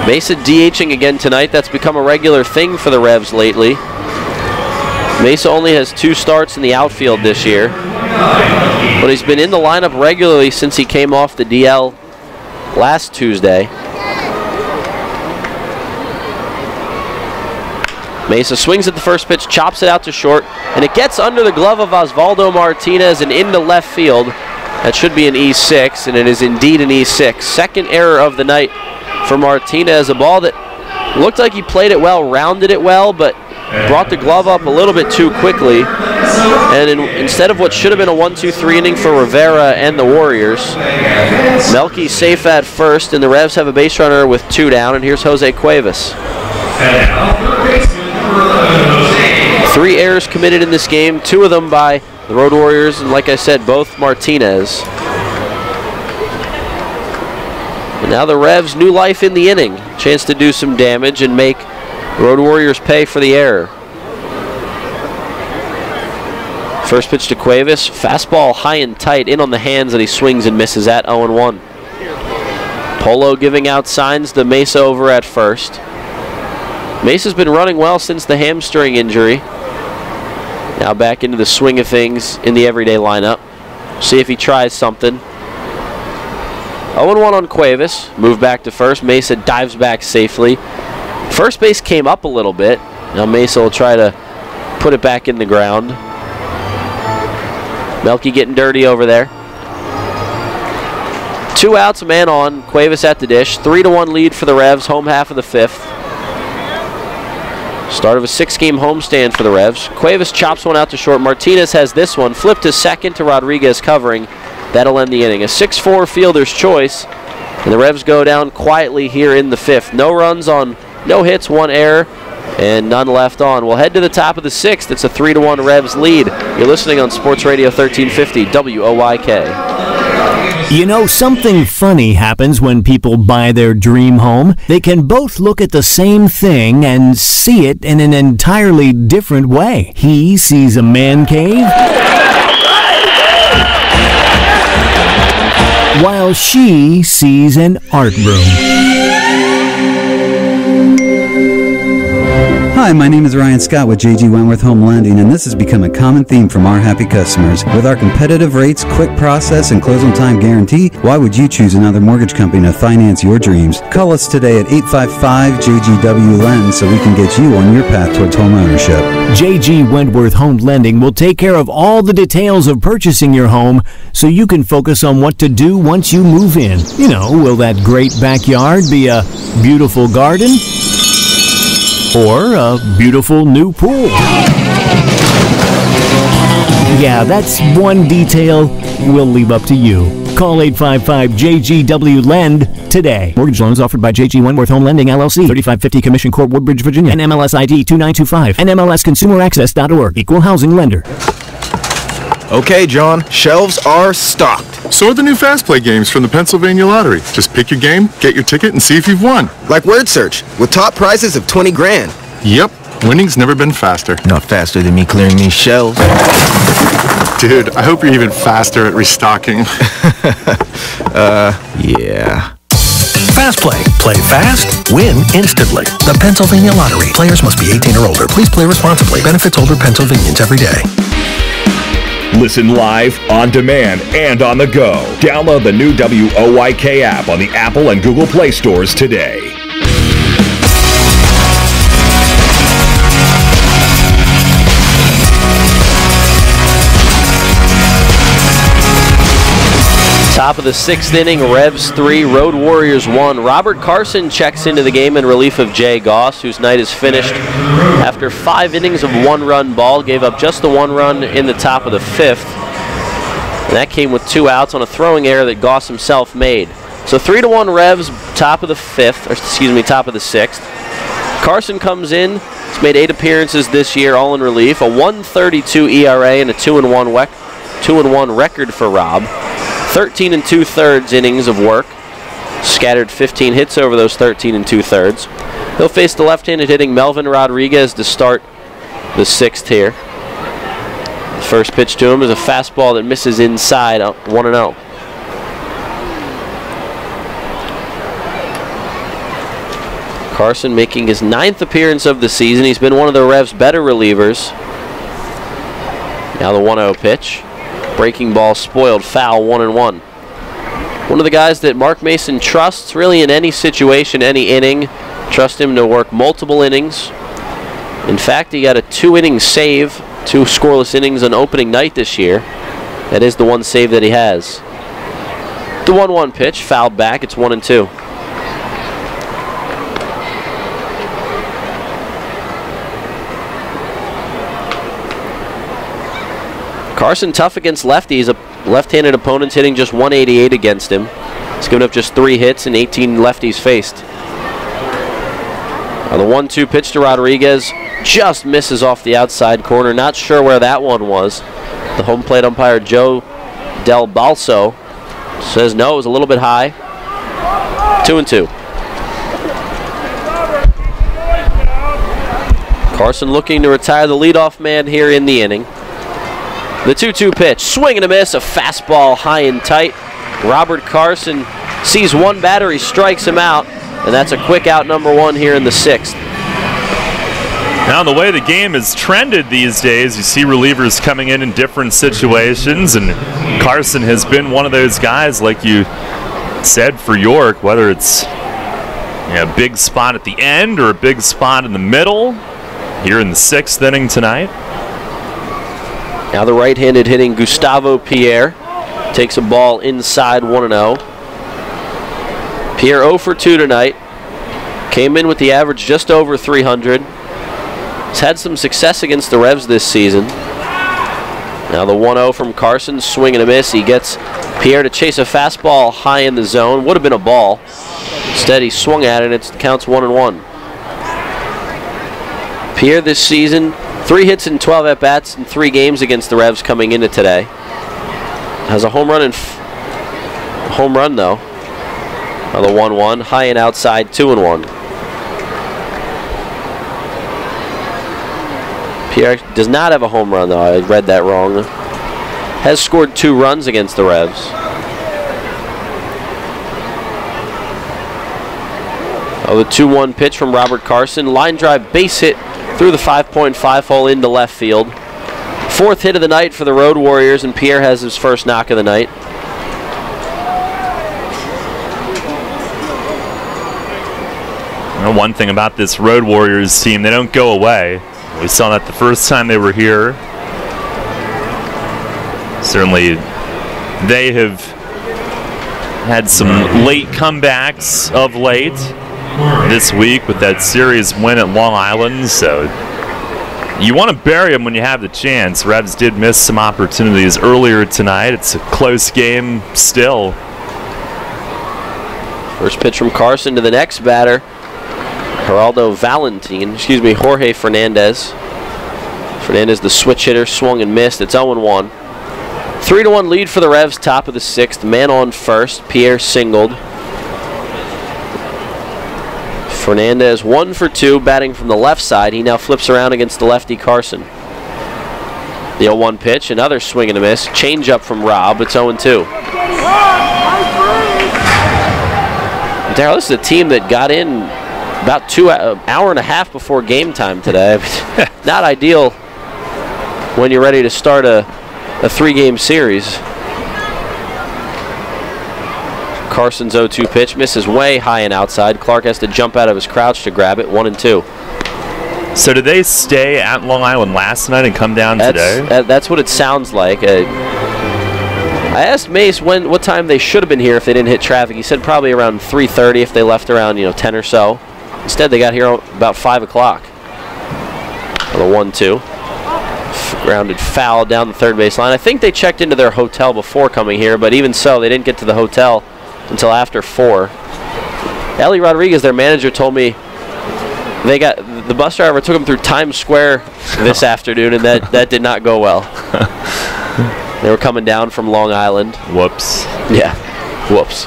Mesa DHing again tonight. That's become a regular thing for the Revs lately. Mesa only has 2 starts in the outfield this year, but he's been in the lineup regularly since he came off the DL last Tuesday. Mesa swings at the first pitch, chops it out to short, and it gets under the glove of Osvaldo Martinez and into left field. That should be an E6, and it is indeed an E6. Second error of the night for Martinez, a ball that looked like he played it well, rounded it well, but brought the glove up a little bit too quickly, and instead of what should have been a 1-2-3 inning for Rivera and the Warriors, Melky's safe at first, and the Revs have a base runner with 2 down, and here's Jose Cuevas. 3 errors committed in this game, 2 of them by the Road Warriors, and like I said, both Martinez. And now the Revs, new life in the inning. Chance to do some damage and make Road Warriors pay for the error. First pitch to Cuevas. Fastball high and tight, in on the hands, and he swings and misses at 0-1. Polo giving out signs to Mesa over at first. Mesa's been running well since the hamstring injury. Now back into the swing of things in the everyday lineup. See if he tries something. 0-1 on Cuevas. Move back to first. Mesa dives back safely. First base came up a little bit. Now Mesa will try to put it back in the ground. Melky getting dirty over there. 2 outs, a man on. Cuevas at the dish. 3-1 lead for the Revs. Home half of the 5th. Start of a 6-game homestand for the Revs. Cuevas chops one out to short. Martinez has this one. Flipped to second to Rodriguez covering. That'll end the inning. A 6-4 fielder's choice. And the Revs go down quietly here in the 5th. No runs on no hits, 1 error, and none left on. We'll head to the top of the 6th. It's a 3-1 Revs lead. You're listening on Sports Radio 1350 WOYK. You know, something funny happens when people buy their dream home. They can both look at the same thing and see it in an entirely different way. He sees a man cave, while she sees an art room. Hi, my name is Ryan Scott with J.G. Wentworth Home Lending, and this has become a common theme from our happy customers. With our competitive rates, quick process, and close-on-time guarantee, why would you choose another mortgage company to finance your dreams? Call us today at 855-JGW-LEND so we can get you on your path towards home ownership. J.G. Wentworth Home Lending will take care of all the details of purchasing your home so you can focus on what to do once you move in. You know, will that great backyard be a beautiful garden? Or a beautiful new pool? Yeah, that's one detail we'll leave up to you. Call 855-JGW-LEND today. Mortgage loans offered by J.G. Wentworth Home Lending, LLC, 3550 Commission Court, Woodbridge, Virginia, and MLS ID 2925, and MLSConsumerAccess.org, Equal Housing Lender. Okay, John, shelves are stocked. So are the new Fast Play games from the Pennsylvania Lottery. Just pick your game, get your ticket, and see if you've won. Like Word Search, with top prizes of 20 grand. Yep, winning's never been faster. Not faster than me clearing these shelves. Dude, I hope you're even faster at restocking. Yeah. Fast Play. Play fast, win instantly. The Pennsylvania Lottery. Players must be 18 or older. Please play responsibly. Benefits older Pennsylvanians every day. Listen live, on demand, and on the go. Download the new WOYK app on the Apple and Google Play stores today. Top of the 6th inning, Revs 3, Road Warriors 1. Robert Carson checks into the game in relief of Jay Goss, whose night is finished after 5 innings of 1-run ball. Gave up just the 1 run in the top of the 5th. And that came with 2 outs on a throwing error that Goss himself made. So 3-1 Revs, top of the 6th. Carson comes in. He's made 8 appearances this year, all in relief. A 1.32 ERA and a 2-1 record for Rob. 13 2/3 innings of work. Scattered 15 hits over those 13 2/3. He'll face the left-handed hitting Melvin Rodriguez to start the 6th here. The first pitch to him is a fastball that misses inside, 1-0. Carson making his 9th appearance of the season. He's been one of the Revs' better relievers. Now the 1-0 pitch. Breaking ball spoiled, foul, 1-1. One of the guys that Mark Mason trusts really in any situation, any inning. Trust him to work multiple innings. In fact, he got a 2-inning save, 2 scoreless innings on opening night this year. That is the one save that he has. The 1-1 pitch, fouled back, it's 1-2. Carson tough against lefties. Left-handed opponents hitting just 188 against him. He's given up just 3 hits and 18 lefties faced. The 1-2 pitch to Rodriguez just misses off the outside corner. Not sure where that one was. The home plate umpire, Joe Del Balso, says no, it was a little bit high. 2-2. Carson looking to retire the leadoff man here in the inning. The 2-2 pitch, swing and a miss, a fastball high and tight. Robert Carson sees one batter, he strikes him out, and that's a quick out number 1 here in the 6th. Now, the way the game has trended these days, you see relievers coming in different situations, and Carson has been one of those guys, like you said, for York, whether it's a big spot at the end or a big spot in the middle, here in the 6th inning tonight. Now the right-handed hitting Gustavo Pierre takes a ball inside 1-0. Pierre 0 for 2 tonight. Came in with the average just over 300. He's had some success against the Revs this season. Now the 1-0 from Carson, swing and a miss. He gets Pierre to chase a fastball high in the zone. Would have been a ball. Instead, he swung at it, and it counts 1-1. Pierre this season, 3 hits in 12 at-bats in 3 games against the Revs coming into today. Has a home run though. Now the 1-1, high and outside, 2-1. Pierre does not have a home run though. I read that wrong. Has scored 2 runs against the Revs. The 2-1 pitch from Robert Carson. Line drive base hit through the 5.5 hole into left field. 4th hit of the night for the Road Warriors, and Pierre has his first knock of the night. Well, one thing about this Road Warriors team, they don't go away. We saw that the first time they were here. Certainly, they have had some late comebacks of late this week with that series win at Long Island. So you want to bury them when you have the chance. Revs did miss some opportunities earlier tonight. It's a close game still. First pitch from Carson to the next batter. Jorge Fernandez. Fernandez, the switch hitter, swung and missed. It's 0-1. 3-1 lead for the Revs, top of the 6th. Man on first. Pierre singled. Fernandez 1 for 2, batting from the left side. He now flips around against the lefty Carson. The 0-1 pitch, another swing and a miss. Change up from Rob. It's 0-2. Darryl, this is a team that got in about hour and a half before game time today. Not ideal when you're ready to start a 3-game series. Carson's 0-2 pitch misses way high and outside. Clark has to jump out of his crouch to grab it. 1-2. So did they stay at Long Island last night and come down today? That's what it sounds like. I asked Mace what time they should have been here if they didn't hit traffic. He said probably around 3:30 if they left around 10 or so. Instead, they got here about 5 o'clock. The 1-2. Grounded foul down the third base line. I think they checked into their hotel before coming here, but even so, they didn't get to the hotel until after 4. Ellie Rodriguez, their manager, told me the bus driver took them through Times Square this afternoon, and that did not go well. They were coming down from Long Island. Whoops. Yeah, whoops.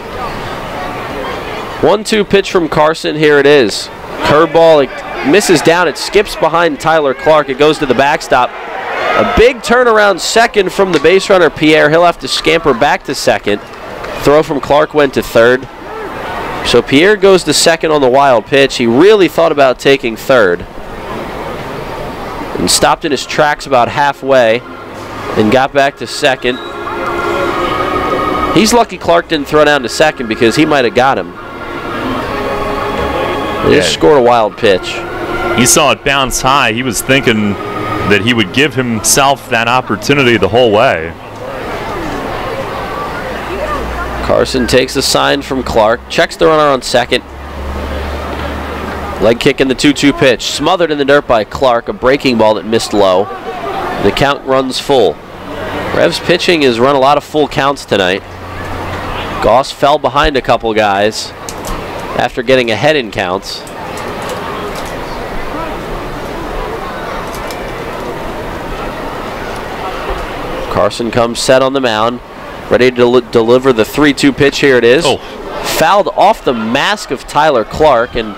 1-2 pitch from Carson. Here it is. Curveball. It misses down. It skips behind Tyler Clark. It goes to the backstop. A big turnaround second from the base runner, Pierre. He'll have to scamper back to second. Throw from Clark went to third. So Pierre goes to second on the wild pitch. He really thought about taking third. And stopped in his tracks about halfway. And got back to second. He's lucky Clark didn't throw down to second because he might have got him. He just scored a wild pitch. He saw it bounce high. He was thinking that he would give himself that opportunity the whole way. Carson takes the sign from Clark, checks the runner on second. Leg kick in the 2-2 pitch. Smothered in the dirt by Clark, a breaking ball that missed low. The count runs full. Revs pitching has run a lot of full counts tonight. Goss fell behind a couple guys after getting ahead in counts. Carson comes set on the mound, ready to deliver the 3-2 pitch. Here it is. Fouled off the mask of Tyler Clark and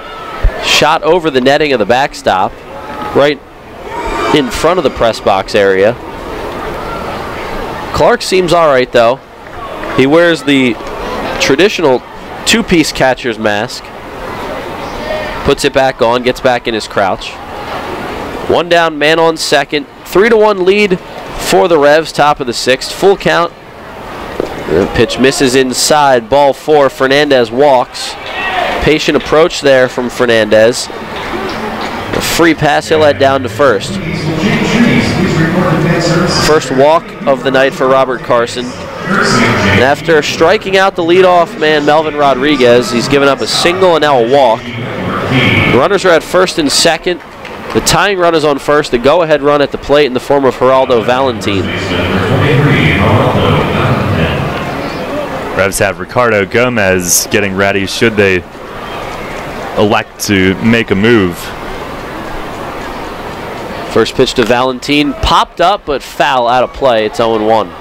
shot over the netting of the backstop, right in front of the press box area. Clark seems all right, though. He wears the traditional two-piece catcher's mask, puts it back on, gets back in his crouch. One down, man on second. 3-1 lead for the Revs, top of the sixth. Full count. The pitch misses inside. Ball 4. Fernandez walks. Patient approach there from Fernandez. A free pass, he'll head down to first. First walk of the night for Robert Carson. And after striking out the leadoff man, Melvin Rodriguez, he's given up a single and now a walk. The runners are at first and second. The tying run is on first. The go-ahead run at the plate in the form of Geraldo Valentin. Revs have Ricardo Gomez getting ready should they elect to make a move. First pitch to Valentin, popped up but foul out of play. It's 0-1.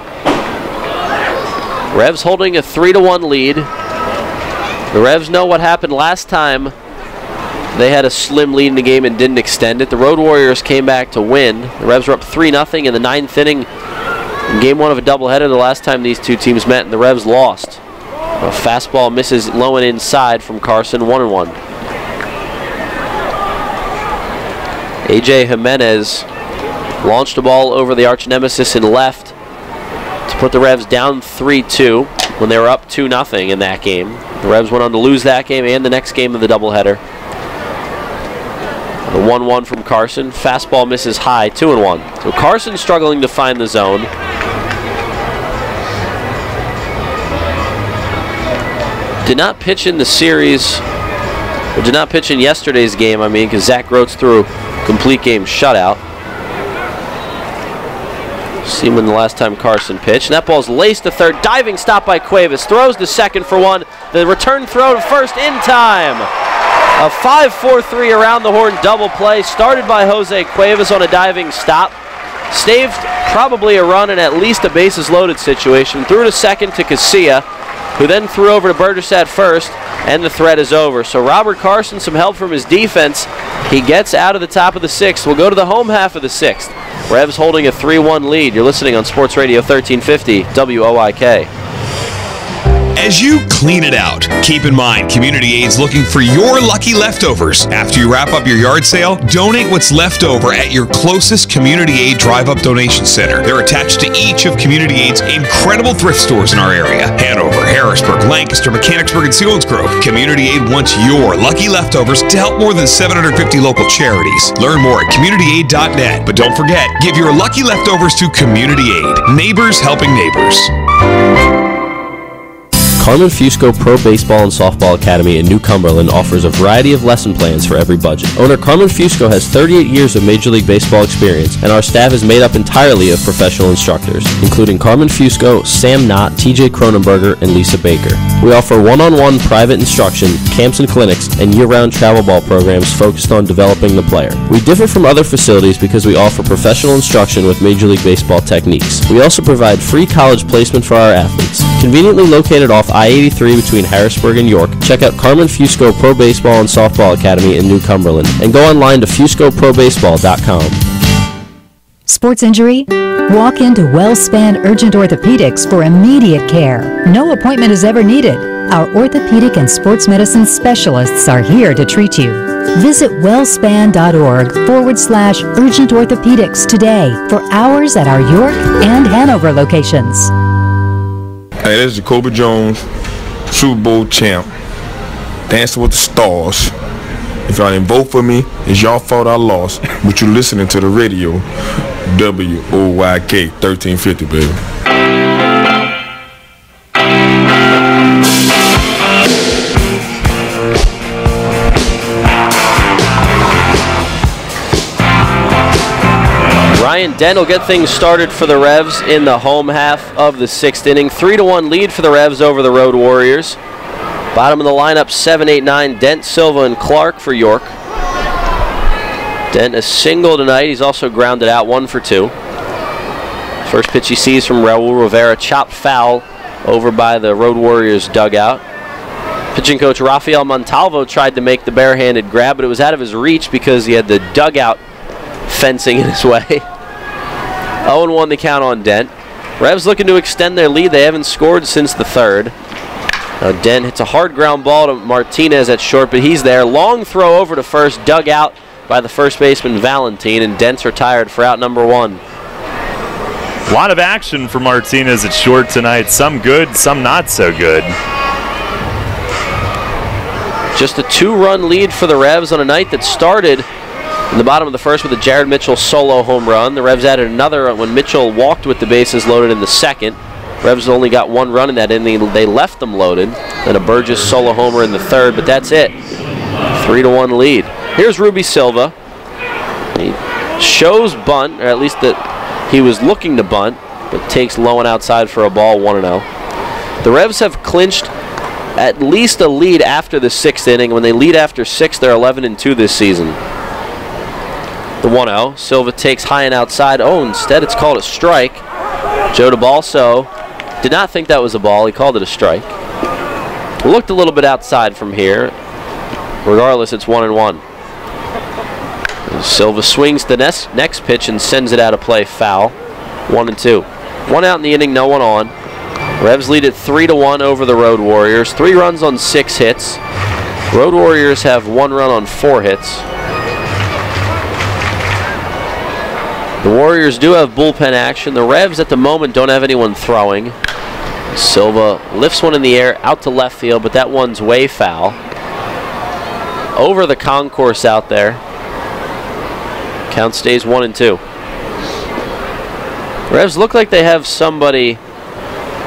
Revs holding a 3-1 lead. The Revs know what happened last time. They had a slim lead in the game and didn't extend it. The Road Warriors came back to win. The Revs were up 3-0 in the 9th inning in game 1 of a doubleheader the last time these two teams met, and the Revs lost. A fastball misses low and inside from Carson, 1-1. A.J. Jimenez launched a ball over the arch nemesis in left to put the Revs down 3-2 when they were up 2-0 in that game. The Revs went on to lose that game and the next game of the doubleheader. The 1-1 from Carson. Fastball misses high, 2-1. So Carson struggling to find the zone. Did not pitch in the series, or did not pitch in yesterday's game, because Zach Groats threw a complete game shutout. See when the last time Carson pitched. And that ball's laced to third. Diving stop by Cuevas. Throws to second for one. The return throw to first in time. A 5-4-3 around the horn double play started by Jose Cuevas on a diving stop. Staved probably a run and at least a bases loaded situation. Threw to second to Casilla, who then threw over to Burgess at first, and the threat is over. So Robert Carson, some help from his defense. He gets out of the top of the sixth. We'll go to the home half of the sixth. Revs holding a 3-1 lead. You're listening on Sports Radio 1350 WOIK. As you clean it out, keep in mind Community Aid's looking for your lucky leftovers. After you wrap up your yard sale, donate what's left over at your closest Community Aid Drive-Up Donation Center. They're attached to each of Community Aid's incredible thrift stores in our area. Hanover, Harrisburg, Lancaster, Mechanicsburg, and Selinsgrove. Community Aid wants your lucky leftovers to help more than 750 local charities. Learn more at communityaid.net. But don't forget, give your lucky leftovers to Community Aid. Neighbors helping neighbors. Carmen Fusco Pro Baseball and Softball Academy in New Cumberland offers a variety of lesson plans for every budget. Owner Carmen Fusco has 38 years of Major League Baseball experience, and our staff is made up entirely of professional instructors, including Carmen Fusco, Sam Knott, TJ Cronenberger, and Lisa Baker. We offer one-on-one private instruction, camps and clinics, and year-round travel ball programs focused on developing the player. We differ from other facilities because we offer professional instruction with Major League Baseball techniques. We also provide free college placement for our athletes. Conveniently located off I-83 between Harrisburg and York, check out Carmen Fusco Pro Baseball and Softball Academy in New Cumberland and go online to FuscoProBaseball.com. Sports injury? Walk into WellSpan Urgent Orthopedics for immediate care. No appointment is ever needed. Our orthopedic and sports medicine specialists are here to treat you. Visit wellspan.org/urgent orthopedics today for hours at our York and Hanover locations. Hey, this is Jacoby Jones, Super Bowl champ, Dancing with the Stars. If y'all didn't vote for me, it's y'all fault I lost, but you're listening to the radio, WOYK 1350, baby. Ryan Dent will get things started for the Revs in the home half of the 6th inning. 3-1 lead for the Revs over the Road Warriors. Bottom of the lineup, 7, 8, 9, Dent, Silva, and Clark for York. Dent a single tonight. He's also grounded out, 1 for 2. First pitch he sees from Raul Rivera, chopped foul over by the Road Warriors dugout. Pitching coach Rafael Montalvo tried to make the barehanded grab, but it was out of his reach because he had the dugout fencing in his way. 0-1 the count on Dent. Revs looking to extend their lead. They haven't scored since the 3rd. Dent hits a hard ground ball to Martinez at short, but he's there. Long throw over to first, dug out by the first baseman Valentin, and Dent's retired for out number 1. A lot of action for Martinez at short tonight. Some good, some not so good. Just a 2-run lead for the Revs on a night that started in the bottom of the first with a Jared Mitchell solo home run. The Revs added another when Mitchell walked with the bases loaded in the 2nd. Revs only got 1 run in that inning. They left them loaded. Then a Burgess solo homer in the 3rd, but that's it. 3-1 lead. Here's Ruby Silva. He shows bunt, or at least that he was looking to bunt, but takes low and outside for a ball, 1-0. The Revs have clinched at least a lead after the 6th inning. When they lead after 6, they're 11-2 this season. The 1-0. Silva takes high and outside. Oh, instead it's called a strike. Joe DeBalso did not think that was a ball. He called it a strike. Looked a little bit outside from here. Regardless, it's 1-1. Silva swings the next pitch and sends it out of play foul. 1-2. 1 out in the inning, no one on. Revs lead at 3-1 over the Road Warriors. 3 runs on 6 hits. Road Warriors have 1 run on 4 hits. The Warriors do have bullpen action. The Revs at the moment don't have anyone throwing. Silva lifts one in the air out to left field, but that one's way foul. Over the concourse out there. Count stays 1-2. Revs look like they have somebody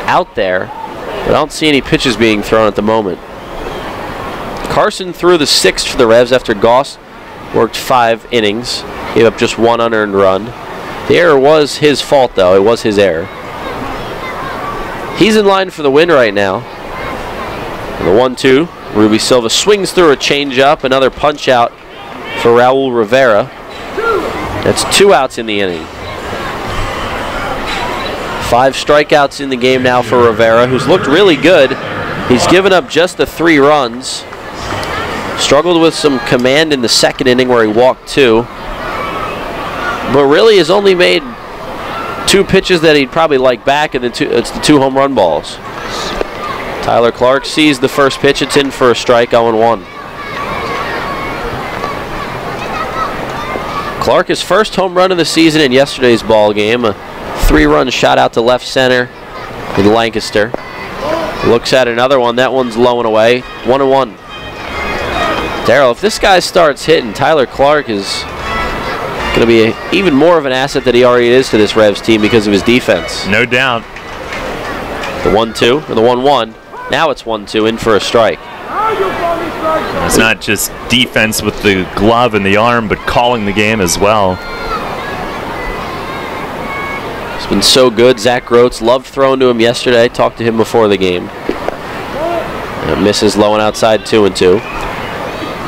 out there, but I don't see any pitches being thrown at the moment. Carson threw the 6th for the Revs after Goss worked 5 innings. Gave up just 1 unearned run. The error was his fault, though. It was his error. He's in line for the win right now. And the 1-2. Ruby Silva swings through a changeup. Another punch out for Raul Rivera. That's 2 outs in the inning. 5 strikeouts in the game now for Rivera, who's looked really good. He's given up just the 3 runs. Struggled with some command in the 2nd inning where he walked 2. But really has only made 2 pitches that he'd probably like back, and it's the 2 home run balls. Tyler Clark sees the first pitch. It's in for a strike, 0-1. Clark, his first home run of the season in yesterday's ball game. A 3-run shot out to left center in Lancaster. Looks at another one. That one's low and away. 1-1. Darryl, if this guy starts hitting, Tyler Clark is going to be even more of an asset than he already is to this Revs team because of his defense. No doubt. The 1-2, or the 1-1. Now it's 1-2, in for a strike. It's not just defense with the glove and the arm, but calling the game as well. It's been so good. Zach Groats loved throwing to him yesterday. Talked to him before the game. Misses low and outside, 2-2.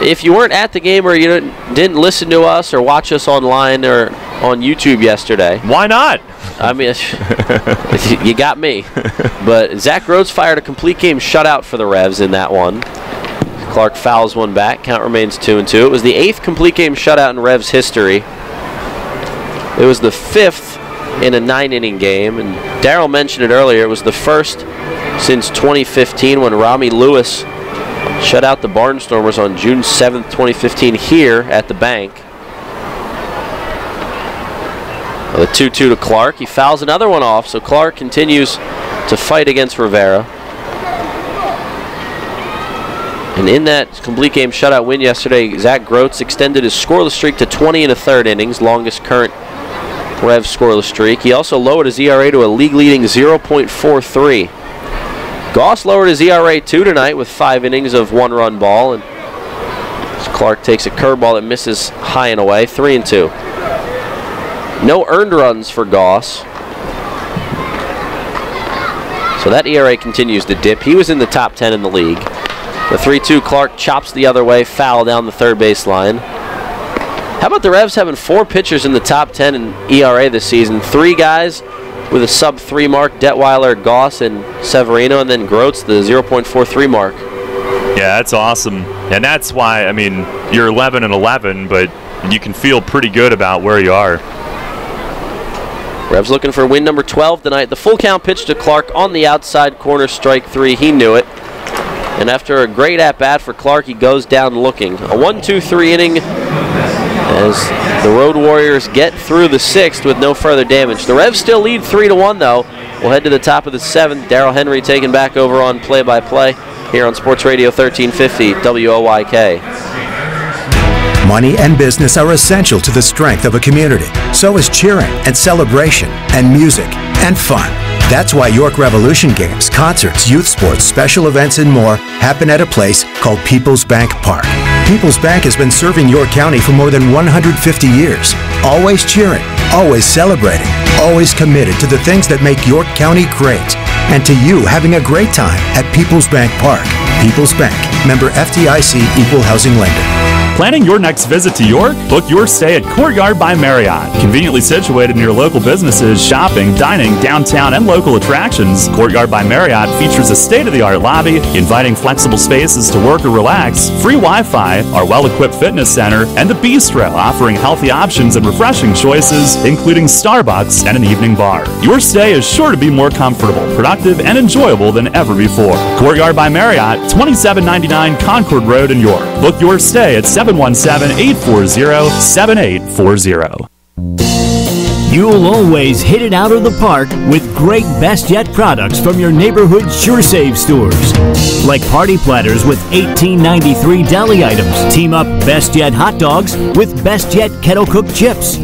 If you weren't at the game or you didn't listen to us or watch us online or on YouTube yesterday. Why not? I mean, you got me. But Zach Groats fired a complete game shutout for the Revs in that one. Clark fouls one back. Count remains 2-2. It was the 8th complete game shutout in Revs history. It was the 5th in a 9-inning game. And Darryl mentioned it earlier. It was the first since 2015 when Rami Lewis shut out the Barnstormers on June 7th, 2015 here at the bank. The 2-2 to Clark. He fouls another one off, so Clark continues to fight against Rivera. And in that complete game shutout win yesterday, Zach Groats extended his scoreless streak to 20 1/3 innings, longest current Revs scoreless streak. He also lowered his ERA to a league-leading 0.43. Goss lowered his ERA 2 tonight with 5 innings of 1-run ball, and Clark takes a curveball that misses high and away, 3-2. No earned runs for Goss. So that ERA continues to dip. He was in the top 10 in the league. The 3-2 Clark chops the other way, foul down the third base line. How about the Revs having 4 pitchers in the top 10 in ERA this season? 3 guys with a sub-3 mark, Detweiler, Goss, and Severino, and then Groats, the 0.43 mark. Yeah, that's awesome. And that's why, I mean, you're 11-11, but you can feel pretty good about where you are. Revs looking for win number 12 tonight. The full count pitch to Clark on the outside corner, strike 3. He knew it. And after a great at-bat for Clark, he goes down looking. A 1-2-3 inning as the Road Warriors get through the 6th with no further damage. The Revs still lead 3-1, though. We'll head to the top of the 7th. Darryl Henry taking back over on play-by-play here on Sports Radio 1350 WOYK. Money and business are essential to the strength of a community. So is cheering and celebration and music and fun. That's why York Revolution games, concerts, youth sports, special events, and more happen at a place called PeoplesBank Park. PeoplesBank has been serving York County for more than 150 years. Always cheering, always celebrating, always committed to the things that make York County great. And to you having a great time at PeoplesBank Park. People's Bank, member FDIC, equal housing lender. Planning your next visit to York? Book your stay at Courtyard by Marriott. Conveniently situated near local businesses, shopping, dining, downtown, and local attractions, Courtyard by Marriott features a state-of-the-art lobby, inviting flexible spaces to work or relax, free Wi-Fi, our well-equipped fitness center, and the bistro, offering healthy options and refreshing choices, including Starbucks and an evening bar. Your stay is sure to be more comfortable, productive, and enjoyable than ever before. Courtyard by Marriott, 2799 Concord Road in York. Book your stay at 717-840-7840. You'll always hit it out of the park with great Best Yet products from your neighborhood SureSave stores. Like party platters with $18.93 deli items. Team up Best Yet hot dogs with Best Yet kettle cooked chips.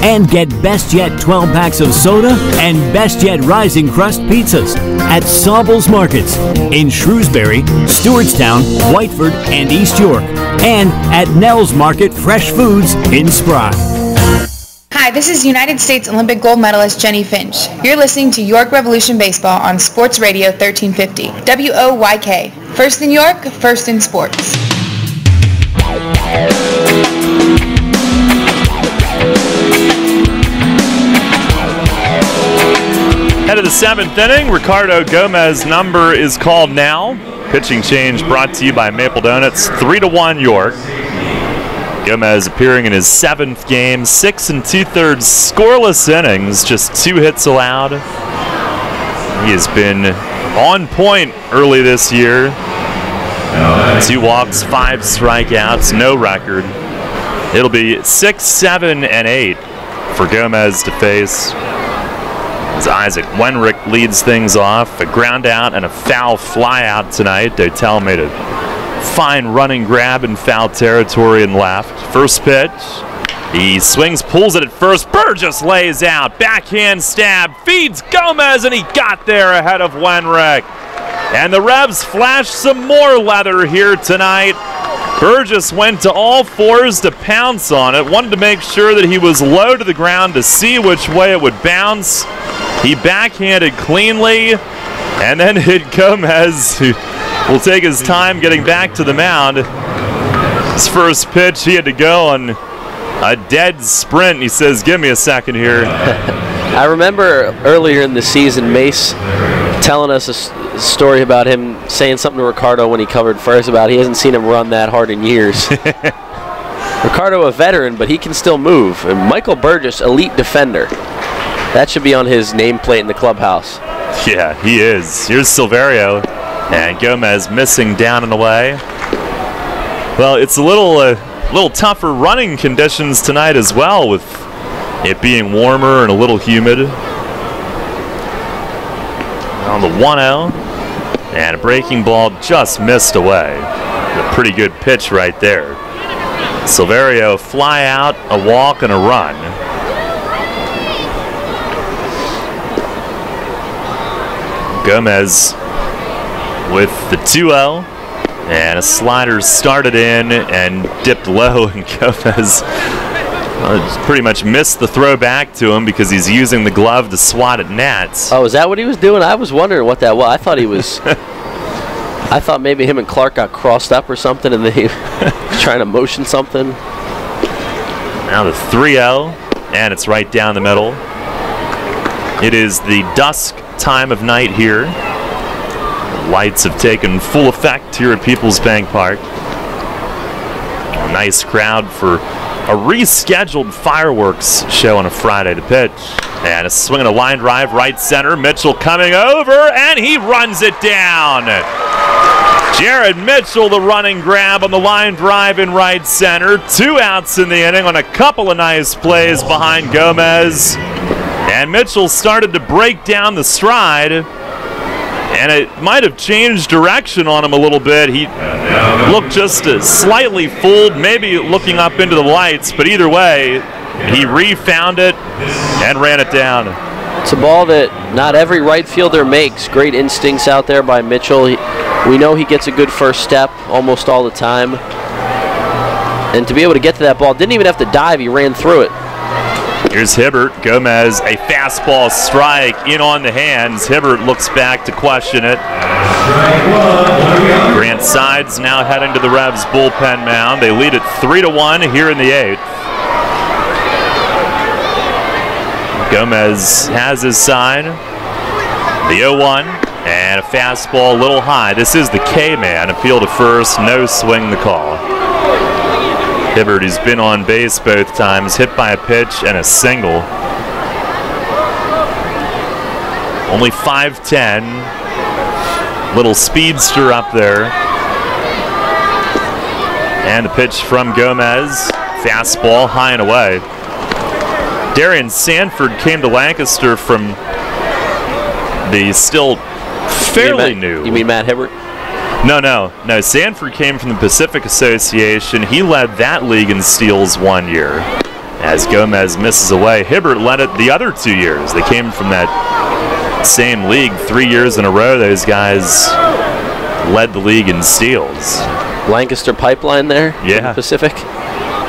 And get Best Yet 12 packs of soda and Best Yet Rising Crust pizzas at Sobel's Markets in Shrewsbury, Stewartstown, Whiteford, and East York. And at Nell's Market Fresh Foods in Spry. Hi, this is United States Olympic gold medalist Jenny Finch. You're listening to York Revolution Baseball on Sports Radio 1350. WOYK. First in York, first in sports. Head of the 7th inning, Ricardo Gomez number is called now. Pitching change brought to you by Maple Donuts, 3-1 York. Gomez appearing in his 7th game, 6 2/3 scoreless innings, just 2 hits allowed. He has been on point early this year. 2 walks, 5 strikeouts, no record. It'll be 6, 7, and 8 for Gomez to face. As Isaac Wenrick leads things off, a ground out and a foul fly out tonight. Dotel made a fine running grab in foul territory and left. First pitch, he swings, pulls it at first. Burgess lays out, backhand stab, feeds Gomez, and he got there ahead of Wenrick. And the Revs flash some more leather here tonight. Burgess went to all fours to pounce on it, wanted to make sure that he was low to the ground to see which way it would bounce. He backhanded cleanly and then hit Gomez, who will take his time getting back to the mound. His first pitch, he had to go on a dead sprint. He says, give me a second here. I remember earlier in the season, Mace telling us a story about him saying something to Ricardo when he covered first about he hasn't seen him run that hard in years. Ricardo, a veteran, but he can still move. And Michael Burgess, elite defender. That should be on his nameplate in the clubhouse. Yeah, he is. Here's Silverio. And Gomez missing down and away. Well, it's a little tougher running conditions tonight as well, with it being warmer and a little humid. On the 1-0, and a breaking ball just missed away. A pretty good pitch right there. Silverio fly out, a walk, and a run. Gomez with the 2-0, and a slider started in and dipped low, and Gomez Just pretty much missed the throw back to him because he's using the glove to swat at Nats. Oh, is that what he was doing? I was wondering what that was. I thought he was... I thought maybe him and Clark got crossed up or something and they were trying to motion something. Now the 3-0, and it's right down the middle. It is the dusk time of night here. The lights have taken full effect here at PeoplesBank Park. A nice crowd for a rescheduled fireworks show on a Friday. The pitch, and a swing and a line drive right center. Mitchell coming over, and he runs it down. Jared Mitchell, the running grab on the line drive in right center. 2 outs in the inning on a couple of nice plays behind Gomez. And Mitchell started to break down the stride, and it might have changed direction on him a little bit. He looked just slightly fooled, maybe looking up into the lights, but either way, he refound it and ran it down. It's a ball that not every right fielder makes. Great instincts out there by Mitchell. We know he gets a good first step almost all the time. And to be able to get to that ball, didn't even have to dive, he ran through it. Here's Hibbert. Gomez, a fastball strike in on the hands. Hibbert looks back to question it. Grant Sides now heading to the Revs bullpen mound. They lead it 3-1 here in the 8th. Gomez has his sign. The 0-1 and a fastball a little high. This is the K-man. Appeal to first, no swing the call. Hibbert, who's been on base both times, hit by a pitch and a single. Only 5'10". Little speedster up there. And the pitch from Gomez. Fastball high and away. Darian Sanford came to Lancaster from the still fairly new. You mean Matt Hibbert? No. Sanford came from the Pacific Association. He led that league in steals 1 year. As Gomez misses away, Hibbert led it the other 2 years. They came from that same league 3 years in a row. Those guys led the league in steals. Lancaster pipeline there? Yeah. In the Pacific?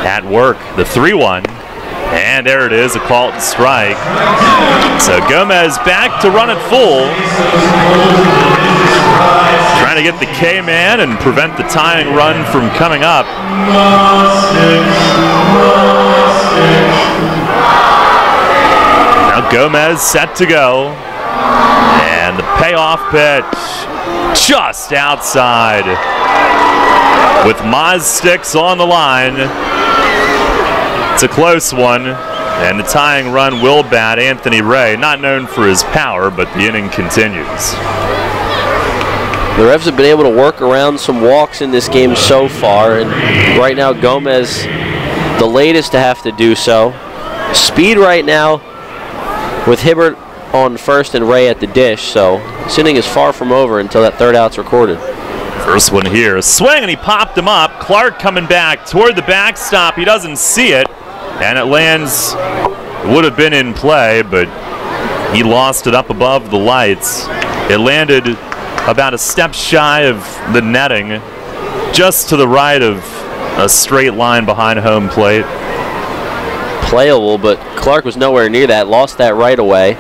At work. The 3-1. And there it is, a called strike. So Gomez back to run it full. Trying to get the K-man and prevent the tying run from coming up. Now Gomez set to go. And the payoff pitch just outside. With Maz Sticks on the line. It's a close one, and the tying run will bat Anthony Ray, not known for his power, but the inning continues. The Revs have been able to work around some walks in this game so far, and right now Gomez, the latest to have to do so. Speed right now with Hibbert on first and Ray at the dish, so this inning is far from over until that third out's recorded. First one here, a swing, and he popped him up. Clark coming back toward the backstop. He doesn't see it, and it lands. It would have been in play, but he lost it up above the lights. It landed about a step shy of the netting, just to the right of a straight line behind home plate. Playable, but Clark was nowhere near that, lost that right away.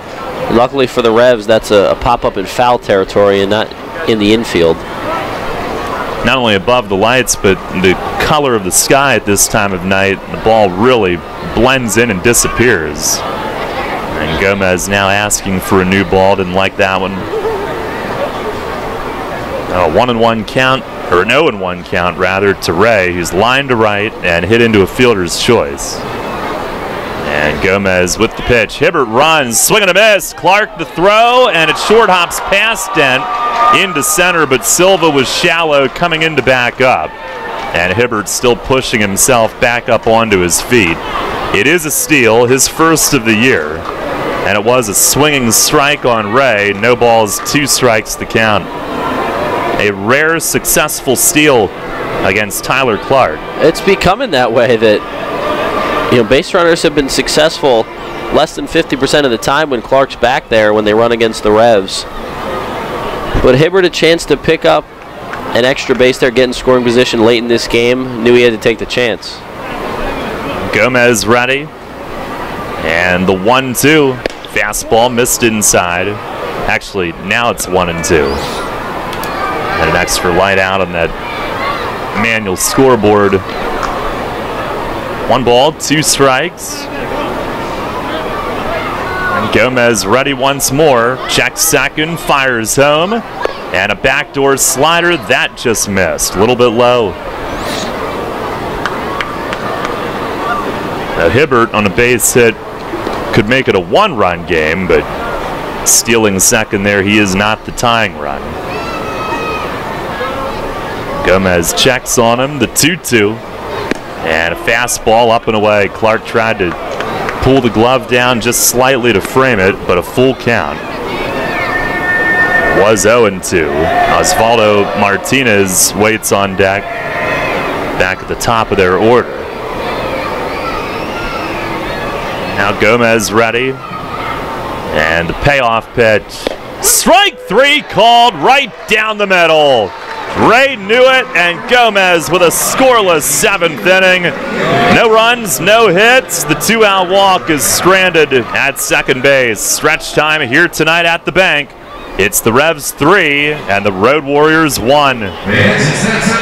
Luckily for the Revs, that's a pop-up in foul territory and not in the infield. Not only above the lights, but the color of the sky at this time of night, the ball really blends in and disappears. And Gomez now asking for a new ball, didn't like that one. A 1-1 count, or an 0-1 count rather, to Ray, who's lined to right and hit into a fielder's choice. And Gomez with the pitch. Hibbert runs, swing and a miss. Clark the throw, and it short hops past Dent into center, but Silva was shallow coming in to back up. And Hibbert still pushing himself back up onto his feet. It is a steal, his first of the year. And it was a swinging strike on Ray. No balls, 2 strikes to count. A rare successful steal against Tyler Clark. It's becoming that way that, you know, base runners have been successful less than 50% of the time when Clark's back there when they run against the Revs. But Hibbert a chance to pick up an extra base there, get in scoring position late in this game. Knew he had to take the chance. Gomez ready. And the 1-2. Fastball missed inside. Actually, now it's 1-2. And an extra light out on that manual scoreboard. 1 ball, 2 strikes. And Gomez ready once more. Checks second, fires home. And a backdoor slider, that just missed. A little bit low. Now Hibbert on a base hit could make it a 1-run game, but stealing second there, he is not the tying run. Gomez checks on him, the 2-2. And a fastball up and away. Clark tried to pull the glove down just slightly to frame it, but a full count. Was 0-2. Osvaldo Martinez waits on deck, back at the top of their order. Now Gomez ready. And the payoff pitch. Strike 3 called right down the middle. Ray knew it, and Gomez with a scoreless 7th inning. No runs, no hits. The 2-out walk is stranded at second base. Stretch time here tonight at the bank. It's the Revs 3 and the Road Warriors 1.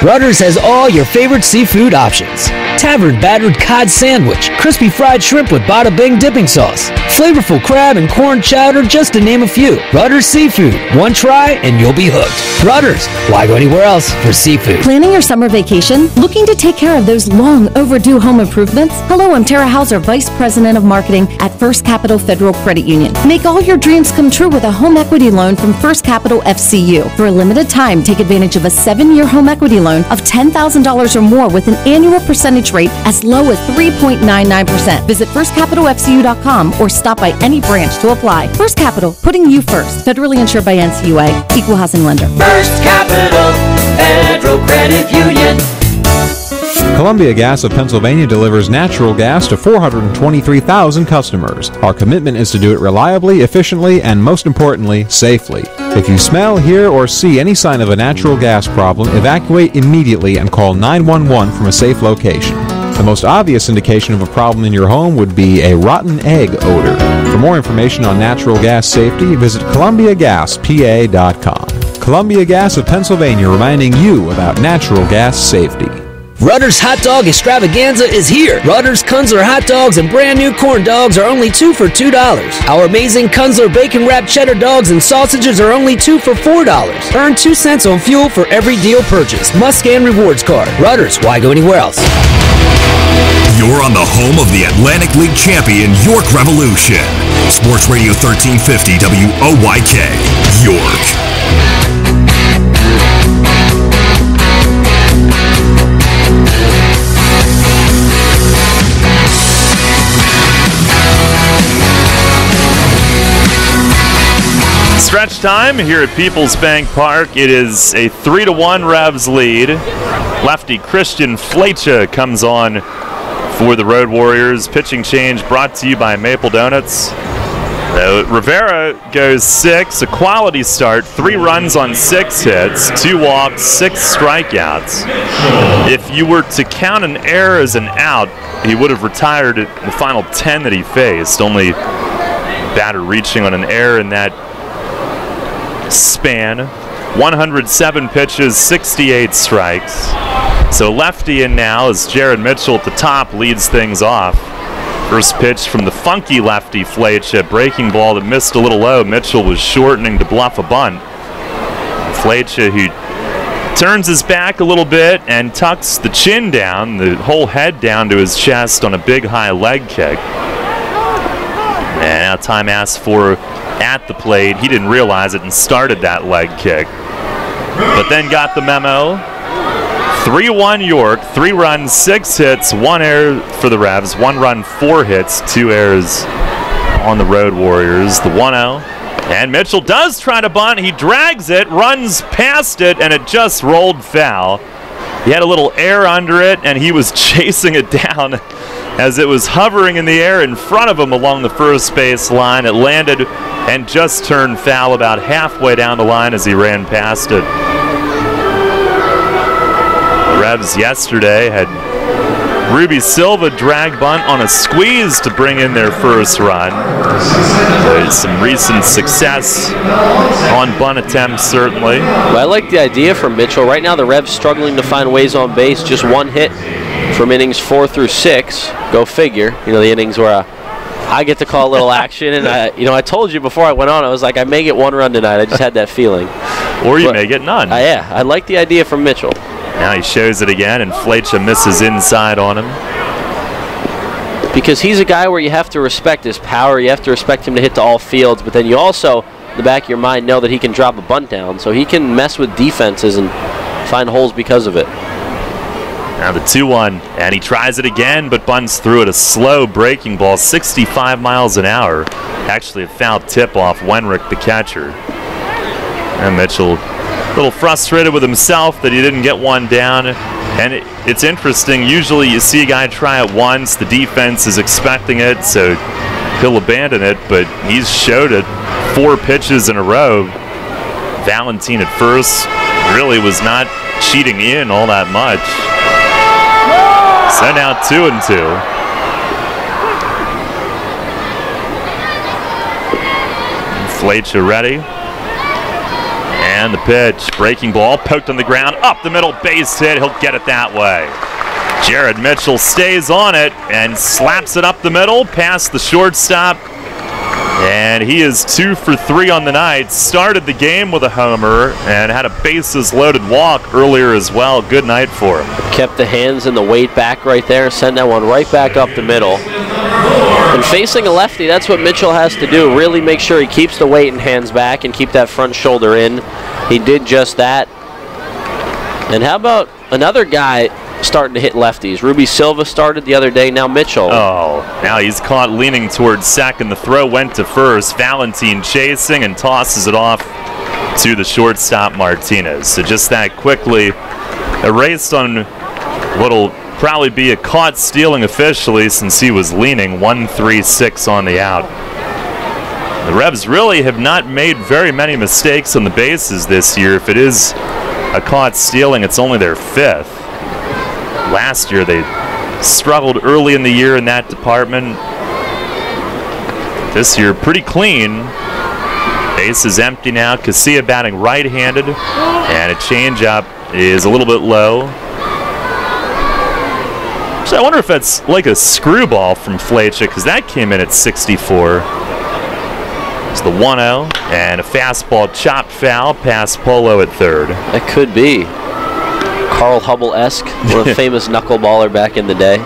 Rutter's has all your favorite seafood options. Tavern battered cod sandwich, crispy fried shrimp with bada bing dipping sauce, flavorful crab and corn chowder, just to name a few. Rutter's Seafood. One try and you'll be hooked. Rutter's. Why go anywhere else for seafood? Planning your summer vacation? Looking to take care of those long overdue home improvements? Hello, I'm Tara Hauser, Vice President of Marketing at First Capital Federal Credit Union. Make all your dreams come true with a home equity loan from First Capital FCU. For a limited time, take advantage of a 7-year home equity loan of $10,000 or more with an annual percentage rate as low as 3.99%. Visit firstcapitalfcu.com or stop by any branch to apply. First Capital, putting you first. Federally insured by NCUA. Equal housing lender. First Capital Federal Credit Union. Columbia Gas of Pennsylvania delivers natural gas to 423,000 customers. Our commitment is to do it reliably, efficiently, and most importantly, safely. If you smell, hear, or see any sign of a natural gas problem, evacuate immediately and call 911 from a safe location. The most obvious indication of a problem in your home would be a rotten egg odor. For more information on natural gas safety, visit ColumbiaGasPA.com. Columbia Gas of Pennsylvania, reminding you about natural gas safety. Rutter's Hot Dog Extravaganza is here. Rutter's Kunzler hot dogs and brand new corn dogs are only 2 for $2. Our amazing Kunzler bacon wrapped cheddar dogs and sausages are only 2 for $4. Earn 2 cents on fuel for every deal purchase. Must scan rewards card. Rutter's, why go anywhere else? You're on the home of the Atlantic League champion York Revolution. Sports Radio 1350 WOYK, York. Stretch time here at PeoplesBank Park. It is a 3-1 Revs lead. Lefty Christian Flecha comes on for the Road Warriors. Pitching change brought to you by Maple Donuts. Rivera goes 6, a quality start, 3 runs on 6 hits, 2 walks, 6 strikeouts. If you were to count an error as an out, he would have retired at the final 10 that he faced. Only batter reaching on an error in that span. 107 pitches, 68 strikes. So lefty in now as Jared Mitchell at the top leads things off. First pitch from the funky lefty Flecha, breaking ball that missed a little low. Mitchell was shortening to bluff a bunt. Flecha, who turns his back a little bit and tucks the chin down, the whole head down to his chest on a big high leg kick. And now time asked for at the plate. He didn't realize it and started that leg kick, but then got the memo. 3-1 York, 3 runs, 6 hits, 1 error for the Revs, 1 run, 4 hits, 2 errors on the Road Warriors. The 1-0, and Mitchell does try to bunt. He drags it, runs past it, and it just rolled foul. He had a little air under it, and he was chasing it down as it was hovering in the air in front of him along the first base line. It landed and just turned foul about halfway down the line as he ran past it. The Revs yesterday had Ruby Silva drag bunt on a squeeze to bring in their first run. There's some recent success on bunt attempts, certainly. Well, I like the idea from Mitchell. Right now, the Revs struggling to find ways on base. Just one hit from innings 4 through 6. Go figure. You know, the innings where I get to call a little action. And, I told you before I went on, I was like, I may get 1 run tonight. I just had that feeling. Or you may get none. Yeah, I like the idea from Mitchell. Now he shows it again, and Flecha misses inside on him. Because he's a guy where you have to respect his power. You have to respect him to hit to all fields. But then you also, in the back of your mind, know that he can drop a bunt down. So he can mess with defenses and find holes because of it. Now the 2-1, and he tries it again, but bunts through it. A slow breaking ball, 65 miles an hour. Actually a foul tip off Wenrick, the catcher. And Mitchell a little frustrated with himself that he didn't get one down. And it's interesting, usually you see a guy try it once, the defense is expecting it, so he'll abandon it, but he's showed it 4 pitches in a row. Valentin at first really was not cheating in all that much. So now 2-2. Flecha ready. And the pitch, breaking ball, poked on the ground, up the middle, base hit. He'll get it that way. Jared Mitchell stays on it and slaps it up the middle, past the shortstop. And he is 2 for 3 on the night. Started the game with a homer and had a bases-loaded walk earlier as well. Good night for him. Kept the hands and the weight back right there. Sent that one right back up the middle. And facing a lefty, that's what Mitchell has to do. Really make sure he keeps the weight and hands back and keep that front shoulder in. He did just that. And how about another guy starting to hit lefties? Ruby Silva started the other day, now Mitchell. Oh, now he's caught leaning towards second. The throw went to first. Valentin chasing and tosses it off to the shortstop Martinez. So just that quickly erased on what'll probably be a caught stealing officially since he was leaning. 1-3-6 on the out. The Revs really have not made very many mistakes on the bases this year. If it is a caught stealing, it's only their 5th. Last year they struggled early in the year in that department. This year pretty clean. Base is empty now. Casilla batting right-handed, and a changeup is a little bit low. So I wonder if that's like a screwball from Flecha, because that came in at 64. It's the 1-0, and a fastball chopped foul past Polo at third. That could be. Carl Hubble-esque, one a famous knuckleballer back in the day.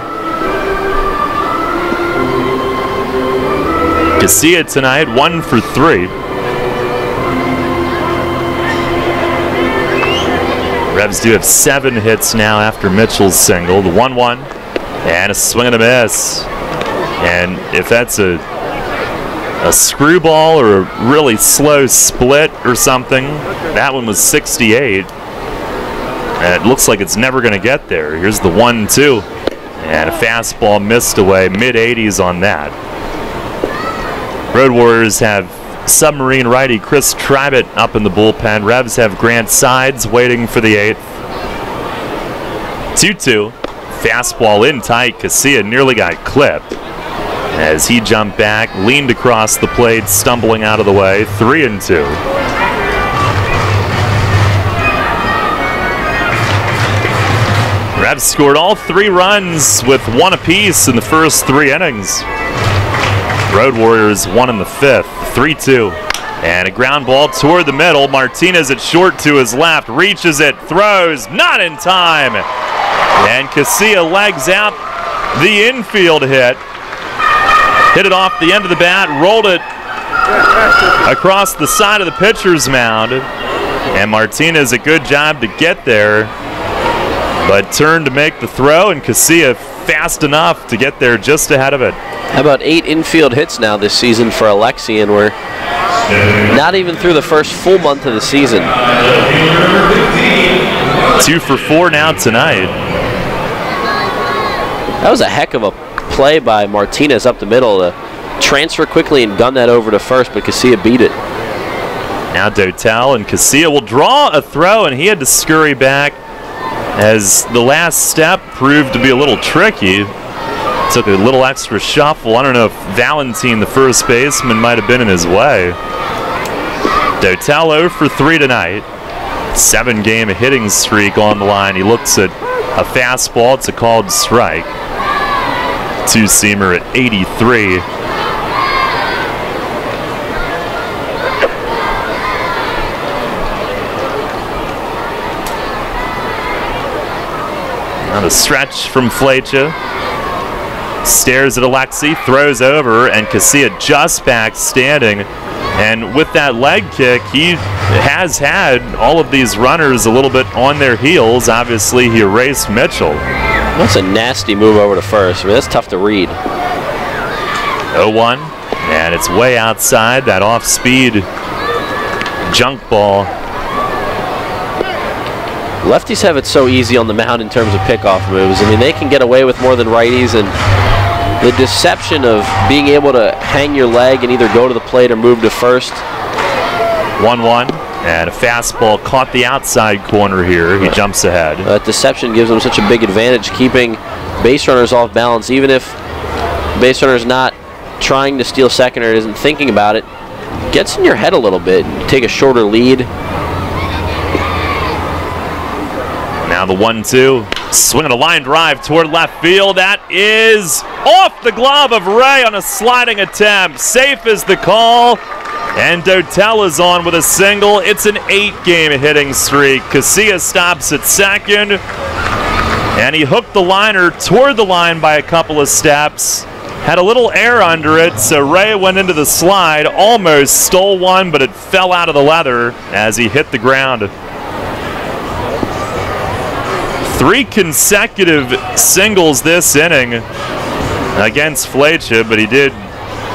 Casilla tonight, 1 for 3. Revs do have 7 hits now after Mitchell's single. The 1-1, and a swing and a miss. And if that's a screwball or a really slow split or something, that one was 68. And it looks like it's never going to get there. Here's the 1-2. And a fastball missed away, mid-80s on that. Road Warriors have submarine righty Chris Tribett up in the bullpen. Revs have Grant Sides waiting for the 8th. 2-2. Fastball in tight. Casilla nearly got clipped as he jumped back, leaned across the plate, stumbling out of the way. 3-2. Revs scored all 3 runs with 1 apiece in the first 3 innings. Road Warriors 1 in the 5th. 3-2. And a ground ball toward the middle. Martinez at short to his left. Reaches it. Throws. Not in time. And Casilla legs out the infield hit. Hit it off the end of the bat. Rolled it across the side of the pitcher's mound. And Martinez a good job to get there, but turned to make the throw, and Casilla fast enough to get there just ahead of it. How about 8 infield hits now this season for Alexi, and we're not even through the first full month of the season. 2 for 4 now tonight. That was a heck of a play by Martinez up the middle to transfer quickly and gun that over to first, but Casilla beat it. Now Dotel, and Casilla will draw a throw, and he had to scurry back. as the last step proved to be a little tricky. Took a little extra shuffle. I don't know if Valentine, the first baseman, might have been in his way. Dotel 0 for 3 tonight. 7-game hitting streak on the line. He looks at a fastball. It's a called strike. Two-seamer at 83. Now the stretch from Flecha. Stares at Alexi, throws over, and Casilla just back standing. And with that leg kick, he has had all of these runners a little bit on their heels. Obviously, he erased Mitchell. That's a nasty move over to first. I mean, that's tough to read. 0-1, and it's way outside. That off-speed junk ball. Lefties have it so easy on the mound in terms of pickoff moves. I mean, they can get away with more than righties, and the deception of being able to hang your leg and either go to the plate or move to first. 1-1, and a fastball caught the outside corner here. He jumps ahead. That deception gives them such a big advantage, keeping base runners off balance. Even if base runner's not trying to steal second or isn't thinking about it, gets in your head a little bit. Take a shorter lead. Now the 1-2, swinging a line drive toward left field. That is off the glove of Ray on a sliding attempt. Safe is the call, and Dotel is on with a single. It's an 8-game hitting streak. Casilla stops at second, and he hooked the liner toward the line by a couple of steps. Had a little air under it, so Ray went into the slide, almost stole one, but it fell out of the leather as he hit the ground. 3 consecutive singles this inning against Flecha, but he did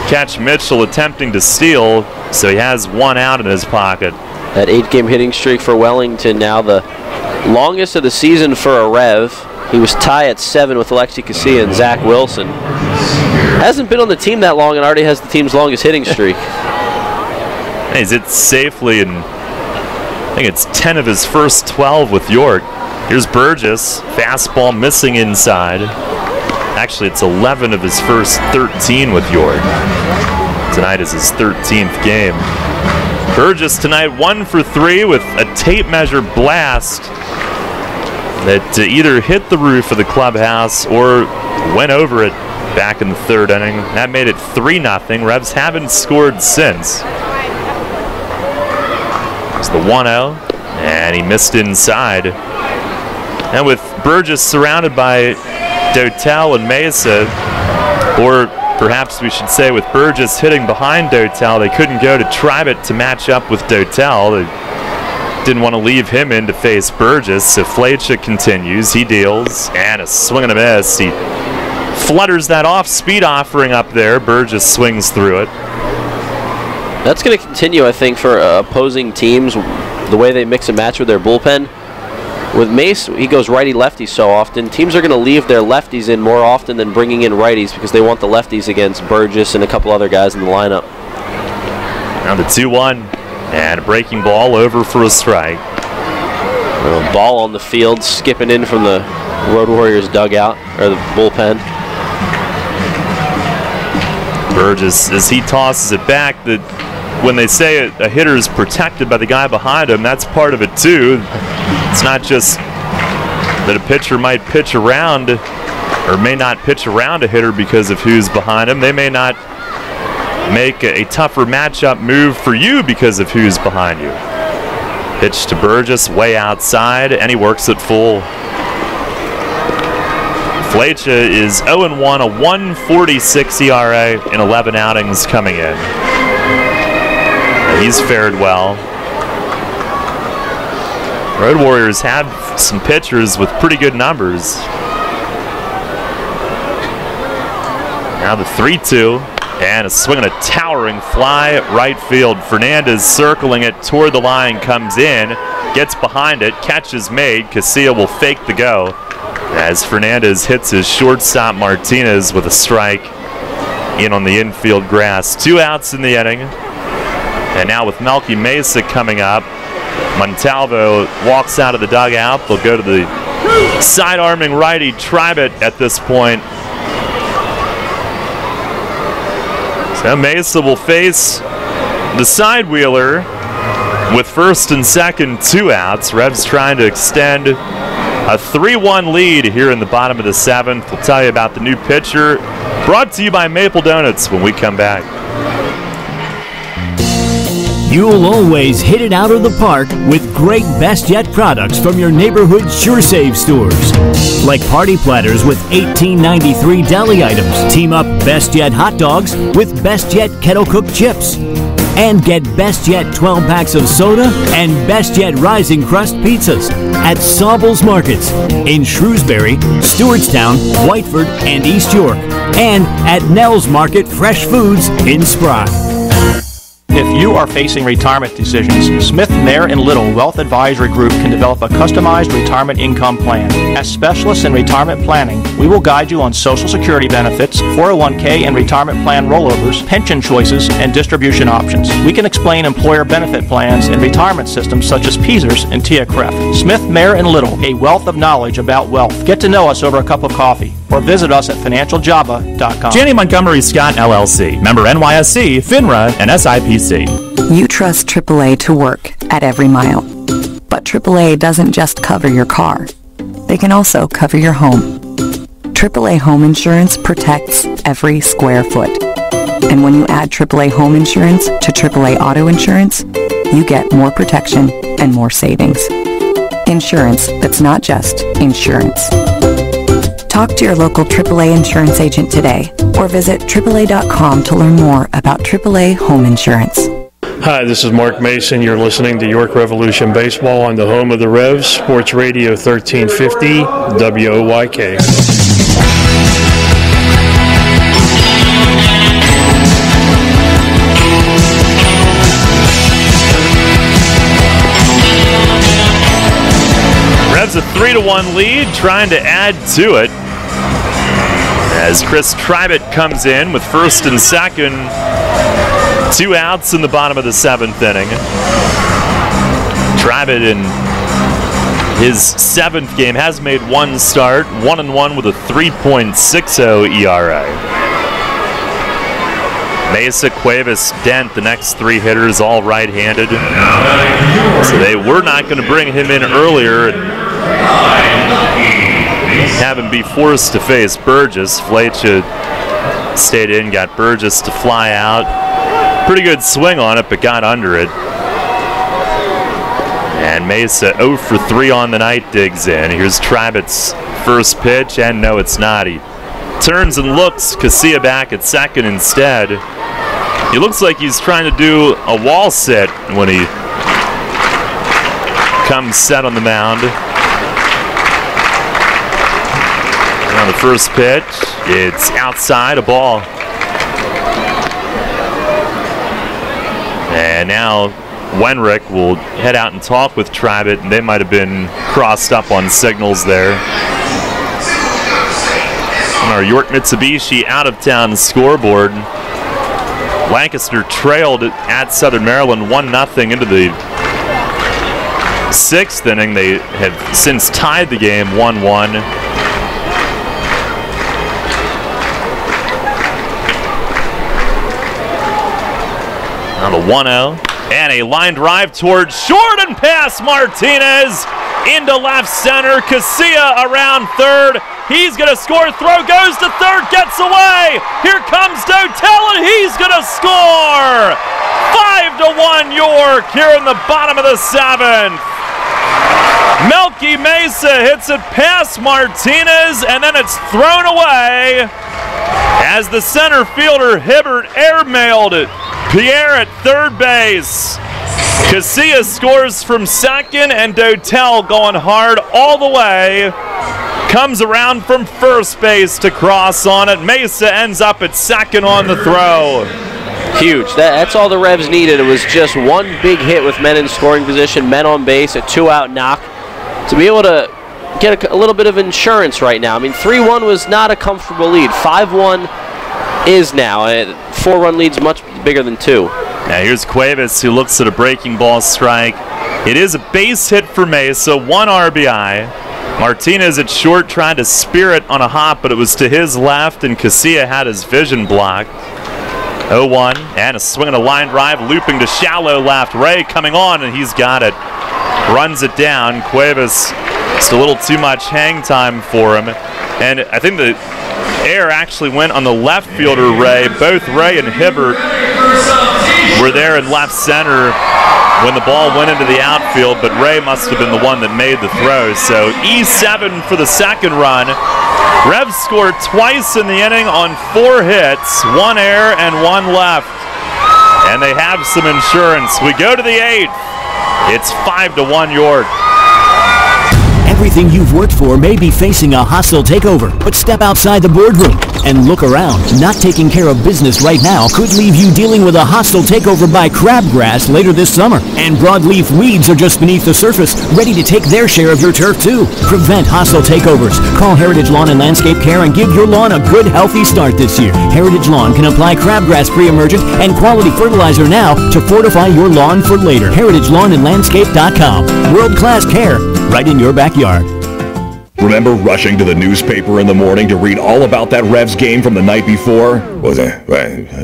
catch Mitchell attempting to steal, so he has 1 out in his pocket. That 8-game hitting streak for Wellington, now the longest of the season for a Rev. He was tied at 7 with Alexi Casilla and Zach Wilson. Hasn't been on the team that long and already has the team's longest hitting streak. He's hit safely, and I think it's 10 of his first 12 with York. Here's Burgess, fastball missing inside. Actually, it's 11 of his first 13 with York. Tonight is his 13th game. Burgess tonight 1 for 3 with a tape measure blast that either hit the roof of the clubhouse or went over it back in the 3rd inning. That made it 3-0. Revs haven't scored since. It's the 1-0, and he missed inside. And with Burgess surrounded by Dotel and Mesa, or perhaps we should say with Burgess hitting behind Dotel, they couldn't go to Tribut to match up with Dotel. They didn't want to leave him in to face Burgess, so Flecha continues. He deals, and a swing and a miss. He flutters that off-speed offering up there. Burgess swings through it. That's going to continue, I think, for opposing teams, the way they mix and match with their bullpen. With Mace, he goes righty-lefty so often. Teams are going to leave their lefties in more often than bringing in righties because they want the lefties against Burgess and a couple other guys in the lineup. Now the 2-1, and a breaking ball over for a strike. A ball on the field, skipping in from the Road Warriors dugout, or the bullpen. Burgess, as he tosses it back, when they say a hitter is protected by the guy behind him, that's part of it too. It's not just that a pitcher might pitch around or may not pitch around a hitter because of who's behind him. They may not make a tougher matchup move for you because of who's behind you. Pitch to Burgess, way outside, and he works it full. Flecha is 0-1, a 1.46 ERA in 11 outings coming in. He's fared well. Road Warriors had some pitchers with pretty good numbers. Now the 3-2, and a swing and a towering fly right field. Fernandez circling it toward the line, comes in, gets behind it, catch is made. Casilla will fake the go as Fernandez hits his shortstop Martinez with a strike in on the infield grass. 2 outs in the inning. And now with Melky Mesa coming up, Montalvo walks out of the dugout. They'll go to the side-arming righty Tribett at this point. So Mesa will face the side-wheeler with first and second 2 outs. Revs trying to extend a 3-1 lead here in the bottom of the 7th. We'll tell you about the new pitcher, brought to you by Maple Donuts when we come back. You'll always hit it out of the park with great Best Yet products from your neighborhood Sure Save stores. Like party platters with $18.93 deli items. Team up Best Yet hot dogs with Best Yet kettle cooked chips. And get Best Yet 12 packs of soda and Best Yet Rising Crust pizzas at Saubles Markets in Shrewsbury, Stewartstown, Whiteford, and East York. And at Nell's Market Fresh Foods in Spry. If you are facing retirement decisions, Smith, Mayer & Little Wealth Advisory Group can develop a customized retirement income plan. As specialists in retirement planning, we will guide you on Social Security benefits, 401k and retirement plan rollovers, pension choices, and distribution options. We can explain employer benefit plans and retirement systems such as PESERS and TIACREF. Smith, Mayer & Little, a wealth of knowledge about wealth. Get to know us over a cup of coffee or visit us at financialjava.com. Janney Montgomery Scott LLC, member NYSE, FINRA, and SIPC. You trust AAA to work at every mile. But AAA doesn't just cover your car. They can also cover your home. AAA Home Insurance protects every square foot. And when you add AAA Home Insurance to AAA Auto Insurance, you get more protection and more savings. Insurance that's not just insurance. Talk to your local AAA insurance agent today or visit AAA.com to learn more about AAA Home Insurance. Hi, this is Mark Mason. You're listening to York Revolution Baseball on the home of the Revs, Sports Radio 1350, WOYK. Revs a 3-1 lead, trying to add to it. As Chris Tribett comes in with first and second, 2 outs in the bottom of the 7th inning. Tribett in his 7th game has made 1 start, 1-1 with a 3.60 ERA. Mesa, Cuevas, Dent, the next 3 hitters, all right-handed. So they were not going to bring him in earlier and have him be forced to face Burgess. Flecha stayed in, got Burgess to fly out. Pretty good swing on it, but got under it. And Mesa 0 for 3 on the night digs in. Here's Tribett's first pitch, and no, it's not. He turns and looks. Casilla back at second instead. He looks like he's trying to do a wall sit when he comes set on the mound. And on the first pitch, it's outside, a ball. And now Wenrick will head out and talk with Tribett, and they might have been crossed up on signals there. On our York Mitsubishi out-of-town scoreboard, Lancaster trailed at Southern Maryland 1-0 into the 6th inning. They have since tied the game 1-1. Now the 1-0. And a line drive towards short and past Martinez into left center. Casilla around third. He's going to score. Throw goes to third. Gets away. Here comes Dotel, and he's going to score. 5-1 York here in the bottom of the 7th. Melky Mesa hits it past Martinez, and then it's thrown away as the center fielder Hibbert airmailed it. Pierre at third base. Casilla scores from second, and Dotel going hard all the way. Comes around from first base to cross on it. Mesa ends up at second on the throw. Huge. That's all the Revs needed. It was just one big hit with men in scoring position, men on base, a 2-out knock. To be able to get a little bit of insurance right now. I mean, 3-1 was not a comfortable lead. 5-1 is now. A 4-run lead's much bigger than 2. Now here's Cuevas, who looks at a breaking ball strike. It is a base hit for Mesa, 1 RBI. Martinez at short tried to spear it on a hop, but it was to his left, and Casilla had his vision blocked. 0-1, and a swing and a line drive, looping to shallow left. Ray coming on, and he's got it. Runs it down. Cuevas, just a little too much hang time for him. And I think the air actually went on the left fielder, Ray. Both Ray and Hibbert were there in left center when the ball went into the outfield, but Ray must have been the one that made the throw. So E7 for the second run. Revs scored twice in the inning on 4 hits, 1 air and 1 left. And they have some insurance. We go to the 8th. It's 5-1 York. Everything you've worked for may be facing a hostile takeover, but step outside the boardroom and look around. Not taking care of business right now could leave you dealing with a hostile takeover by crabgrass later this summer. And broadleaf weeds are just beneath the surface, ready to take their share of your turf too. Prevent hostile takeovers. Call Heritage Lawn and Landscape Care and give your lawn a good, healthy start this year. Heritage Lawn can apply crabgrass pre-emergent and quality fertilizer now to fortify your lawn for later. HeritageLawnandLandscape.com. World-class care right in your backyard. Remember rushing to the newspaper in the morning to read all about that Revs game from the night before? Was it?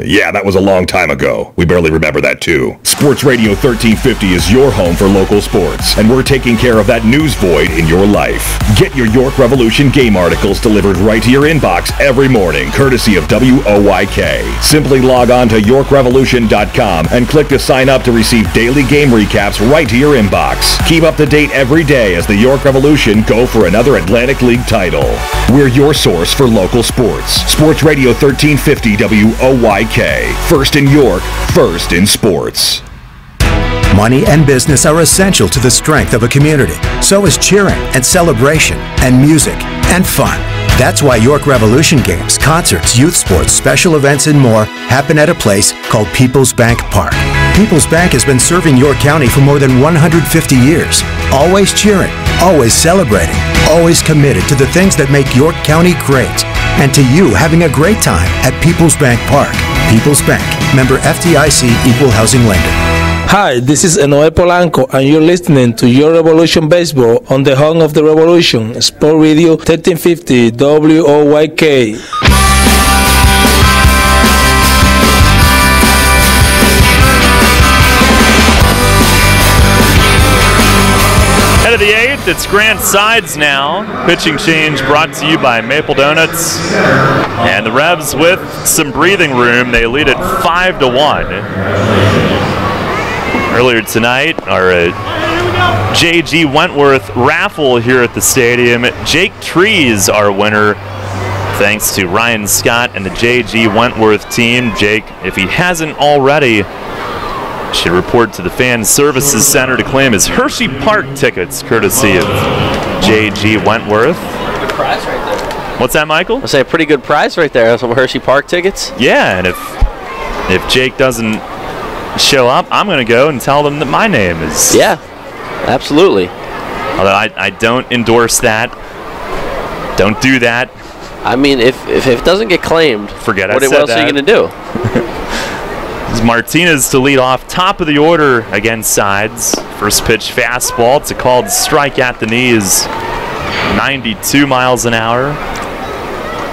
Yeah, that was a long time ago. We barely remember that too. Sports Radio 1350 is your home for local sports, and we're taking care of that news void in your life. Get your York Revolution game articles delivered right to your inbox every morning, courtesy of WOYK. Simply log on to YorkRevolution.com and click to sign up to receive daily game recaps right to your inbox. Keep up to date every day as the York Revolution go for another Atlantic League title. We're your source for local sports. Sports Radio 1350 WOYK. First in York, first in sports. Money and business are essential to the strength of a community. So is cheering and celebration and music and fun. That's why York Revolution games, concerts, youth sports, special events, and more happen at a place called PeoplesBank Park. PeoplesBank has been serving York County for more than 150 years. Always cheering, always celebrating, always committed to the things that make York County great. And to you having a great time at PeoplesBank Park. People's Bank, member FDIC, equal housing lender. Hi, this is Enoe Polanco, and you're listening to Your Revolution Baseball on the home of the Revolution, Sport Radio 1350 WOYK. Head of the 8th, it's Grant Sides now. Pitching change brought to you by Maple Donuts. And the Revs with some breathing room. They lead it 5-1. Earlier tonight, our J.G. Wentworth raffle here at the stadium. Jake Trees, our winner, thanks to Ryan Scott and the J.G. Wentworth team. Jake, if he hasn't already, should report to the Fan Services Center to claim his Hershey Park tickets, courtesy of J.G. Wentworth. Good prize right there. What's that, Michael? I say a pretty good prize right there. Some Hershey Park tickets. Yeah, and if Jake doesn't show up, I'm going to go and tell them that my name is. Yeah, absolutely. Although I don't endorse that. Don't do that. I mean, if it doesn't get claimed, forget what I said else that. are you going to do? This is Martinez to lead off, top of the order against Sides. First pitch fastball. It's a called strike at the knees. 92 miles an hour.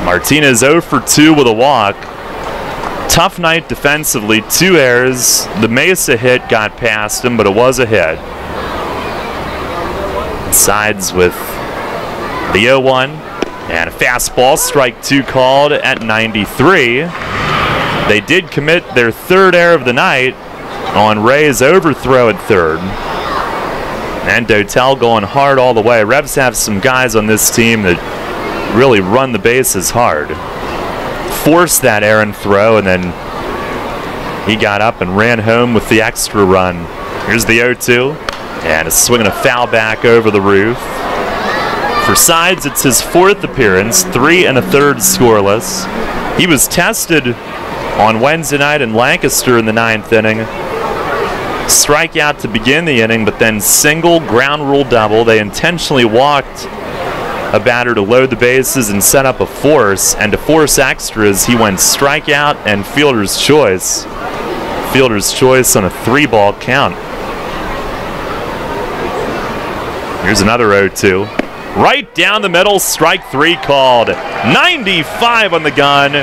Martinez 0 for 2 with a walk. Tough night defensively, 2 errors. The Mesa hit got past him, but it was a hit. Sides with the 0-1 and a fastball, strike 2 called at 93. They did commit their 3rd error of the night on Ray's overthrow at 3rd. And Dotel going hard all the way. Revs have some guys on this team that really run the bases hard. Forced that errant throw, and then he got up and ran home with the extra run. Here's the 0-2, and a swing and a foul back over the roof. For Sides, it's his 4th appearance, 3 1/3 scoreless. He was tested on Wednesday night in Lancaster in the 9th inning. Strikeout to begin the inning, but then single, ground rule double. They intentionally walked a batter to load the bases and set up a force, and to force extras, he went strikeout and fielder's choice. Fielder's choice on a 3-ball count. Here's another 0-2. right down the middle, strike 3 called. 95 on the gun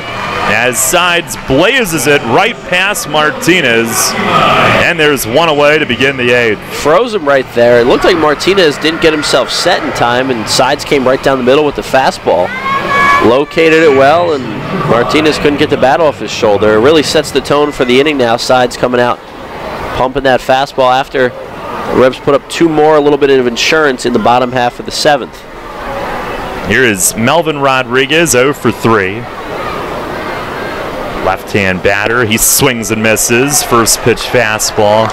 as Sides blazes it right past Martinez, and there's one away to begin the 8th. Froze him right there. It looked like Martinez didn't get himself set in time, and Sides came right down the middle with the fastball. Located it well, and Martinez couldn't get the bat off his shoulder. It really sets the tone for the inning now. Sides coming out, pumping that fastball after the Revs put up 2 more, a little bit of insurance in the bottom half of the 7th. Here is Melvin Rodriguez, 0 for 3. Left-hand batter, he swings and misses. First pitch fastball.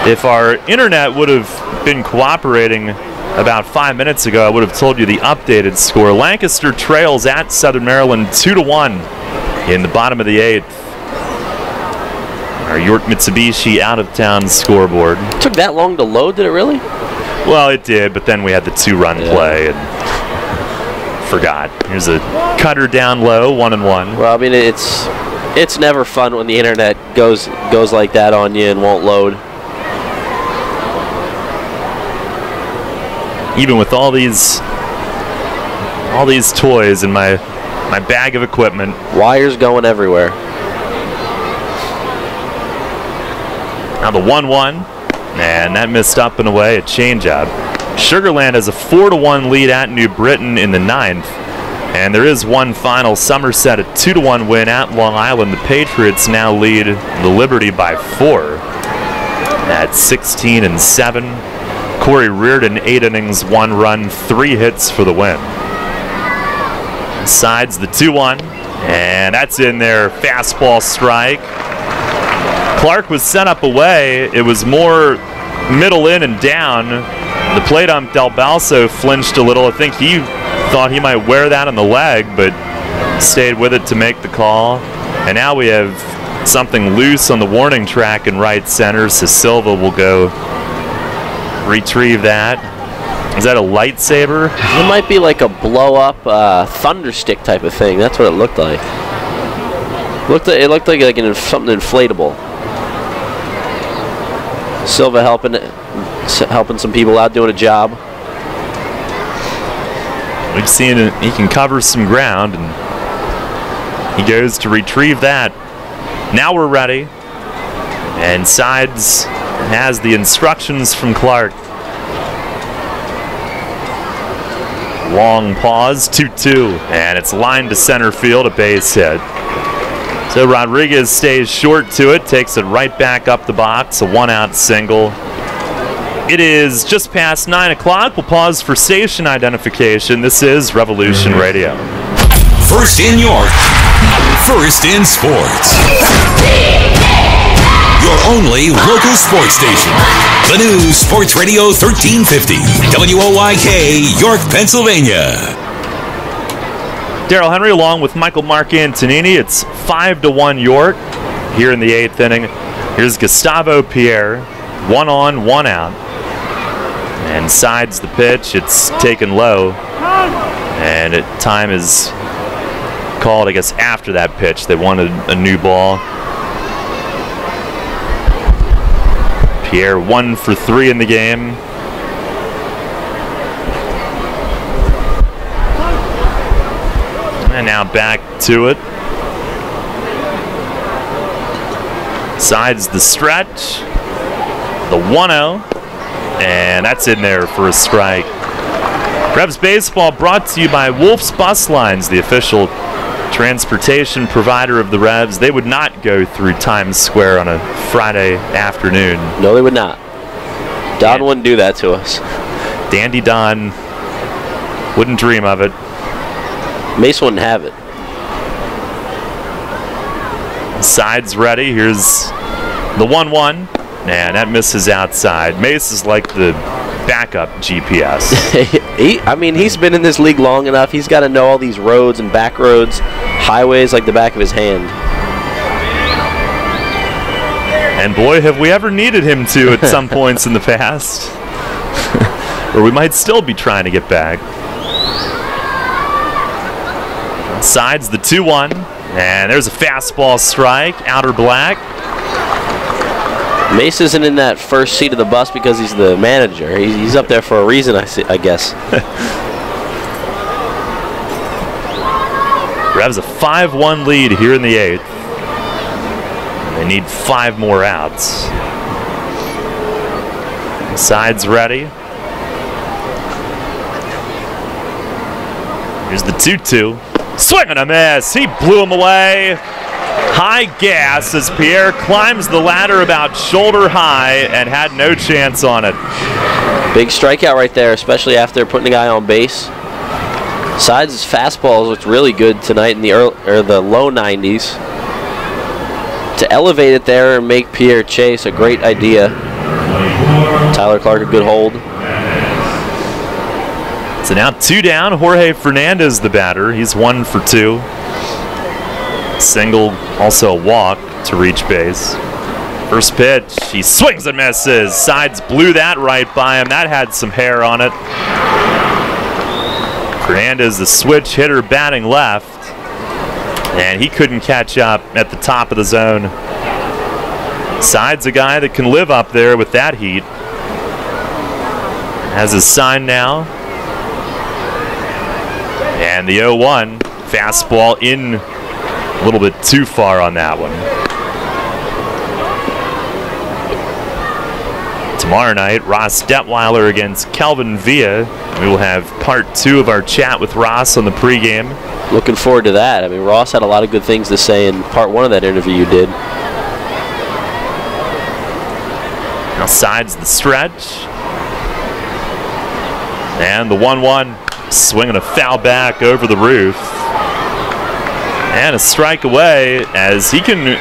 If our internet would have been cooperating about 5 minutes ago, I would have told you the updated score. Lancaster trails at Southern Maryland 2-1 in the bottom of the 8th. Our York Mitsubishi out-of-town scoreboard. It took that long to load, did it really? Well, it did, but then we had the 2-run play and forgot. Here's a cutter down low, 1-1. Well, I mean, it's never fun when the internet goes like that on you and won't load. Even with all these toys in my bag of equipment. Wires going everywhere. Now the 1-1, and that missed up and away, a changeup. Sugarland has a 4-1 lead at New Britain in the 9th, and there is one final. Somerset a 2-1 win at Long Island. The Patriots now lead the Liberty by 4 at 16-7. Corey Reardon, 8 innings, 1 run, 3 hits for the win. Sides the 2-1, and that's in there. Fastball strike. Clark was set up away. It was more middle in and down. The plate ump Del Balso flinched a little. I think he thought he might wear that on the leg, but stayed with it to make the call. And now we have something loose on the warning track in right center, so Silva will go retrieve that. Is that a lightsaber? It might be like a blow-up thunder stick type of thing. That's what it looked like. It looked like something inflatable. Silva helping some people out doing a job. We've seen it. He can cover some ground, and he goes to retrieve that. Now we're ready, and Sides has the instructions from Clark. Long pause, 2-2, and it's lined to center field, a base hit. So Rodriguez stays short to it, takes it right back up the box, a 1-out single. It is just past 9 o'clock. We'll pause for station identification. This is Revolution Radio. First in York, first in sports. Your only local sports station. The new Sports Radio 1350. WOYK, York, Pennsylvania. Darrell Henry along with Michael Mark Antonini. It's 5-1 York here in the 8th inning. Here's Gustavo Pierre. 1 on, 1 out. And Sides the pitch. It's taken low. And time is called, I guess, after that pitch. They wanted a new ball. Pierre 1 for 3 in the game. And now back to it. Sides the stretch. The 1-0. And that's in there for a strike. Revs Baseball brought to you by Wolf's Bus Lines, the official transportation provider of the Revs. They would not go through Times Square on a Friday afternoon. No, they would not. Don wouldn't do that to us. Dandy Don wouldn't dream of it. Mace wouldn't have it. Sides ready. Here's the 1-1. And that misses outside. Mace is like the backup GPS. He's been in this league long enough. He's got to know all these roads and back roads, highways like the back of his hand. And boy, have we ever needed him to at some points in the past. Or we might still be trying to get back. Sides the 2-1. And there's a fastball strike. Outer black. Mace isn't in that first seat of the bus because he's the manager. He's up there for a reason, I guess. Revs a 5-1 lead here in the 8th. They need 5 more outs. Sides ready. Here's the 2-2. Swing and a miss. He blew him away. High gas as Pierre climbs the ladder about shoulder high and had no chance on it. Big strikeout right there, especially after putting the guy on base. Sides' fastballs looked really good tonight in the low 90s. To elevate it there and make Pierre chase, a great idea. Tyler Clark, a good hold. So now 2 down. Jorge Fernandez, the batter. He's 1 for 2. Single, also a walk to reach base. First pitch, he swings and misses. Sides blew that right by him. That had some hair on it. Fernandez, the switch hitter, batting left. And he couldn't catch up at the top of the zone. Sides a guy that can live up there with that heat. Has his sign now. And the 0-1, fastball in a little bit too far on that one. Tomorrow night, Ross Detweiler against Kelvin Villa. We will have part 2 of our chat with Ross on the pregame. Looking forward to that. I mean, Ross had a lot of good things to say in part 1 of that interview you did. Now Sides the stretch. And the 1-1. Swinging a foul back over the roof. And a strike away as he can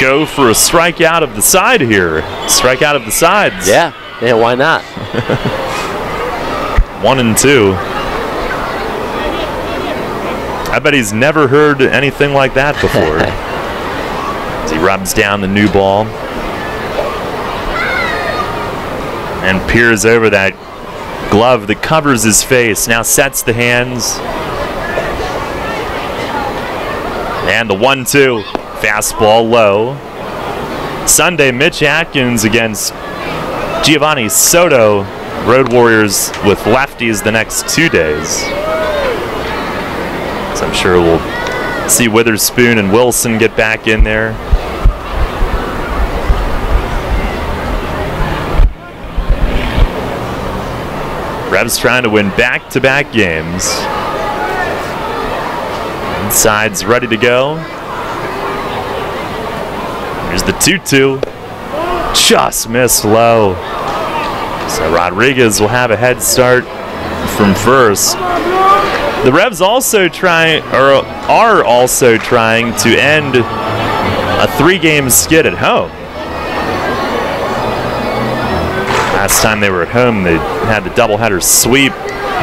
go for a strikeout of the side here. Strikeout of the sides. Yeah, why not? 1-2. I bet he's never heard anything like that before. As he rubs down the new ball. And peers over that glove that covers his face. Now sets the hands. And the 1-2. Fastball low. Sunday, Mitch Atkins against Giovanni Soto. Road Warriors with lefties the next 2 days. So I'm sure we'll see Witherspoon and Wilson get back in there. Revs trying to win back-to-back games. Sides ready to go. Here's the 2-2. Just missed low. So Rodriguez will have a head start from first. The Revs also are also trying to end a 3-game skid at home. Last time they were at home, they had the doubleheader sweep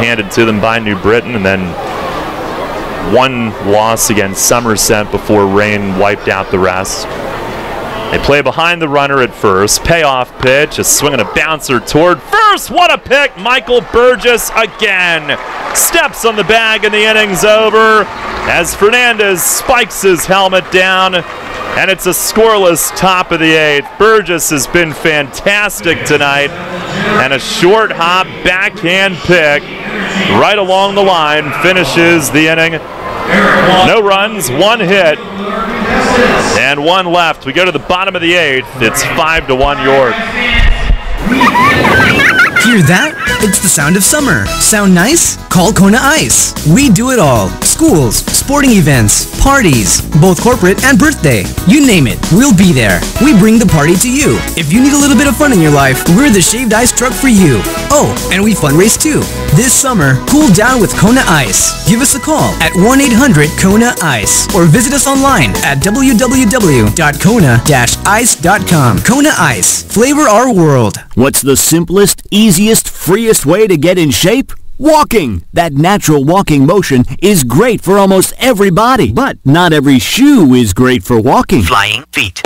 handed to them by New Britain, and then 1 loss against Somerset before rain wiped out the rest. They play behind the runner at first. Payoff pitch, a swing and a bouncer toward first. What a pick! Michael Burgess again steps on the bag and the inning's over as Fernandez spikes his helmet down, and it's a scoreless top of the 8th. Burgess has been fantastic tonight, and a short hop backhand pick right along the line finishes the inning. No runs, 1 hit, and 1 left. We go to the bottom of the 8th. It's 5-1 York. Hear that? It's the sound of summer. Sound nice? Call Kona Ice. We do it all. Schools, sporting events, parties, both corporate and birthday. You name it, we'll be there. We bring the party to you. If you need a little bit of fun in your life, we're the shaved ice truck for you. Oh, and we fundraise too. This summer, cool down with Kona Ice. Give us a call at 1-800-KONA-ICE or visit us online at www.kona-ice.com. Kona Ice. Flavor our world. What's the simplest, easiest, freest way to get in shape? Walking! That natural walking motion is great for almost everybody, but not every shoe is great for walking. Flying feet.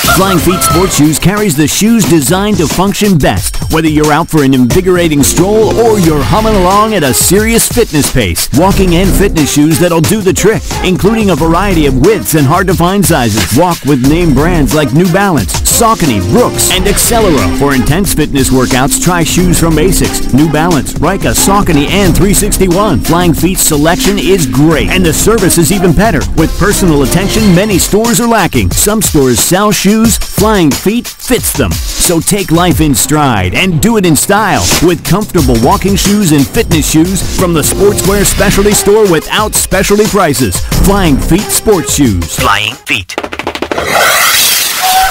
Flying Feet Sports Shoes carries the shoes designed to function best, whether you're out for an invigorating stroll or you're humming along at a serious fitness pace. Walking and fitness shoes that'll do the trick, including a variety of widths and hard-to-find sizes. Walk with name brands like New Balance, Saucony, Brooks, and Accelero. For intense fitness workouts, try shoes from Asics, New Balance, Rika, Saucony, and 361. Flying Feet's selection is great, and the service is even better. With personal attention many stores are lacking. Some stores sell shoes, Flying Feet fits them. So take life in stride and do it in style with comfortable walking shoes and fitness shoes from the sportswear specialty store without specialty prices. Flying Feet Sports Shoes. Flying Feet.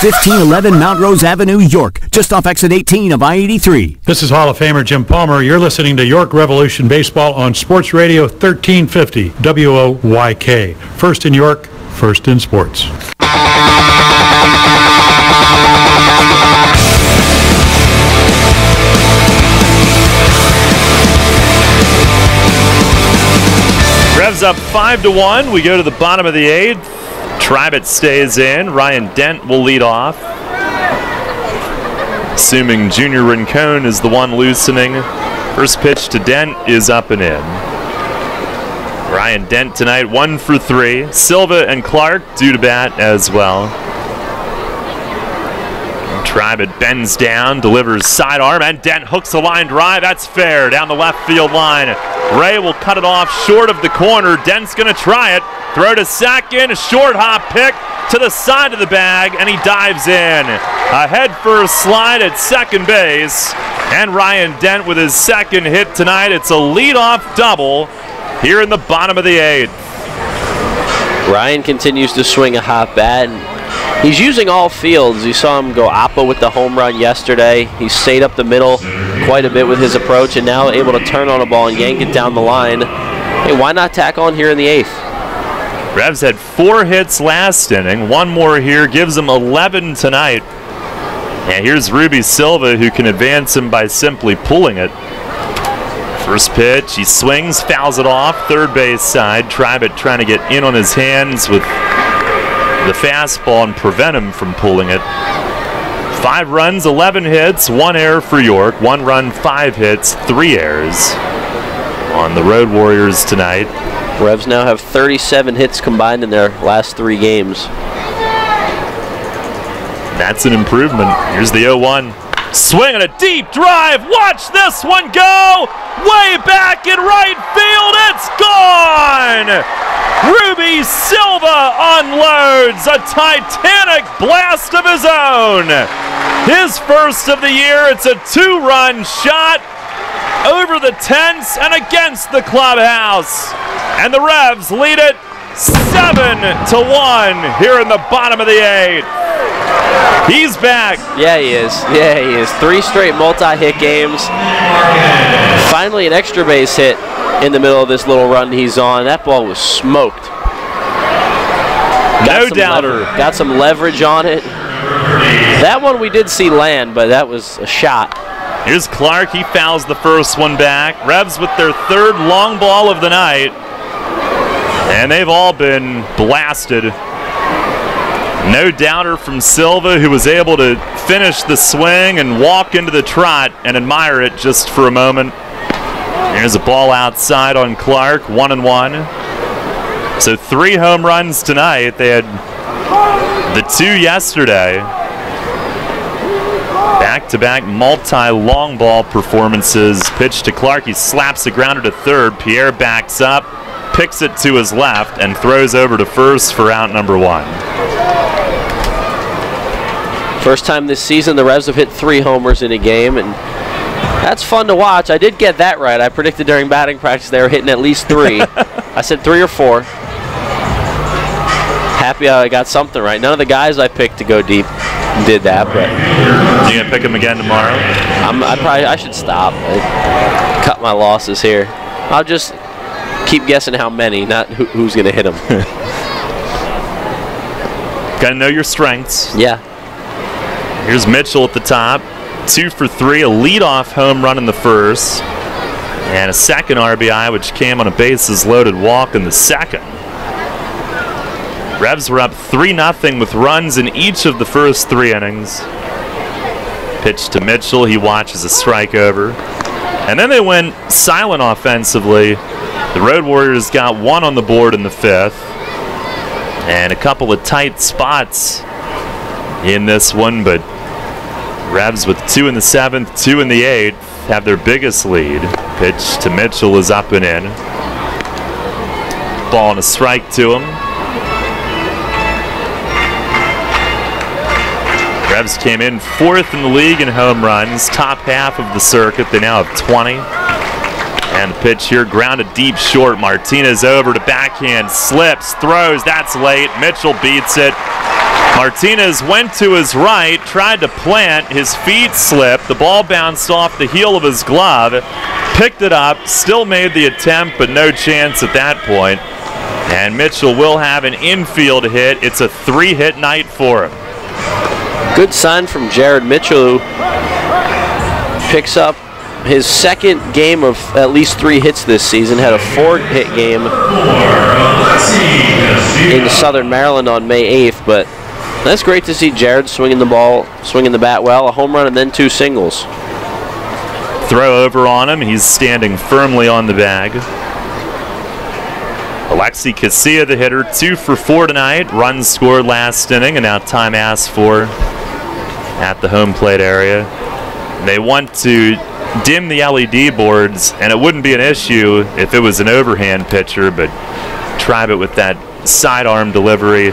1511 Mount Rose Avenue, York, just off exit 18 of I-83. This is Hall of Famer Jim Palmer. You're listening to York Revolution Baseball on Sports Radio 1350 WOYK. First in York, first in sports. Revs up 5-1. We go to the bottom of the 8th. Tribett stays in. Ryan Dent will lead off. Assuming Junior Rincon is the one loosening. First pitch to Dent is up and in. Ryan Dent tonight 1 for 3. Silva and Clark due to bat as well. Tribett bends down, delivers sidearm, and Dent hooks a line drive. That's fair down the left field line. Ray will cut it off short of the corner. Dent's going to try it. Throw to second, a short hop pick to the side of the bag, and he dives in. A head-first slide at second base, and Ryan Dent with his second hit tonight. It's a leadoff double here in the bottom of the 8th. Ryan continues to swing a hot bat. He's using all fields. You saw him go oppo with the home run yesterday. He stayed up the middle quite a bit with his approach, and now able to turn on a ball and yank it down the line. Hey, why not tack on here in the 8th? Revs had 4 hits last inning. One more here gives him 11 tonight. And here's Ruby Silva, who can advance him by simply pulling it. First pitch, he swings, fouls it off, third base side. Tribett trying to get in on his hands with the fastball and prevent him from pulling it. 5 runs, 11 hits, 1 error for York. 1 run, 5 hits, 3 errors on the Road Warriors tonight. Revs now have 37 hits combined in their last 3 games. That's an improvement. Here's the 0-1. Swing and a deep drive. Watch this one go. Way back in right field. It's gone. Ruby Silva unloads a titanic blast of his own. His first of the year. It's a 2-run shot over the tents and against the clubhouse. And the Revs lead it 7-1 here in the bottom of the 8th. He's back. Yeah, he is. 3 straight multi-hit games. Finally an extra base hit in the middle of this little run he's on. That ball was smoked. No doubter. Got some leverage on it. That one we did see land, but that was a shot. Here's Clark. He fouls the first one back. Revs with their 3rd long ball of the night. And they've all been blasted. No doubter from Silva, who was able to finish the swing and walk into the trot and admire it just for a moment. Here's a ball outside on Clark, 1-1. So 3 home runs tonight. They had the 2 yesterday. Back-to-back multi-long ball performances. Pitch to Clark. He slaps the grounder to third. Pierre backs up, picks it to his left, and throws over to first for out number 1. First time this season the Revs have hit 3 homers in a game, and that's fun to watch. I did get that right. I predicted during batting practice they were hitting at least 3. I said 3 or 4. Happy I got something right. None of the guys I picked to go deep did that, but you gonna pick them again tomorrow? I should stop. I cut my losses here. I'll just keep guessing how many, not who's gonna hit them. Gotta know your strengths. Yeah. Here's Mitchell at the top. 2 for 3, a leadoff home run in the first, and a second RBI, which came on a bases loaded walk in the second. Revs were up 3-0 with runs in each of the first 3 innings. Pitch to Mitchell. He watches a strike over. And then they went silent offensively. The Road Warriors got 1 on the board in the 5th. And a couple of tight spots in this one, but Revs with 2 in the 7th, 2 in the 8th have their biggest lead. Pitch to Mitchell is up and in. Ball and a strike to him. Revs came in 4th in the league in home runs, top half of the circuit. They now have 20. And the pitch here, grounded deep short. Martinez over to backhand, slips, throws, that's late. Mitchell beats it. Martinez went to his right, tried to plant, his feet slipped, the ball bounced off the heel of his glove, picked it up, still made the attempt, but no chance at that point. And Mitchell will have an infield hit. It's a 3-hit night for him. Good sign from Jared Mitchell, who picks up his second game of at least 3 hits this season. Had a 4-hit game in Southern Maryland on May 8th, but that's great to see Jared swinging the ball, swinging the bat well, a home run and then 2 singles. Throw over on him. He's standing firmly on the bag. Alexi Casilla, the hitter, 2 for 4 tonight. Runs scored last inning, and now time asked for at the home plate area. They want to dim the LED boards, and it wouldn't be an issue if it was an overhand pitcher, but Tribut with that sidearm delivery,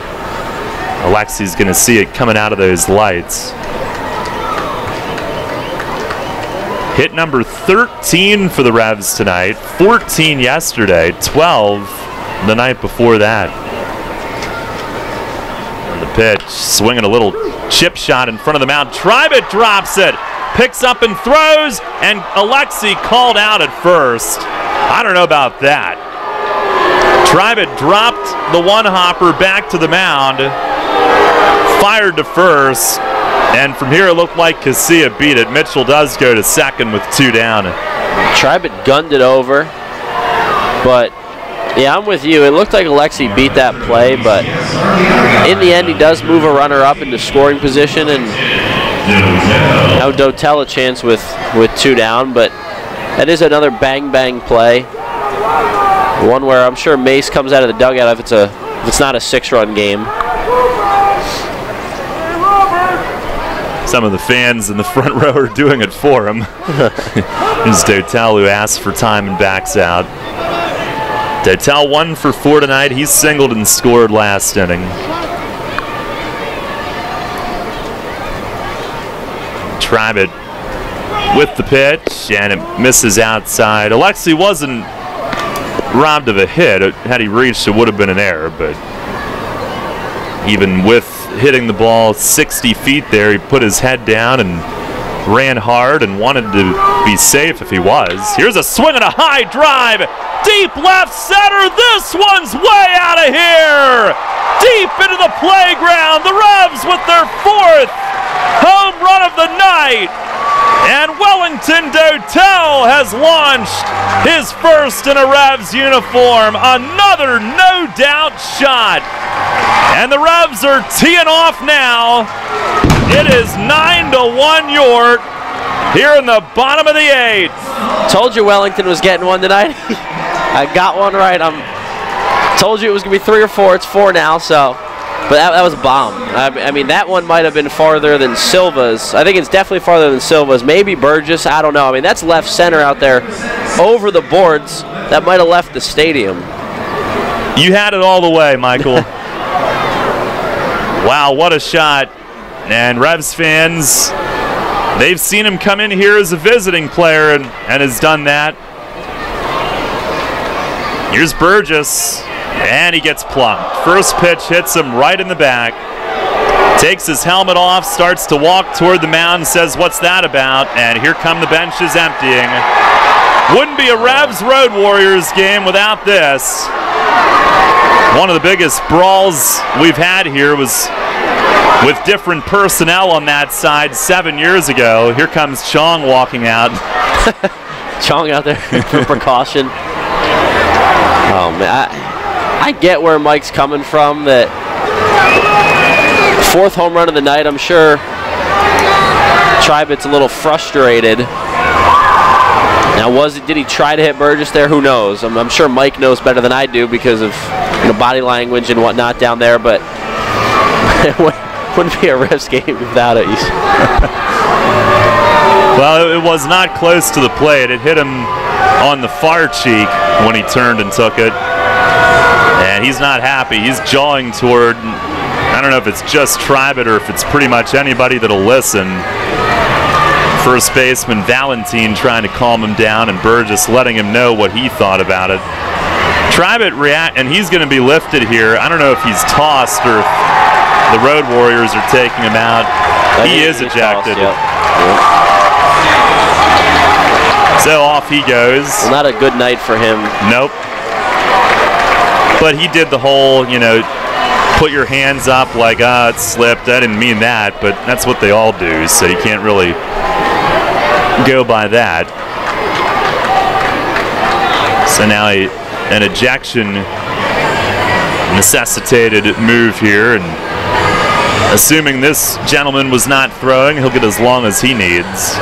Alexi's going to see it coming out of those lights. Hit number 13 for the Revs tonight, 14 yesterday, 12 the night before that. And the pitch, swinging a little chip shot in front of the mound. Tribut drops it, picks up and throws, and Alexi called out at first. I don't know about that. Tribut dropped the one-hopper back to the mound, fired to first, and from here it looked like Casilla beat it. Mitchell does go to second with 2 down. Tribut gunned it over, but yeah, I'm with you. It looked like Alexi beat that play, but in the end he does move a runner up into scoring position, and now Dotel a chance with 2 down, but that is another bang-bang play. One where I'm sure Mace comes out of the dugout if it's not a 6-run game. Some of the fans in the front row are doing it for him. Here's Dotel, who asks for time and backs out. Dotel 1 for 4 tonight. He's singled and scored last inning. Tribut with the pitch, and it misses outside. Alexi wasn't robbed of a hit. Had he reached, it would have been an error, but even with hitting the ball 60 feet there, he put his head down and ran hard and wanted to be safe if he was. Here's a swing and a high drive. Deep left center. This one's way out of here. Deep into the playground. The Revs with their 4th home run of the night. And Wellington Dotel has launched his first in a Revs uniform. Another no-doubt shot. And the Revs are teeing off now. It is 9-1 York here in the bottom of the 8th. Told you Wellington was getting one tonight. I got one right. Told you it was going to be 3 or 4. It's 4 now, so. But that was a bomb. I mean, that one might have been farther than Silva's. I think it's definitely farther than Silva's. Maybe Burgess. I don't know. I mean, that's left center out there over the boards. That might have left the stadium. You had it all the way, Michael. Wow, what a shot. And Revs fans, they've seen him come in here as a visiting player and has done that. Here's Burgess, and he gets plunked. First pitch hits him right in the back. Takes his helmet off, starts to walk toward the mound, says, "What's that about?" And here come the benches emptying. Wouldn't be a Revs Road Warriors game without this. One of the biggest brawls we've had here was with different personnel on that side 7 years ago. Here comes Chong walking out. Chong out there for precaution. Oh, man. I get where Mike's coming from, that 4th home run of the night. I'm sure Tribet's a little frustrated. Now, did he try to hit Burgess there? Who knows? I'm sure Mike knows better than I do because of body language and whatnot down there, but it wouldn't be a Revs game without it. Well, it was not close to the plate. It hit him on the far cheek when he turned and took it. And he's not happy. He's jawing toward, I don't know if it's just Tribet or if it's pretty much anybody that'll listen. First baseman Valentine trying to calm him down, and Burgess letting him know what he thought about it. Tribet and he's going to be lifted here. I don't know if he's tossed or if the Road Warriors are taking him out. He is ejected. Tossed, yep. So off he goes. Well, not a good night for him. Nope. But he did the whole, put your hands up like, it slipped. I didn't mean that, but that's what they all do, so you can't really go by that. So now an ejection necessitated move here, and assuming this gentleman was not throwing, he'll get as long as he needs.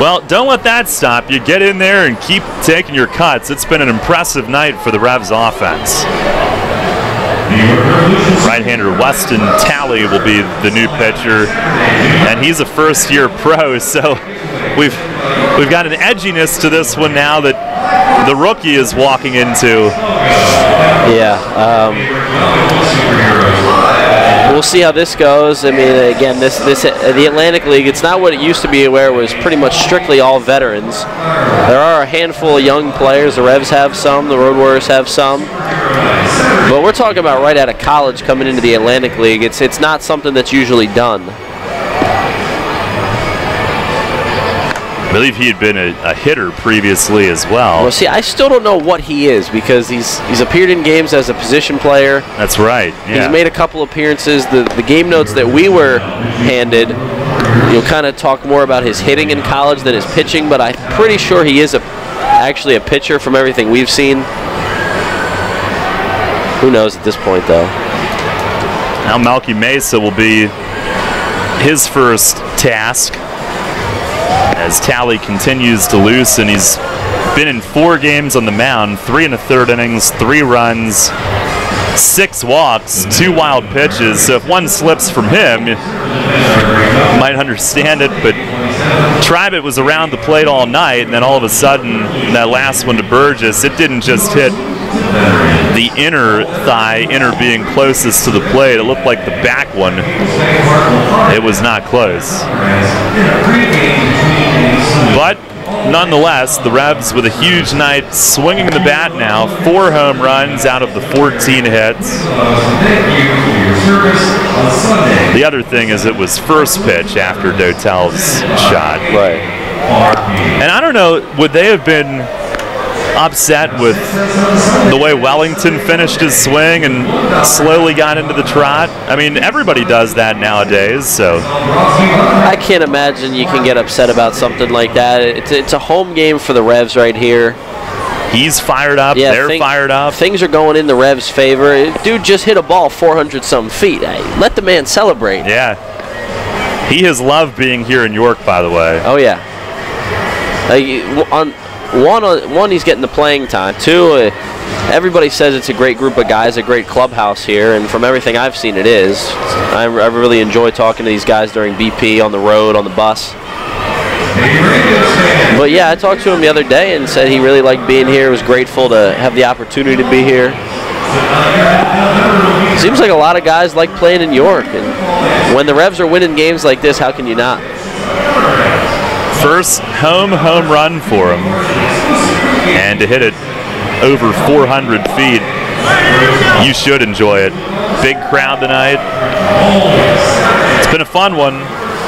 Well, don't let that stop you. Get in there and keep taking your cuts. It's been an impressive night for the Revs offense. Right-hander Weston Talley will be the new pitcher, and he's a first-year pro, so we've got an edginess to this one now that the rookie is walking into. Yeah. We'll see how this goes. I mean, again, the Atlantic League, it's not what it used to be where it was pretty much strictly all veterans. There are a handful of young players. The Revs have some. The Road Warriors have some. But we're talking about right out of college coming into the Atlantic League. It's not something that's usually done. I believe he had been a hitter previously as well. Well, see, I still don't know what he is because he's appeared in games as a position player. That's right. Yeah. He's made a couple appearances. The game notes that we were handed, you'll kind of talk more about his hitting in college than his pitching, but I'm pretty sure he is actually a pitcher from everything we've seen. Who knows at this point, though? Now Malky Mesa will be his first task as Talley continues to loosen. He's been in 4 games on the mound, 3 1/3 innings, 3 runs, 6 walks, 2 wild pitches. So if one slips from him, you might understand it, but Tribet was around the plate all night, and then all of a sudden, that last one to Burgess, it didn't just hit the inner thigh, inner being closest to the plate. It looked like the back one. It was not close. But nonetheless, the Revs with a huge night, swinging the bat now. 4 home runs out of the 14 hits. The other thing is it was first pitch after Dotel's shot. Right. And I don't know, would they have been upset with the way Wellington finished his swing and slowly got into the trot? I mean, everybody does that nowadays, so. I can't imagine you can get upset about something like that. It's a home game for the Revs right here. He's fired up, yeah, they're fired up. Things are going in the Revs' favor. Dude just hit a ball 400-something feet. Hey, let the man celebrate. Yeah. He has loved being here in York, by the way. Oh, yeah. One, he's getting the playing time. 2, everybody says it's a great group of guys, a great clubhouse here, and from everything I've seen, it is. I really enjoy talking to these guys during BP, on the road, on the bus. But yeah, I talked to him the other day and said he really liked being here, was grateful to have the opportunity to be here. Seems like a lot of guys like playing in York, and when the Revs are winning games like this, how can you not? First home run for him, and to hit it over 400 feet, you should enjoy it. Big crowd tonight. It's been a fun one,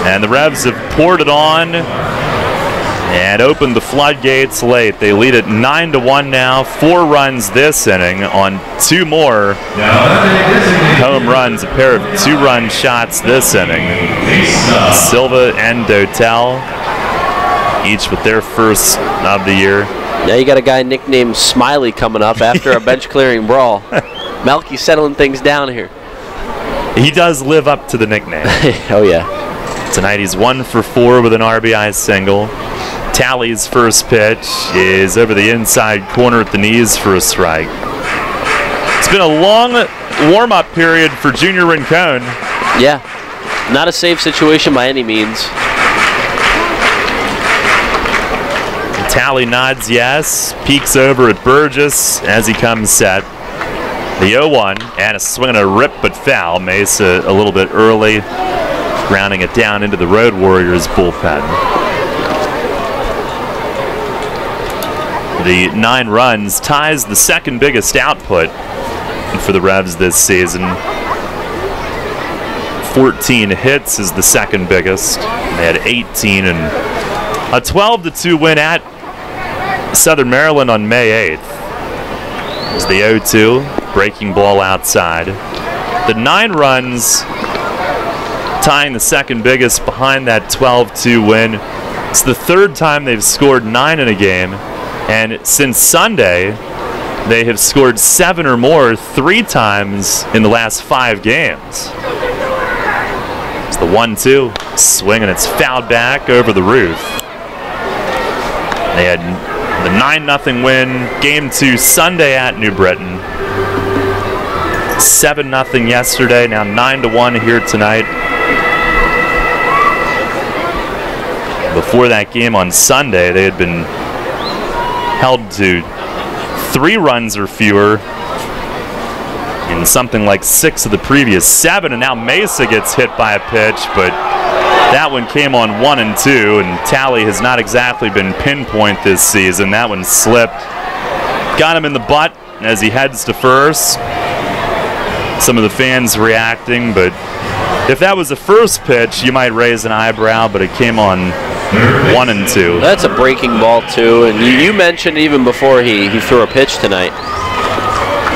and the Revs have poured it on and opened the floodgates late. They lead it 9-1 now. 4 runs this inning on 2 more home runs, a pair of 2-run shots this inning. Silva and Dotel, each with their first of the year. Now you got a guy nicknamed Smiley coming up after a bench clearing brawl. Melky's settling things down here. He does live up to the nickname. Oh, yeah. Tonight he's 1 for 4 with an RBI single. Talley's first pitch is over the inside corner at the knees for a strike. It's been a long warm-up period for Junior Rincon. Yeah, not a safe situation by any means. Talley nods yes, peeks over at Burgess as he comes set. The 0-1 and a swing and a rip but foul. Mesa a little bit early, grounding it down into the Road Warriors bullpen. The 9 runs ties the second biggest output for the Revs this season. 14 hits is the second biggest. They had 18 and a 12-2 win at Southern Maryland on May 8th. It was the 0-2, breaking ball outside. The 9 runs tying the second biggest behind that 12-2 win. It's the third time they've scored 9 in a game, and since Sunday, they have scored 7 or more 3 times in the last 5 games. It's the 1-2, swing, and it's fouled back over the roof. They had the 9-0 win, Game 2 Sunday at New Britain. 7-0 yesterday, now 9-1 here tonight. Before that game on Sunday, they had been held to 3 runs or fewer in something like 6 of the previous 7, and now Mesa gets hit by a pitch, but that one came on 1 and 2, and Talley has not exactly been pinpoint this season. That one slipped. Got him in the butt as he heads to first. Some of the fans reacting, but if that was the first pitch, you might raise an eyebrow, but it came on 1 and 2. That's a breaking ball, too, and you mentioned even before he threw a pitch tonight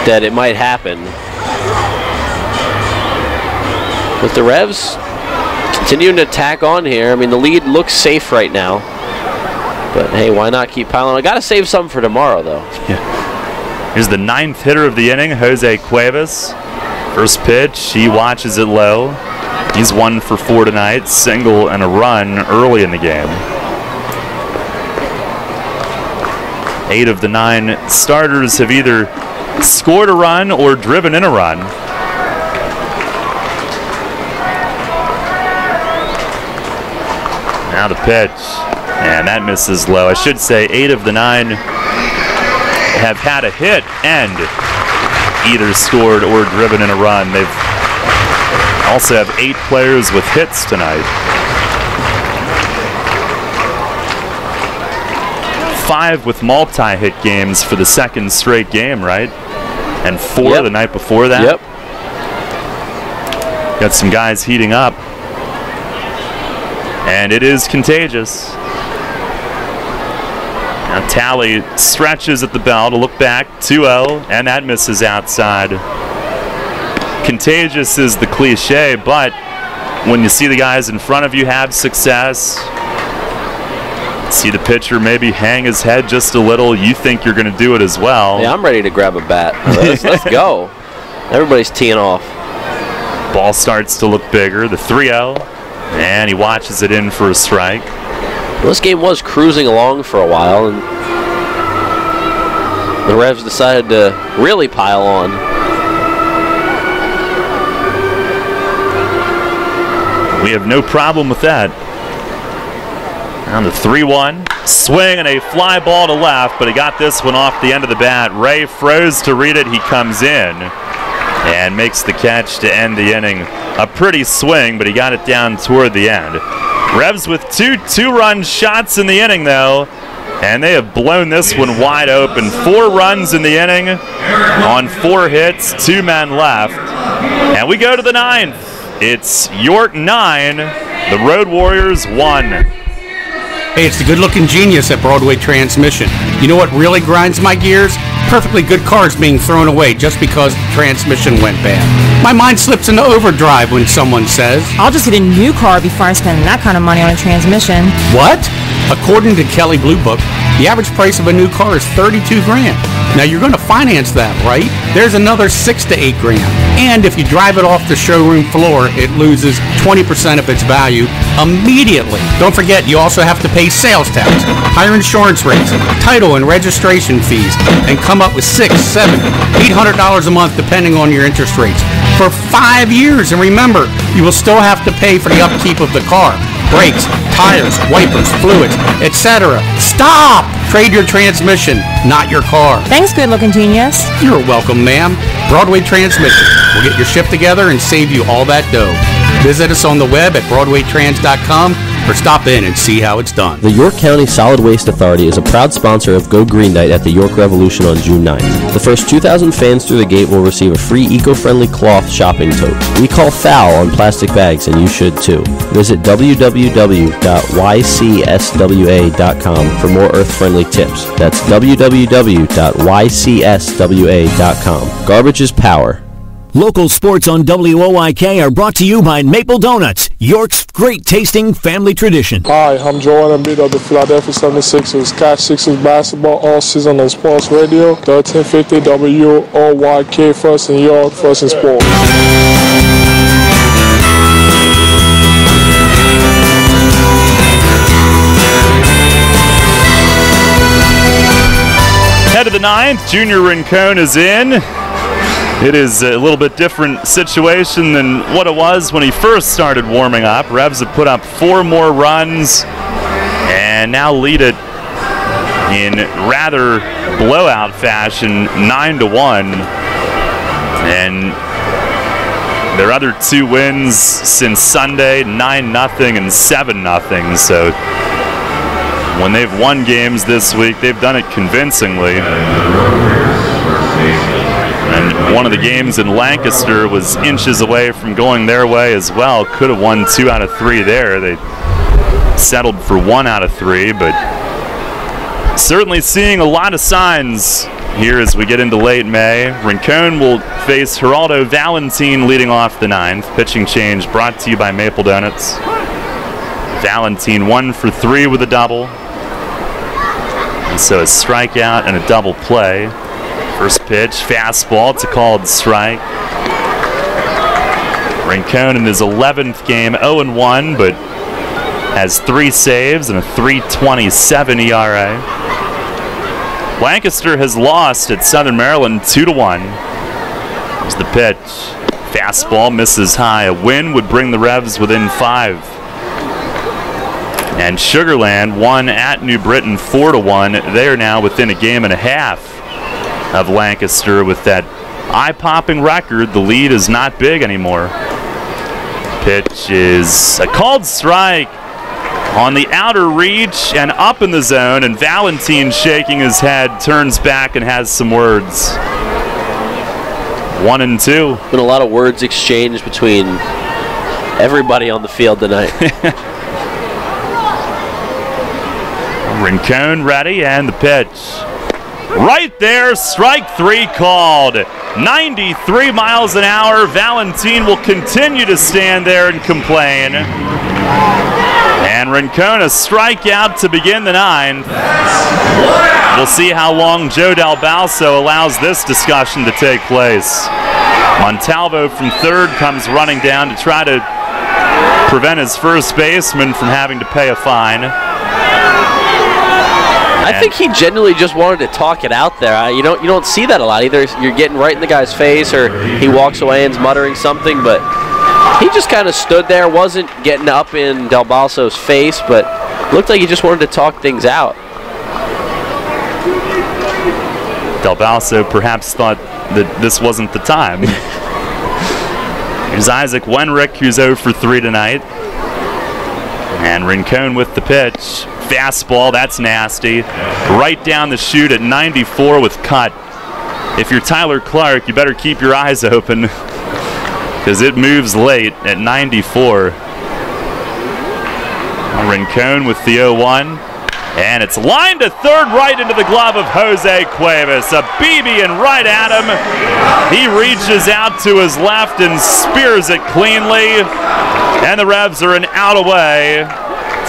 that it might happen. With the Revs continuing to tack on here. I mean, the lead looks safe right now. But, hey, why not keep piling on? I got to save some for tomorrow, though. Yeah. Here's the 9th hitter of the inning, Jose Cuevas. First pitch, he watches it low. He's 1 for 4 tonight, single and a run early in the game. 8 of the 9 starters have either scored a run or driven in a run. Now the pitch, and that misses low. I should say 8 of the 9 have had a hit and either scored or driven in a run. They've also have 8 players with hits tonight. 5 with multi-hit games for the second straight game, right? And 4 the night before that. Yep. Got some guys heating up. And it is contagious. Now Talley stretches at the bell to look back, 2-0, and that misses outside. Contagious is the cliche, but when you see the guys in front of you have success, see the pitcher maybe hang his head just a little, you think you're going to do it as well. Yeah, I'm ready to grab a bat. Let's go. Everybody's teeing off. Ball starts to look bigger, the 3-0, and he watches it in for a strike. Well, this game was cruising along for a while, and the Revs decided to really pile on. We have no problem with that. On the 3-1, swing and a fly ball to left, but he got this one off the end of the bat. Ray froze to read it. He comes in and makes the catch to end the inning. A pretty swing, but he got it down toward the end. Revs with 2 two-run shots in the inning, though, and they have blown this one wide open. 4 runs in the inning on 4 hits, 2 men left. And we go to the 9th. It's York 9, the Road Warriors 1. Hey, it's the good-looking genius at Broadway Transmission. You know what really grinds my gears? Perfectly good cars being thrown away just because the transmission went bad. My mind slips into overdrive when someone says, I'll just get a new car before I spend that kind of money on a transmission. What? According to Kelley Blue Book, the average price of a new car is $32,000. Now you're going to finance that, right? There's another $6 to $8 grand. And if you drive it off the showroom floor, it loses 20% of its value immediately. Don't forget, you also have to pay sales tax, higher insurance rates, title and registration fees, and come up with $600, $700, $800 a month depending on your interest rates for 5 years. And remember, you will still have to pay for the upkeep of the car. Brakes, tires, wipers, fluids, etc. Stop! Trade your transmission, not your car. Thanks, good-looking genius. You're welcome, ma'am. Broadway Transmission. We'll get your shift together and save you all that dough. Visit us on the web at BroadwayTrans.com or stop in and see how it's done. The York County Solid Waste Authority is a proud sponsor of Go Green Night at the York Revolution on June 9th. The first 2,000 fans through the gate will receive a free eco-friendly cloth shopping tote. We call foul on plastic bags, and you should too. Visit www.ycswa.com for more earth-friendly tips. That's www.ycswa.com. Garbage is power. Local sports on WOYK are brought to you by Maple Donuts, York's great-tasting family tradition. Hi, I'm Joel Embiid of the Philadelphia 76ers. Catch Sixers basketball all season on Sports Radio, 1350 WOYK, first in York, first in sports. Head of the ninth, Junior Rincon is in. It is a little bit different situation than what it was when he first started warming up. Revs have put up 4 more runs and now lead it in rather blowout fashion, 9-1. And their other 2 wins since Sunday, 9-0 and 7-0. So when they've won games this week, they've done it convincingly. And one of the games in Lancaster was inches away from going their way as well. Could have won 2 out of 3 there. They settled for 1 out of 3, but certainly seeing a lot of signs here as we get into late May. Rincon will face Geraldo Valentin leading off the 9th. Pitching change brought to you by Maple Donuts. Valentin 1 for 3 with a double. And so a strikeout and a double play. First pitch, fastball, it's a called strike. Rincon in his 11th game, 0-1, but has 3 saves and a 3.27 ERA. Lancaster has lost at Southern Maryland 2-1. Here's the pitch. Fastball misses high. A win would bring the Revs within 5. And Sugarland won at New Britain 4-1. They are now within a game and a half of Lancaster with that eye-popping record. The lead is not big anymore. Pitch is a called strike on the outer reach and up in the zone, and Valentin, shaking his head, turns back and has some words. 1-2. Been a lot of words exchanged between everybody on the field tonight. Rincon ready, and the pitch. Right there, strike 3 called. 93 miles an hour. Valentin will continue to stand there and complain. And Rincon a strikeout to begin the 9th. We'll see how long Joe Del Balso allows this discussion to take place. Montalvo from third comes running down to try to prevent his first baseman from having to pay a fine. I think he genuinely just wanted to talk it out there. You don't see that a lot. Either you're getting right in the guy's face or he walks away and's muttering something, but he just kind of stood there, wasn't getting up in Del Balso's face, but looked like he just wanted to talk things out. Del Balso perhaps thought that this wasn't the time. Here's Isaac Wenrick, who's 0 for 3 tonight. And Rincon with the pitch. Fastball, that's nasty. Right down the chute at 94 with cut. If you're Tyler Clark, you better keep your eyes open because it moves late at 94. Rincon with the 0-1. And it's lined to third right into the glove of Jose Cuevas. A BB and right at him. He reaches out to his left and spears it cleanly. And the Revs are an out away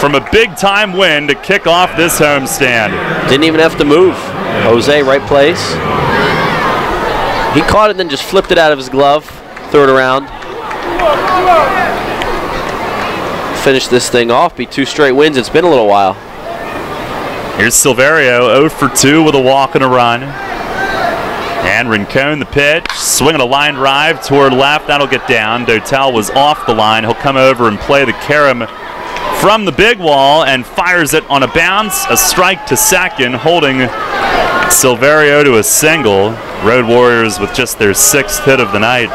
from a big-time win to kick off this homestand. Didn't even have to move. Jose, right place. He caught it and then just flipped it out of his glove, threw it around. Finish this thing off, be 2 straight wins. It's been a little while. Here's Silverio, 0 for 2 with a walk and a run. And Rincon, the pitch, swinging a line drive toward left. That'll get down. Dotel was off the line. He'll come over and play the carom from the big wall and fires it on a bounce. A strike to second, holding Silverio to a single. Road Warriors with just their 6th hit of the night.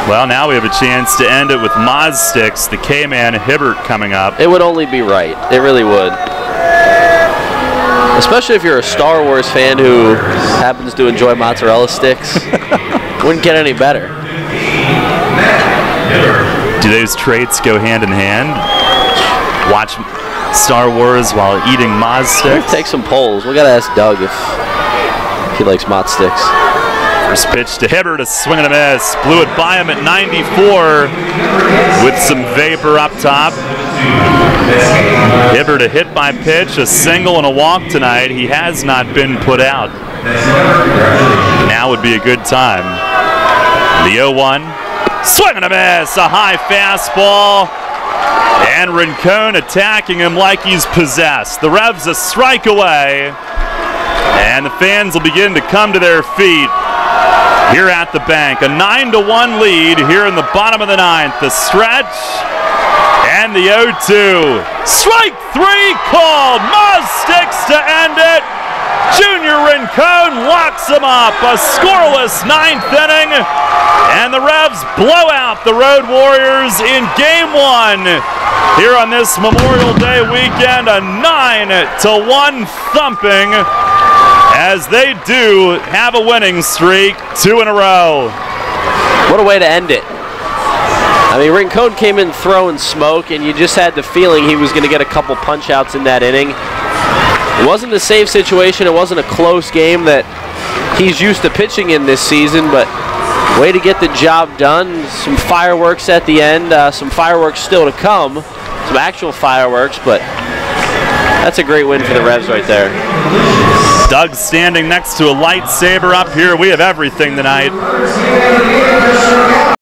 Well, now we have a chance to end it with Moz Sticks, the K-Man Hibbert coming up. It would only be right. It really would. Especially if you're a Star Wars fan who happens to enjoy mozzarella sticks. Wouldn't get any better. Do those traits go hand in hand? Watch Star Wars while eating Moz Sticks? We'll take some polls. We gotta ask Doug if he likes Moz Sticks. First pitch to Hibbert, a swing and a miss. Blew it by him at 94 with some vapor up top. Hibbert a hit by pitch, a single and a walk tonight. He has not been put out. Now would be a good time. The 0-1. Swing and a miss, a high fastball. And Rincon attacking him like he's possessed. The Revs a strike away. And the fans will begin to come to their feet here at the bank. A 9-1 lead here in the bottom of the 9th. The stretch and the 0-2. Strike 3 called. Moz Sticks to end it. Junior Rincon locks him up. A scoreless 9th inning. And the Revs blow out the Road Warriors in Game 1 here on this Memorial Day weekend. A 9-1 thumping, as they do have a winning streak, 2 in a row. What a way to end it. I mean, Rincon came in throwing smoke, and you just had the feeling he was going to get a couple punch-outs in that inning. It wasn't a safe situation. It wasn't a close game that he's used to pitching in this season, but way to get the job done. Some fireworks at the end. Some fireworks still to come. Some actual fireworks, but that's a great win for the Revs right there. Doug standing next to a lightsaber up here. We have everything tonight.